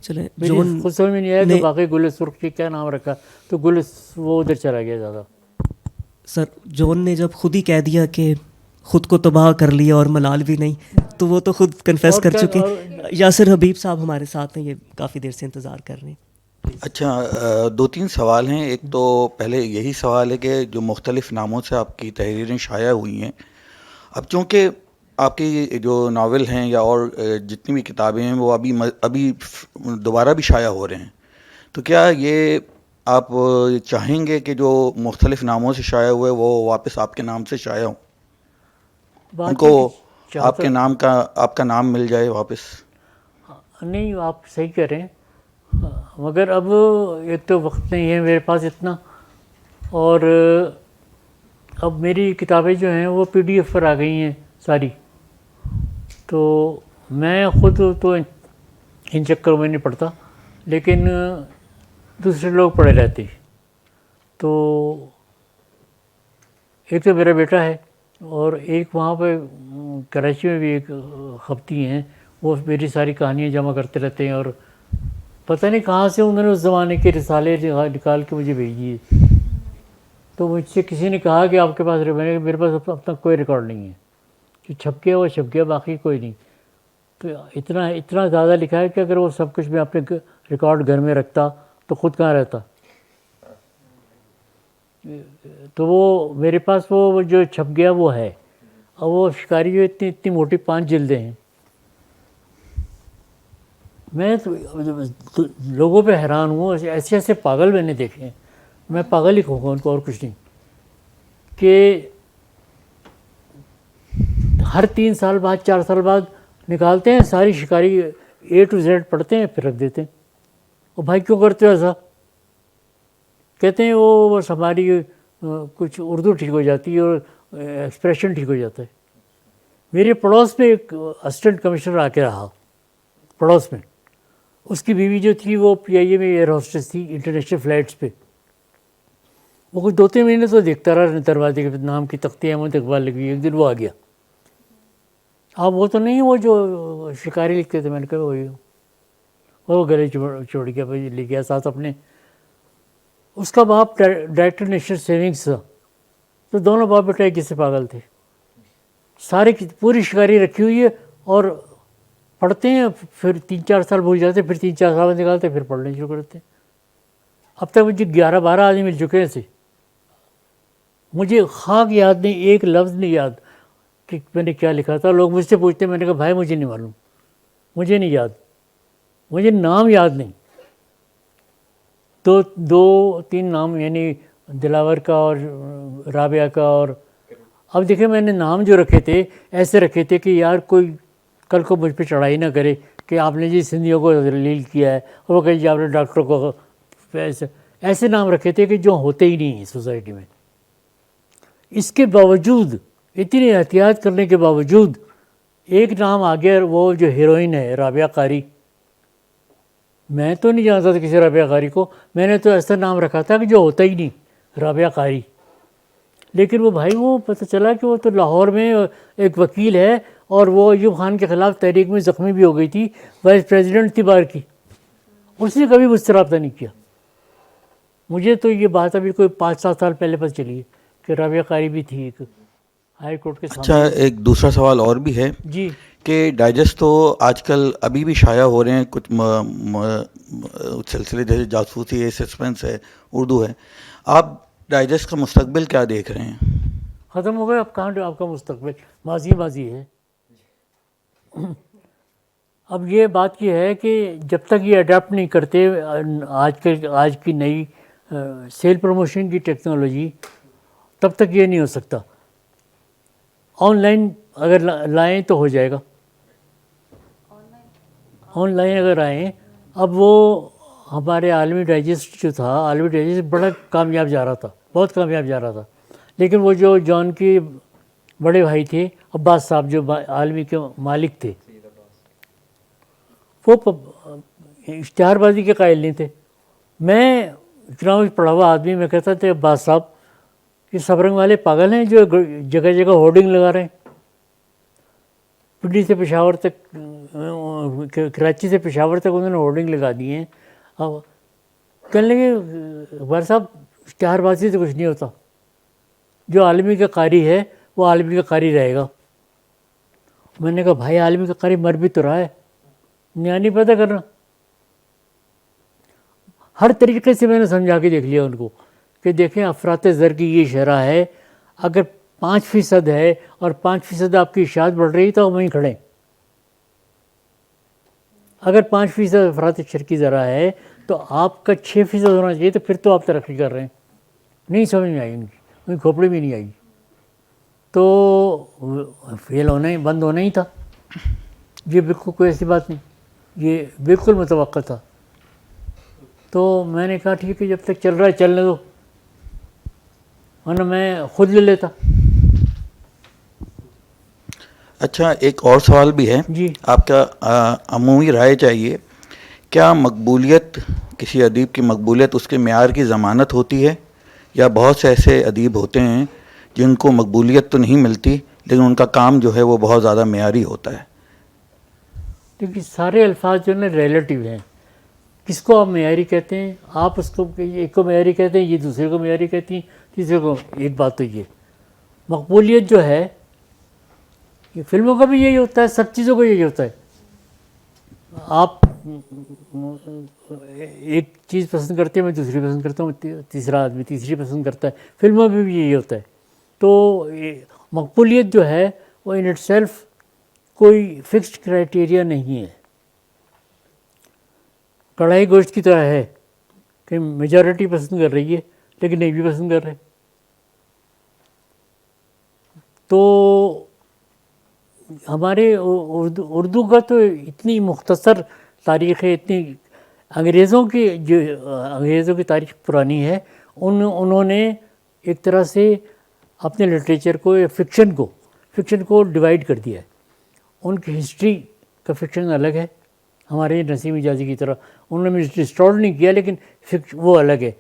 چلے خود سمجھ میں نہیں آیا کہ باقی گل سرخ کے کیا نام رکھا, تو گل وہ ادھر چلا گیا زیادہ. سر جون نے جب خود ہی کہہ دیا کہ خود کو تباہ کر لیا اور ملال بھی نہیں, تو وہ تو خود کنفیس کر چکے. یاسر حبیب صاحب ہمارے ساتھ ہیں, یہ کافی دیر سے انتظار کر رہے ہیں. اچھا, 2-3 سوال ہیں. ایک تو پہلے یہی سوال ہے کہ جو مختلف ناموں سے آپ کی تحریریں شائع ہوئی ہیں, اب چونکہ آپ کی جو ناول ہیں یا اور جتنی بھی کتابیں ہیں وہ ابھی دوبارہ بھی شائع ہو رہے ہیں, تو کیا یہ آپ چاہیں گے کہ جو مختلف ناموں سے شائع ہوئے وہ واپس آپ کے نام سے شائع ہوں, ان کو آپ کا نام مل جائے واپس؟ نہیں, آپ صحیح کہہ رہے ہیں, مگر اب ایک تو وقت نہیں ہے میرے پاس اتنا, اور اب میری کتابیں جو ہیں وہ PDF پر آ گئی ہیں ساری, تو میں خود تو ان چکروں میں نہیں پڑھتا, لیکن دوسرے لوگ پڑھے رہتے. تو ایک تو میرا بیٹا ہے, اور ایک وہاں پہ کراچی میں بھی ایک خبتی ہیں, وہ میری ساری کہانیاں جمع کرتے رہتے ہیں, اور پتہ نہیں کہاں سے انہوں نے اس زمانے کے رسالے نکال کے مجھے بھیج دیے. تو مجھ سے کسی نے کہا کہ آپ کے پاس, میرے پاس اب تک کوئی ریکارڈ نہیں ہے, جو چھپ گیا وہ چھپ گیا, باقی کوئی نہیں. تو اتنا زیادہ لکھا ہے کہ اگر وہ سب کچھ میں اپنے ریکارڈ گھر میں رکھتا تو خود کہاں رہتا. تو وہ میرے پاس وہ جو چھپ گیا وہ ہے, اور وہ شکاری جو اتنی موٹی 5 جلدیں ہیں. میں تو لوگوں پہ حیران ہوں, ایسے پاگل میں نے دیکھے ہیں, میں پاگل ہی کہوں گا ان کو اور کچھ نہیں, کہ ہر 3 سال بعد 4 سال بعد نکالتے ہیں ساری شکاری A to Z پڑھتے ہیں, پھر رکھ دیتے ہیں. اور بھائی کیوں کرتے ہو ایسا؟ کہتے ہیں وہ بس ہماری کچھ اردو ٹھیک ہو جاتی ہے اور ایکسپریشن ٹھیک ہو جاتا ہے. میرے پڑوس میں ایک اسسٹنٹ کمشنر آ کے رہا پڑوس میں, اس کی بیوی جو تھی وہ PIA میں ایئر ہوسٹس تھی انٹرنیشنل فلائٹس پہ. وہ کچھ 2-3 مہینے تو دیکھتا رہا دروازے کے نام کی تختی احمد اقبال لگی. ایک دن وہ آ گیا, آپ وہ تو نہیں وہ جو شکاری لکھتے تھے؟ میں نے کہا وہی, وہ گلے چھوڑ گیا, لے گیا ساتھ اپنے. اس کا باپ ڈائریکٹر نیشنل سیونگس تھا, تو دونوں باپ بیٹا ایک جیسے پاگل تھے. پوری شکاری رکھی ہوئی ہے اور پڑھتے ہیں پھر 3-4 سال بھول جاتے ہیں، پھر 3-4 سال نکالتے ہیں، پھر پڑھنے شروع کرتے ہیں. اب تک مجھے 11-12 آدمی مل چکے ہیں. مجھے خاک یاد نہیں، ایک لفظ نہیں یاد کہ میں نے کیا لکھا تھا. لوگ مجھ سے پوچھتے ہیں، میں نے کہا بھائی مجھے نہیں معلوم، مجھے نہیں یاد، مجھے نام یاد نہیں. 2-3 نام یعنی دلاور کا اور رابعہ کا. اور اب دیکھیں میں نے نام جو رکھے تھے ایسے رکھے تھے کہ یار کوئی کل کو مجھ پہ چڑھائی نہ کرے کہ آپ نے جی سندھیوں کو ذلیل کیا ہے، اور وہ کہے جی آپ نے ڈاکٹر کو ایسے نام رکھے تھے کہ جو ہوتے ہی نہیں ہیں سوسائٹی میں. اس کے باوجود، اتنی احتیاط کرنے کے باوجود، ایک نام آ گیا، وہ جو ہیروئن ہے رابعہ قاری. میں تو نہیں جانتا تھا کسی رابعہ قاری کو، میں نے تو ایسا نام رکھا تھا کہ جو ہوتا ہی نہیں، رابعہ قاری. لیکن وہ بھائی وہ پتہ چلا کہ وہ تو لاہور میں ایک وکیل ہے، اور وہ ایوب خان کے خلاف تحریک میں زخمی بھی ہو گئی تھی، وائس پریزیڈنٹ تھی بار کی. اس نے کبھی مجھ سے رابطہ نہیں کیا. مجھے تو یہ بات ابھی کوئی 5-7 سال پہلے پتہ چلی ہے کہ رابعہ قاری بھی تھی ایک ہائی کورٹ کے سامنے. اچھا، ایک دوسرا سوال اور بھی ہے جی کہ ڈائجسٹ تو آج کل ابھی بھی شائع ہو رہے ہیں کچھ سلسلے جیسے جاسوسی ہے، سسپنس ہے، اردو ہے. آپ ڈائجسٹ کا مستقبل کیا دیکھ رہے ہیں؟ ختم ہو گئے. اب کہاں آپ کا مستقبل؟ ماضی ہے. اب یہ بات یہ ہے کہ جب تک یہ اڈاپٹ نہیں کرتے آج کی نئی سیل پروموشن کی ٹیکنالوجی، تب تک یہ نہیں ہو سکتا. آن لائن اگر لائیں تو ہو جائے گا. آن لائن اگر آئیں، اب وہ ہمارے عالمی ڈائجسٹ جو تھا، عالمی ڈائجسٹ بڑا کامیاب جا رہا تھا، بہت کامیاب جا رہا تھا. لیکن وہ جو جان کے بڑے بھائی تھے عباس صاحب، جو عالمی کے مالک تھے، وہ اشتہار بازی کے قائل نہیں تھے. میں اتنا پڑھا ہوا آدمی، میں کہتا تھا عباس صاحب کہ سبرنگ والے پاگل ہیں جو جگہ جگہ ہورڈنگ لگا رہے ہیں. پنڈی سے پشاور تک، کراچی سے پشاور تک انہوں نے ہورڈنگ لگا دیے ہیں. اب کہنے لگے عباس صاحب اشتہار بازی سے کچھ نہیں ہوتا، جو عالمی کا قاری ہے وہ عالمی کا قاری رہے گا. میں نے کہا بھائی عالمی کا قاری مر بھی تو رہا ہے، نیا نہیں پیدا کرنا. ہر طریقے سے میں نے سمجھا کے دیکھ لیا ان کو کہ دیکھیں افراط زر کی یہ شرح ہے، اگر 5% ہے اور 5% آپ کی اشاعت بڑھ رہی تو وہیں کھڑیں. اگر 5% افراط زر کی ذرا ہے تو آپ کا 6% ہونا چاہیے، تو پھر تو آپ ترقی کر رہے ہیں. نہیں سمجھ میں آئی ان کی کھوپڑی بھی نہیں آئی. تو فیل ہونا ہی بند ہونا ہی تھا. یہ بالکل کوئی ایسی بات نہیں، یہ بالکل متوقع تھا. تو میں نے کہا ٹھیک ہے، جب تک چل رہا ہے چلنے دو، ورنہ میں خود لے لیتا. اچھا، ایک اور سوال بھی ہے. جی آپ کا عمومی رائے چاہیے، کیا مقبولیت، کسی ادیب کی مقبولیت اس کے معیار کی ضمانت ہوتی ہے، یا بہت سے ایسے ادیب ہوتے ہیں جن کو مقبولیت تو نہیں ملتی لیکن ان کا کام جو ہے وہ بہت زیادہ معیاری ہوتا ہے؟ کیونکہ سارے الفاظ جو ہے ریلیٹیو ہیں. کس کو آپ معیاری کہتے ہیں؟ آپ اس کو ایک کو معیاری کہتے ہیں، یہ دوسرے کو معیاری کہتی ہیں، تیسرے کو. ایک بات تو یہ مقبولیت جو ہے، یہ فلموں کا بھی یہی ہوتا ہے، سب چیزوں کا یہی ہوتا ہے. آپ ایک چیز پسند کرتے ہیں، میں دوسری پسند کرتا ہوں، تیسرا آدمی تیسری پسند کرتا ہے. فلموں میں بھی یہی ہوتا ہے. تو مقبولیت جو ہے وہ ان اٹ سیلف کوئی فکسڈ کرائٹیریا نہیں ہے. کڑھائی گوشت کی طرح ہے کہ میجارٹی پسند کر رہی ہے لیکن نہیں بھی پسند کر رہے. تو ہمارے اردو کا تو اتنی مختصر تاریخ ہے، اتنی انگریزوں کی تاریخ پرانی ہے. انہوں نے ایک طرح سے اپنے لٹریچر کو یا فکشن کو ڈیوائیڈ کر دیا ہے. ان کی ہسٹری کا فکشن الگ ہے، ہمارے نسیم حجازی کی طرح انہوں نے ڈسٹورٹ نہیں کیا، لیکن وہ الگ ہے.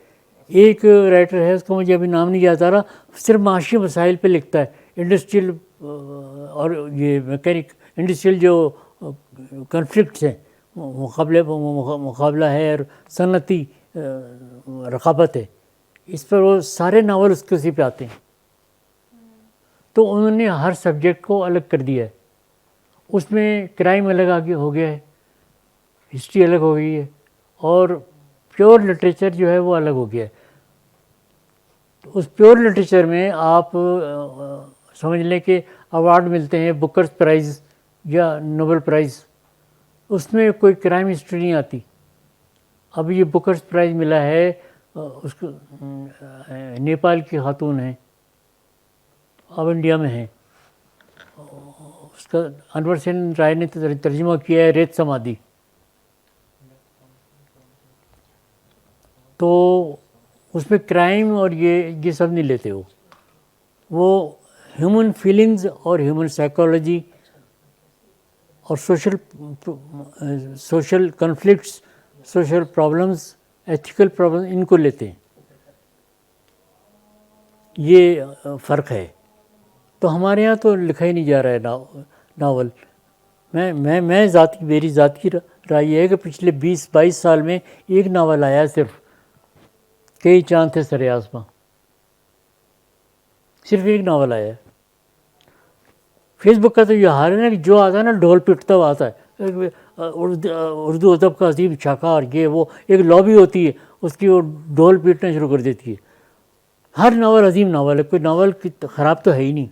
ایک رائٹر ہے، اس کا مجھے ابھی نام نہیں یاد آ رہا، صرف معاشی مسائل پہ لکھتا ہے. انڈسٹریل اور یہ میکینک انڈسٹریل جو کنفلکٹس ہیں، مقابلہ ہے اور صنعتی رقابت ہے، اس پر وہ سارے ناول اس کے اسی پہ آتے ہیں. تو انہوں نے ہر سبجیکٹ کو الگ کر دیا ہے. اس میں کرائم الگ آگے ہو گیا ہے, ہسٹری الگ ہو گئی ہے, اور پیور لٹریچر جو ہے وہ الگ ہو گیا ہے. اس پیور لٹریچر میں آپ سمجھ لیں کہ ایوارڈ ملتے ہیں, بکرز پرائز یا نوبل پرائز, اس میں کوئی کرائم ہسٹری نہیں آتی. اب یہ بکرز پرائز ملا ہے اس کو, نیپال کی خاتون ہیں, اب انڈیا میں ہیں, اس کا انور سین رائے نے ترجمہ کیا ہے ریت سمادھی. تو اس میں کرائم اور یہ سب نہیں لیتے وہ ہیومن فیلنگز اور ہیومن سائیکالوجی اور social conflicts, social problems, ethical problem, ان کو لیتے ہیں. یہ فرق ہے. تو ہمارے یہاں تو لکھا ہی نہیں جا رہا ہے ناول. میری ذاتی رائے یہ ہے کہ پچھلے 20-22 سال میں ایک ناول آیا ہے صرف, کئی چاند تھے سر آسماں, صرف ایک ناول آیا ہے. فیس بک کا تو یہ حال ہے نا کہ جو آتا ہے نا ڈھول پٹتا ہوا آتا ہے. اردو ادب کا عظیم شاخہ, یہ وہ ایک لابی ہوتی ہے اس کی, وہ ڈھول پیٹنا شروع کر دیتی ہے. ہر ناول عظیم ناول ہے, کوئی ناول خراب تو ہے ہی نہیں.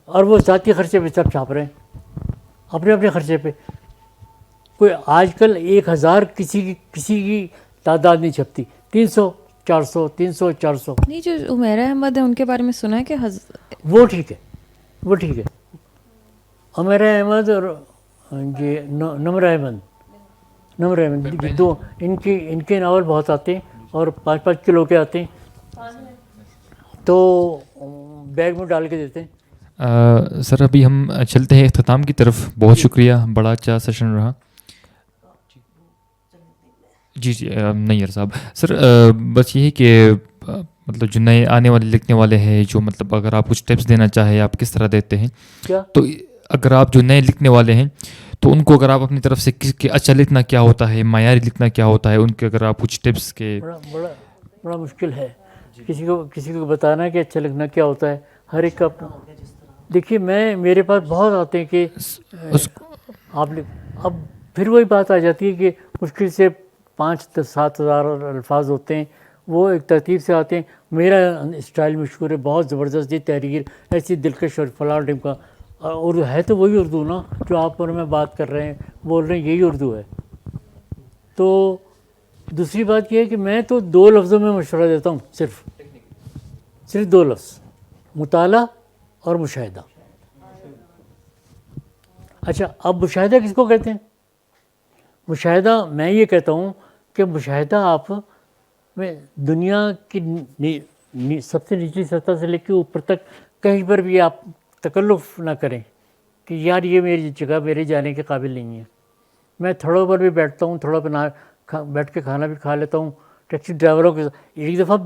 اور وہ ذاتی خرچے پہ سب چھاپ رہے ہیں, اپنے اپنے خرچے پہ. کوئی آج کل 1000 کسی کی تعداد نہیں چھپتی, 300 400 300 400. نہیں, جو عمیرہ احمد ہے ان کے بارے میں سنا ہے کہ وہ ٹھیک ہے, وہ ٹھیک ہے. عمیرہ احمد اور یہ نمرہ احمد دو, ان کے ناول بہت آتے ہیں اور 5-5 کلو کے آتے ہیں, تو بیگ میں ڈال کے دیتے ہیں. سر ابھی ہم چلتے ہیں اختتام کی طرف. بہت شکریہ, بڑا اچھا سیشن رہا. جی نیئر صاحب, سر بس یہی کہ مطلب جو نئے آنے والے لکھنے والے ہیں, جو مطلب اگر آپ کچھ ٹپس دینا چاہیں آپ کس طرح دیتے ہیں؟ کیا تو اگر آپ جو نئے لکھنے والے ہیں تو ان کو اگر آپ اپنی طرف سے اچھا لکھنا کیا ہوتا ہے, معیاری لکھنا کیا ہوتا ہے, ان کے اگر آپ کچھ ٹپس کے. بڑا مشکل ہے کسی کو بتانا کہ اچھا لکھنا کیا ہوتا ہے. ہر ایک کا اپنا. دیکھیے میرے پاس بہت آتے ہیں کہ آپ اب پھر وہی بات آ جاتی ہے کہ مشکل سے 5-7 ہزار الفاظ ہوتے ہیں, وہ ایک ترتیب سے آتے ہیں. میرا اسٹائل مشہور ہے, بہت زبردست تحریر, ایسی دلکش اور فلاں ٹائم کا. اردو ہے تو وہی اردو نا جو آپ اور میں بات کر رہے ہیں, بول رہے ہیں, یہی اردو ہے. تو دوسری بات یہ ہے کہ میں تو 2 لفظوں میں مشورہ دیتا ہوں, صرف 2 لفظ, مطالعہ اور مشاہدہ. اچھا, اب مشاہدہ کس کو کہتے ہیں؟ مشاہدہ میں یہ کہتا ہوں کہ مشاہدہ آپ میں دنیا کی سب سے نچلی سطح سے لے کے اوپر تک کہیں پر بھی آپ تکلف نہ کریں کہ یار یہ میری جگہ میرے جانے کے قابل نہیں ہے. میں تھوڑوں پر بھی بیٹھتا ہوں, تھوڑا پر بیٹھ کے کھانا بھی کھا لیتا ہوں. ٹیکسی ڈرائیوروں کے ایک دفعہ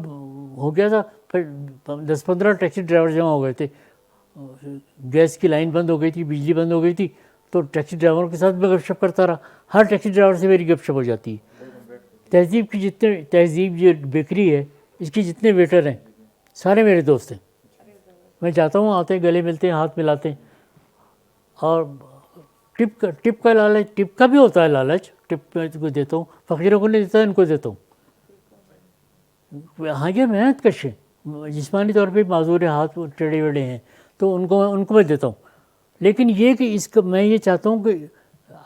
ہو گیا تھا, 10-15 ٹیکسی ڈرائیور جمع ہو گئے تھے. گیس کی لائن بند ہو گئی تھی, بجلی بند ہو گئی تھی, تو ٹیکسی ڈرائیوروں کے ساتھ میں گپ شپ کرتا رہا. ہر ٹیکسی ڈرائیور سے میری گپ شپ ہو جاتی ہے. تہذیب یہ بیکری ہے, اس کی جتنے ویٹر ہیں سارے میرے دوست ہیں. میں جاتا ہوں, آتے ہیں, گلے ملتے ہیں, ہاتھ ملاتے ہیں. اور ٹپ کا لالچ, ٹپ کا بھی ہوتا ہے لالچ, ٹپ کو دیتا ہوں, فقیروں کو نہیں دیتا, ان کو دیتا ہوں. ہاں یہ محنت کش ہے, جسمانی طور پہ معذور ہاتھ ٹیڑھے ویڑے ہیں, تو ان کو میں دیتا ہوں. لیکن یہ کہ اس کا میں یہ چاہتا ہوں کہ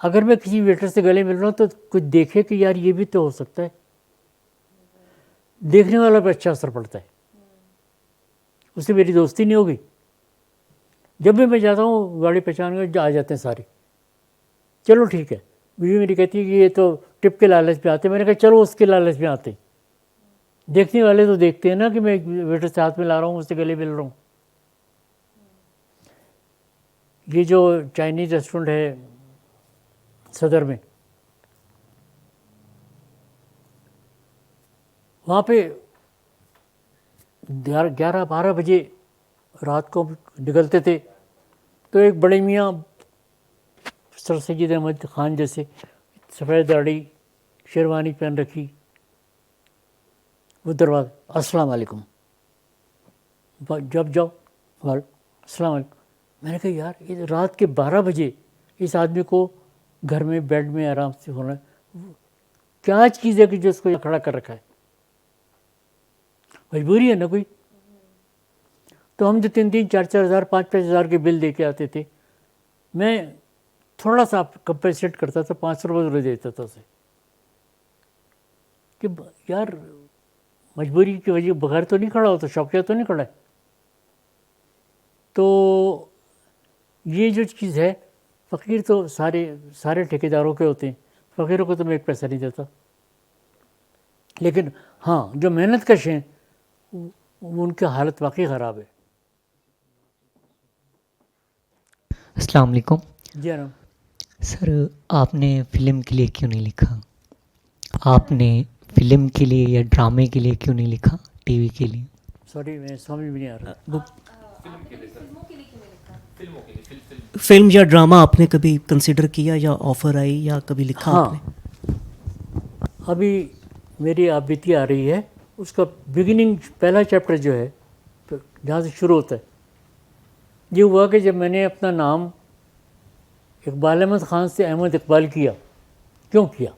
اگر میں کسی ویٹر سے گلے مل رہا ہوں تو کچھ دیکھے کہ یار یہ بھی تو ہو سکتا ہے. دیکھنے والا پہ اچھا اثر پڑتا ہے, اس سے میری دوستی نہیں ہوگی. جب بھی میں جاتا ہوں گاڑی پہچان کر آ جاتے ہیں سارے, چلو ٹھیک ہے. بیوی میری کہتی ہے کہ یہ تو ٹپ کے لالچ پہ آتے ہیں. میں نے کہا چلو اس کے لالچ پہ آتے ہیں. دیکھنے والے تو دیکھتے ہیں نا کہ میں ویٹر سے ہاتھ ملا رہا ہوں, اس سے گلے مل رہا ہوں. یہ جو چائنیز ریسٹورنٹ ہے صدر میں, وہاں پہ 11-12 بجے رات کو نکلتے تھے, تو ایک بڑے میاں سر سید احمد خان جیسے, سفید داڑھی, شیروانی پہن رکھی, وہ دروازہ, السلام علیکم, جب جاؤ, السلام علیکم. میں نے کہا یار یہ رات کے 12 بجے اس آدمی کو گھر میں بیڈ میں آرام سے ہونا ہے، کیا چیز ہے کہ جو اس کو کھڑا کر رکھا ہے؟ مجبوری ہے نا کوئی. تو ہم جو 3-3 4-4 ہزار 5-5 ہزار کے بل دے کے آتے تھے، میں تھوڑا سا کمپنسیٹ کرتا تھا، 500 روپے دیتا تھا اسے کہ یار مجبوری کی وجہ بغیر تو نہیں کھڑا ہوتا، شوقیہ تو نہیں کھڑا ہے. تو یہ جو چیز ہے، فقیر تو سارے ٹھیکیداروں کے ہوتے ہیں، فقیروں کو تو میں 1 پیسہ نہیں دیتا. لیکن ہاں جو محنت کش ہیں ان کی حالت واقعی خراب ہے. السلام علیکم جی آرام. سر، آپ نے فلم کے لیے کیوں نہیں لکھا؟ آپ نے فلم کے لیے یا ڈرامے کے لیے کیوں نہیں لکھا، ٹی وی کے لیے؟ سوری میں سمجھ بھی نہیں آ رہا. فلم یا ڈرامہ آپ نے کبھی کنسیڈر کیا یا آفر آئی یا کبھی لکھا آپ نے؟ ابھی میری آبیتی آ رہی ہے، اس کا بگننگ پہلا چیپٹر جو ہے جہاں سے شروع ہوتا ہے، یہ ہوا کہ جب میں نے اپنا نام اقبال احمد خان سے احمد اقبال کیا. کیوں کیا؟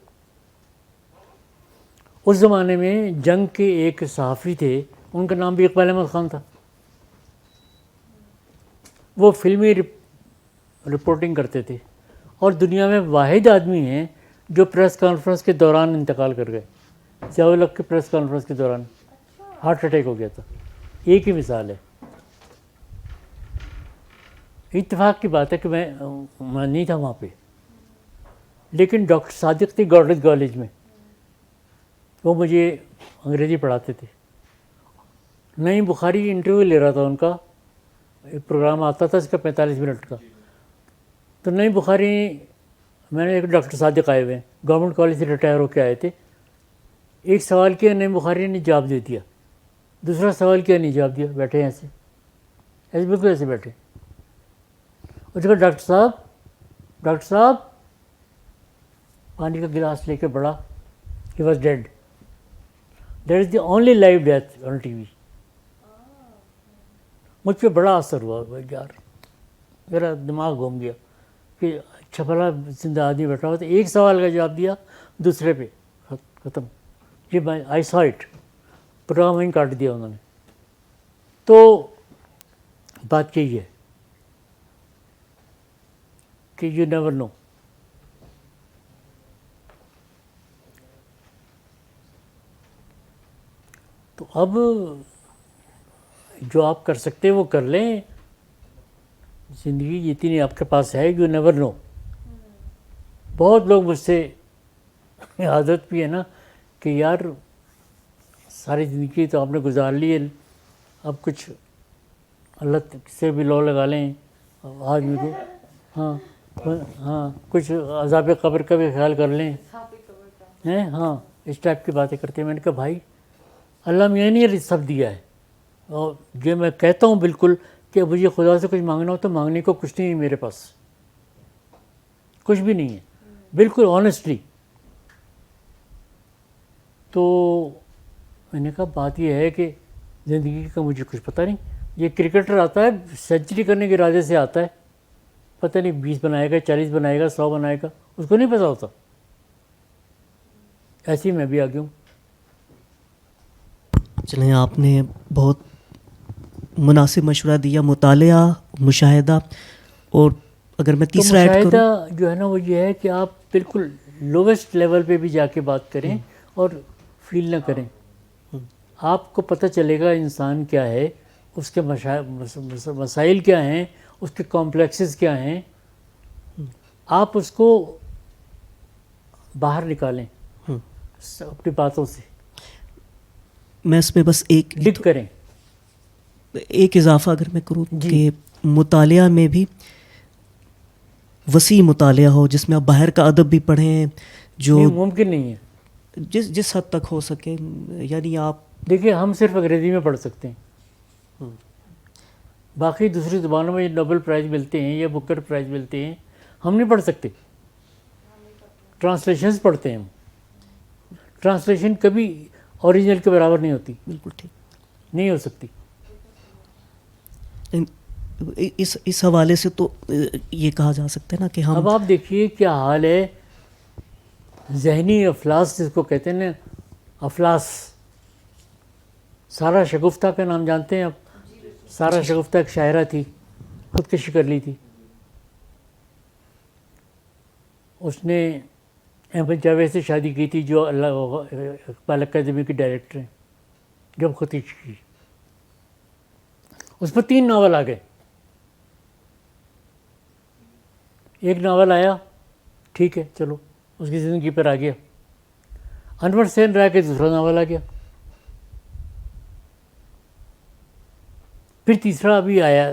اس زمانے میں جنگ کے ایک صحافی تھے، ان کا نام بھی اقبال احمد خان تھا. وہ فلمی رپورٹنگ کرتے تھے اور دنیا میں واحد آدمی ہیں جو پریس کانفرنس کے دوران انتقال کر گئے. ضیاء الحق کی پریس کانفرنس کے دوران ہارٹ اٹیک ہو گیا تھا. ایک ہی مثال ہے. اتفاق کی بات ہے کہ میں نہیں تھا وہاں پہ، لیکن ڈاکٹر صادق تھے گورنمنٹ کالج میں، وہ مجھے انگریزی پڑھاتے تھے. نئی بخاری انٹرویو لے رہا تھا، ان کا ایک پروگرام آتا تھا اس کا 45 منٹ کا. تو نئی بخاری میں نے ایک ڈاکٹر صادق آئے ہوئے ہیں، گورنمنٹ کالج سے ریٹائر ہو کے آئے تھے. ایک سوال کیا، نئی بخاری نے جواب دے دیا. دوسرا سوال کیا، نہیں جواب دیا. بیٹھے ہیں ایسے بالکل ایسے بیٹھے. اس کا ڈاکٹر صاحب پانی کا گلاس لے کے بڑھا. He was dead. That is the only live death on TV. مجھ پہ بڑا اثر ہوا یار، میرا دماغ گھوم گیا کہ اچھا بھلا زندہ آدمی بیٹھا ہوا تھا، ایک سوال کا جواب دیا، دوسرے پہ ختم. یہ میں آئی سا اٹ، پروگرام وہیں کاٹ دیا انہوں نے. تو بات یہی ہے کہ یو نیور نو. تو اب جو آپ کر سکتے وہ کر لیں. زندگی اتنی آپ کے پاس ہے، یو نیور نو. بہت لوگ مجھ سے عادت بھی ہے نا کہ یار ساری زندگی تو آپ نے گزار لی ہے، اب کچھ اللہ سے بھی لو لگا لیں آدمی کو. ہاں کچھ عذاب قبر کا بھی خیال کر لیں. ہاں اس ٹائپ کی باتیں کرتے ہیں. میں نے کہا بھائی اللہ میاں نے یہ سب دیا ہے، اور جو میں کہتا ہوں بالکل کہ مجھے خدا سے کچھ مانگنا ہو تو مانگنے کو کچھ نہیں ہے میرے پاس، کچھ بھی نہیں ہے، بالکل آنیسٹلی. تو میں نے کہا بات یہ ہے کہ زندگی کا مجھے کچھ پتہ نہیں. یہ کرکٹر آتا ہے سینچری کرنے کے ارادے سے آتا ہے، پتہ نہیں 20 بنائے گا، 40 بنائے گا، 100 بنائے گا، اس کو نہیں پتہ ہوتا. ایسے ہی میں بھی آگے ہوں. چلیں، آپ نے بہت مناسب مشورہ دیا. مطالعہ، مشاہدہ، اور اگر میں تو تیسرا ایڈ کروں، مشاہدہ جو ہے نا وہ یہ ہے کہ آپ بالکل لوویسٹ لیول پہ بھی جا کے بات کریں اور فیل نہ کریں. آپ کو پتہ چلے گا انسان کیا ہے، اس کے مسائل کیا ہیں، اس کے کمپلیکسز کیا ہیں. آپ اس کو باہر نکالیں اپنی باتوں سے، میں اس میں بس لکھ کریں. ایک اضافہ اگر میں کروں جی. کہ مطالعہ میں بھی وسیع مطالعہ ہو جس میں آپ باہر کا ادب بھی پڑھیں، جو نہیں ممکن نہیں ہے. جس حد تک ہو سکے. یعنی آپ دیکھیے ہم صرف انگریزی میں پڑھ سکتے ہیں، باقی دوسری زبانوں میں نوبل پرائز ملتے ہیں یا بکر پرائز ملتے ہیں، ہم نہیں پڑھ سکتے. ٹرانسلیشنز پڑھتے ہیں ہم. ٹرانسلیشن کبھی اوریجنل کے برابر نہیں ہوتی، بالکل ٹھیک. نہیں ہو سکتی. اس حوالے سے تو یہ کہا جا سکتا ہے نا کہ ہم اب آپ دیکھیے کیا حال ہے ذہنی افلاس جس کو کہتے ہیں نا، افلاس. سارا شگفتہ کا نام جانتے ہیں آپ؟ سارا شگفتہ ایک شاعرہ تھی، خودکشی کر لی تھی. اس نے احمد جاوید سے شادی کی تھی جو اقبال اکیڈمی کے ڈائریکٹر ہیں. جب خودکشی کی اس پر 3 ناول آ گئے. ایک ناول آیا ٹھیک ہے چلو اس کی زندگی پر آ گیا. انور سین رائے کے دوسرا ناول آ گیا. پھر تیسرا ابھی آیا.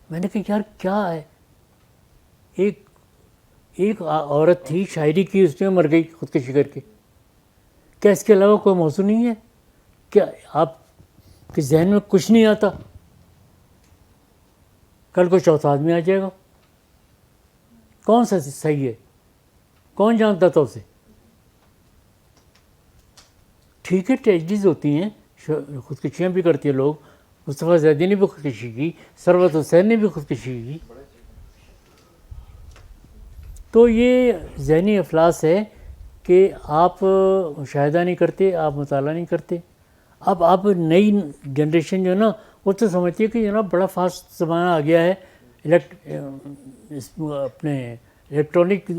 میں نے کہا یار کیا ہے، ایک عورت تھی شاعری کی، اس میں مر گئی خودکشی کر کے. کیا اس کے علاوہ کوئی موضوع نہیں ہے؟ کیا آپ کے ذہن میں کچھ نہیں آتا؟ کل کو چوتھا آدمی آ جائے گا، کون سا صحیح ہے؟ کون جانتا تھا اسے؟ ٹھیک ہے ٹریجڈیز ہوتی ہیں، خودکشیاں بھی کرتی ہیں لوگ. مصطفیٰ زیدی نے بھی خودکشی کی، ثروت حسین نے بھی خودکشی کی. تو یہ ذہنی افلاس ہے کہ آپ مشاہدہ نہیں کرتے، آپ مطالعہ نہیں کرتے. اب آپ نئی جنریشن جو ہے نا وہ تو سمجھتی ہے کہ جناب بڑا فاسٹ زمانہ آ گیا ہے، اپنے الیکٹرانک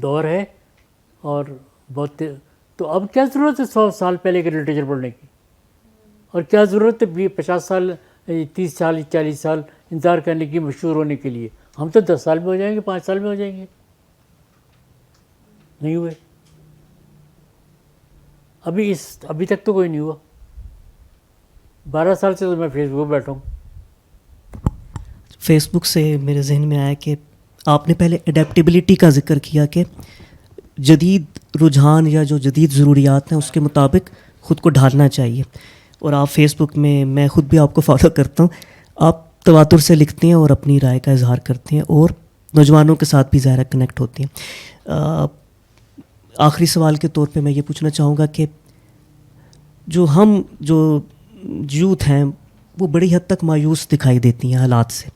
دور ہے اور بہت. تو اب کیا ضرورت ہے 100 سال پہلے کے لٹریچر پڑھنے کی؟ اور کیا ضرورت ہے 50 سال 30 سال 40 سال انتظار کرنے کی مشہور ہونے کے لیے؟ ہم تو 10 سال میں ہو جائیں گے، 5 سال میں ہو جائیں گے. نہیں ہوئے ابھی تک تو کوئی نہیں ہوا. 12 سال سے تو میں فیس بک پہ بیٹھا ہوں. فیس بک سے میرے ذہن میں آیا کہ آپ نے پہلے اڈیپٹیبلٹی کا ذکر کیا کہ جدید رجحان یا جو جدید ضروریات ہیں اس کے مطابق خود کو ڈھالنا چاہیے. اور آپ فیس بک میں خود بھی آپ کو فالو کرتا ہوں، آپ تواتر سے لکھتے ہیں اور اپنی رائے کا اظہار کرتے ہیں اور نوجوانوں کے ساتھ بھی ظاہر کنیکٹ ہوتے ہیں. آخری سوال کے طور پہ میں یہ پوچھنا چاہوں گا کہ جو یوتھ ہیں وہ بڑی حد تک مایوس دکھائی دیتی ہیں حالات سے.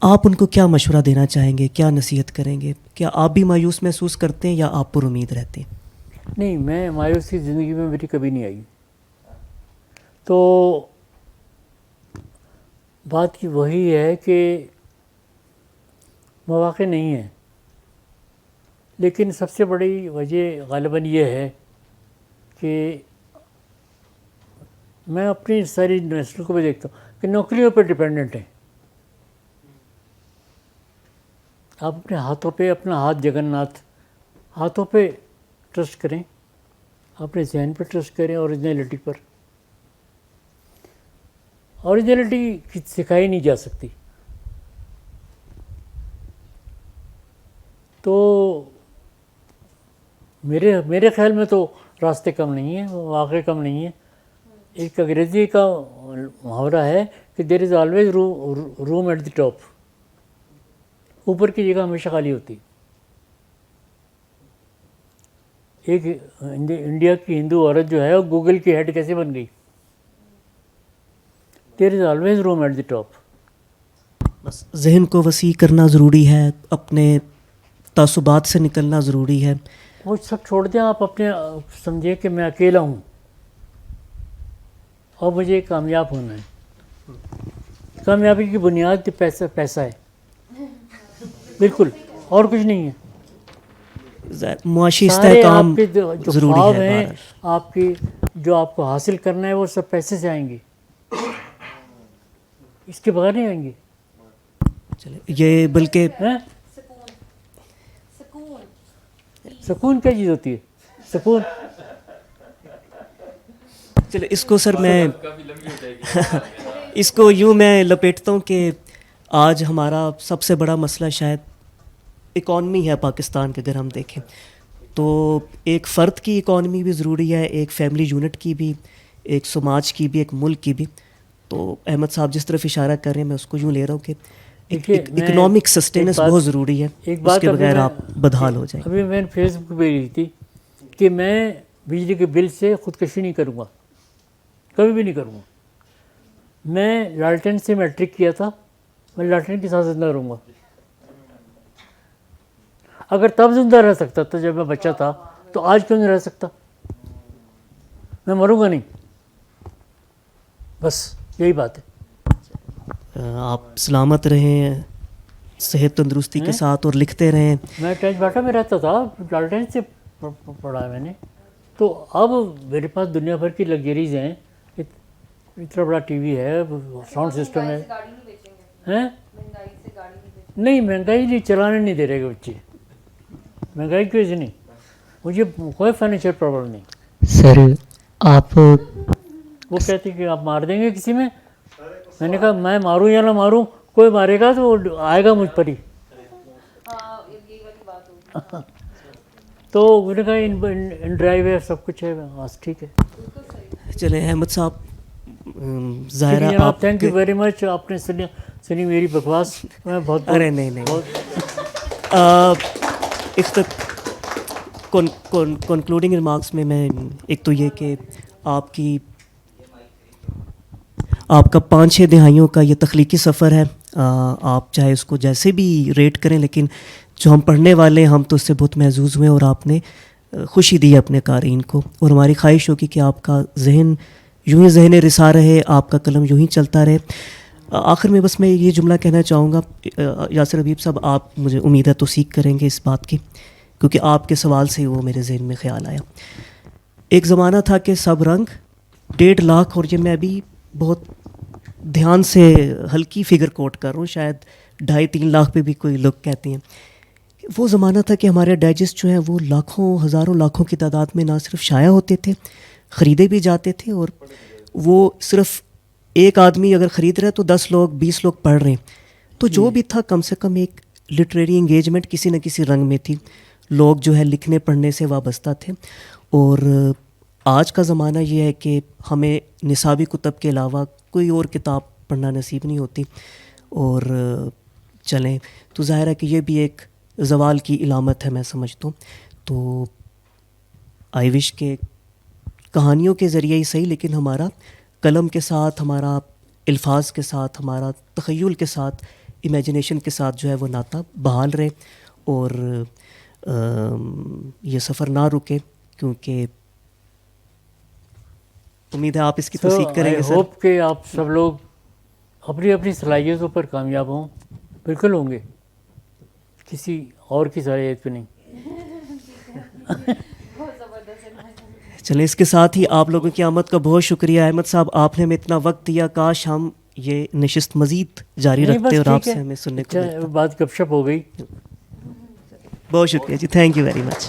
آپ ان کو کیا مشورہ دینا چاہیں گے، کیا نصیحت کریں گے؟ کیا آپ بھی مایوس محسوس کرتے ہیں یا آپ پر امید رہتے ہیں؟ نہیں، میں مایوسی زندگی میں میری کبھی نہیں آئی. تو بات کی وہی ہے کہ مواقع نہیں ہیں، لیکن سب سے بڑی وجہ غالباً یہ ہے کہ میں اپنی ساری نسل کو بھی دیکھتا ہوں کہ نوکریوں پہ ڈپینڈنٹ ہیں. آپ اپنے ہاتھوں پہ اپنا ہاتھ جگن ناتھ ہاتھوں پہ ٹرسٹ کریں، اپنے ذہن پہ ٹرسٹ کریں، اوریجنلٹی پر. اوریجنلٹی سکھائی نہیں جا سکتی. تو میرے خیال میں تو راستے کم نہیں ہیں، واقع کم نہیں ہیں. ایک انگریزی کا محاورہ ہے کہ there is always room at the top. اوپر کی جگہ ہمیشہ خالی ہوتی. ایک انڈیا کی ہندو عورت جو ہے وہ گوگل کی ہیڈ کیسے بن گئی؟ There is always room at the top. بس ذہن کو وسیع کرنا ضروری ہے، اپنے تعصبات سے نکلنا ضروری ہے. وہ سب چھوڑ دیں. آپ اپنے سمجھیں کہ میں اکیلا ہوں اور مجھے کامیاب ہونا ہے. کامیابی کی بنیاد پیسہ ہے، بالکل، اور کچھ نہیں ہے. معاشی سارے استحکام آپ کے جو ضروری خواب ہے. ہیں، آپ کی جو آپ کو حاصل کرنا ہے وہ سب پیسے سے آئیں گے، اس کے بغیر نہیں آئیں گے. چلے یہ بلکہ سکون کیا چیز ہوتی ہے؟ سکون چلے اس کو سر میں اس کو یوں میں لپیٹتا ہوں کہ آج ہمارا سب سے بڑا مسئلہ شاید اکانومی ہے پاکستان کے. اگر ہم دیکھیں تو ایک فرد کی اکانومی بھی ضروری ہے، ایک فیملی یونٹ کی بھی، ایک سماج کی بھی، ایک ملک کی بھی. تو احمد صاحب جس طرف اشارہ کر رہے ہیں میں اس کو یوں لے رہا ہوں کہ اکنامک سسٹیننس بہت ضروری ہے، اس کے بغیر آپ بدحال ہو جائیں. ابھی میں نے فیس بک پہ بھیجی تھی کہ میں بجلی کے بل سے خودکشی نہیں کروں گا، کبھی بھی نہیں کروں گا. میں لالٹین سے میٹرک کیا تھا, میں لالٹین کے ساتھ زندہ رہوں گا. اگر تب زندہ رہ سکتا تھا جب میں بچہ تھا, تو آج کیوں نہیں رہ سکتا؟ میں مروں گا نہیں, بس یہی بات ہے. آپ سلامت رہیں, صحت تندرستی کے ساتھ, اور لکھتے رہیں. میں ٹینچ باٹا میں رہتا تھا, لالٹین سے پڑھا ہے میں نے. تو اب میرے پاس دنیا بھر کی لگژریز ہیں, اتنا بڑا ٹی وی ہے, ساؤنڈ سسٹم ہے. ہیں نہیں, مہنگائی نہیں, چلانے نہیں دے رہے گا بچے. مہنگائی کی وجہ نہیں, مجھے کوئی فائنینشیل پرابلم نہیں. سر آپ وہ کہتے کہ آپ مار دیں گے کسی میں. میں نے کہا میں ماروں یا نہ ماروں, کوئی مارے گا تو وہ آئے گا مجھ پر ہی. تو میں نے کہا ان ڈرائیو ہے, سب کچھ ہے, بس ٹھیک ہے. چلیں احمد صاحب, ظاہرہ جناب آپ تھینک یو ویری مچ. آپ نے سنی میری بکواس. میں بہت ارے نہیں, کنکلوڈنگ ریمارکس میں ایک تو یہ کہ آپ کا 5-6 دہائیوں کا یہ تخلیقی سفر ہے. آپ چاہے اس کو جیسے بھی ریٹ کریں, لیکن جو ہم پڑھنے والے ہیں ہم تو اس سے بہت محظوظ ہوئے, اور آپ نے خوشی دی اپنے قارئین کو. اور ہماری خواہش ہوگی کہ آپ کا ذہن یوں ہی ذہن رسا رہے, آپ کا قلم یوں ہی چلتا رہے. آخر میں بس میں یہ جملہ کہنا چاہوں گا, یاسر حبیب صاحب آپ مجھے امید ہے توثیق کریں گے اس بات کی, کیونکہ آپ کے سوال سے ہی وہ میرے ذہن میں خیال آیا. ایک زمانہ تھا کہ سب رنگ 1.5 لاکھ, اور یہ میں ابھی بہت دھیان سے ہلکی فگر کوٹ کر رہا ہوں, شاید 2.5-3 لاکھ پہ بھی کوئی لوگ کہتے ہیں. وہ زمانہ تھا کہ ہمارے ڈائجسٹ جو ہیں وہ لاکھوں, ہزاروں, لاکھوں کی تعداد میں نہ صرف شائع ہوتے تھے, خریدے بھی جاتے تھے, اور وہ صرف ایک آدمی اگر خرید رہا ہے تو 10 لوگ 20 لوگ پڑھ رہے ہیں. تو جو بھی تھا کم سے کم ایک لٹریری انگیجمنٹ کسی نہ کسی رنگ میں تھی. لوگ جو ہے لکھنے پڑھنے سے وابستہ تھے. اور آج کا زمانہ یہ ہے کہ ہمیں نصابی کتب کے علاوہ کوئی اور کتاب پڑھنا نصیب نہیں ہوتی. اور چلیں تو ظاہر ہے کہ یہ بھی ایک زوال کی علامت ہے, میں سمجھتا ہوں. تو آئی وش کہ کہانیوں کے ذریعے ہی صحیح, لیکن ہمارا قلم کے ساتھ, ہمارا الفاظ کے ساتھ, ہمارا تخیل کے ساتھ, امیجنیشن کے ساتھ جو ہے وہ ناطہ بحال رہے, اور یہ سفر نہ رکے, کیونکہ امید ہے آپ اس کی توثیق کریں گے. سر ہوپ کہ آپ سب لوگ اپنی اپنی صلاحیتوں پر کامیاب ہوں. بالکل ہوں گے, کسی اور کی صلاحیت پہ نہیں. چلیں اس کے ساتھ ہی آپ لوگوں کی آمد کا بہت شکریہ. احمد صاحب آپ نے ہمیں اتنا وقت دیا, کاش ہم یہ نشست مزید جاری رکھتے اور آپ سے ہمیں سننے کو ملتا. بات گپ شپ ہو گئی. بہت شکریہ جی, تھینک یو ویری مچ.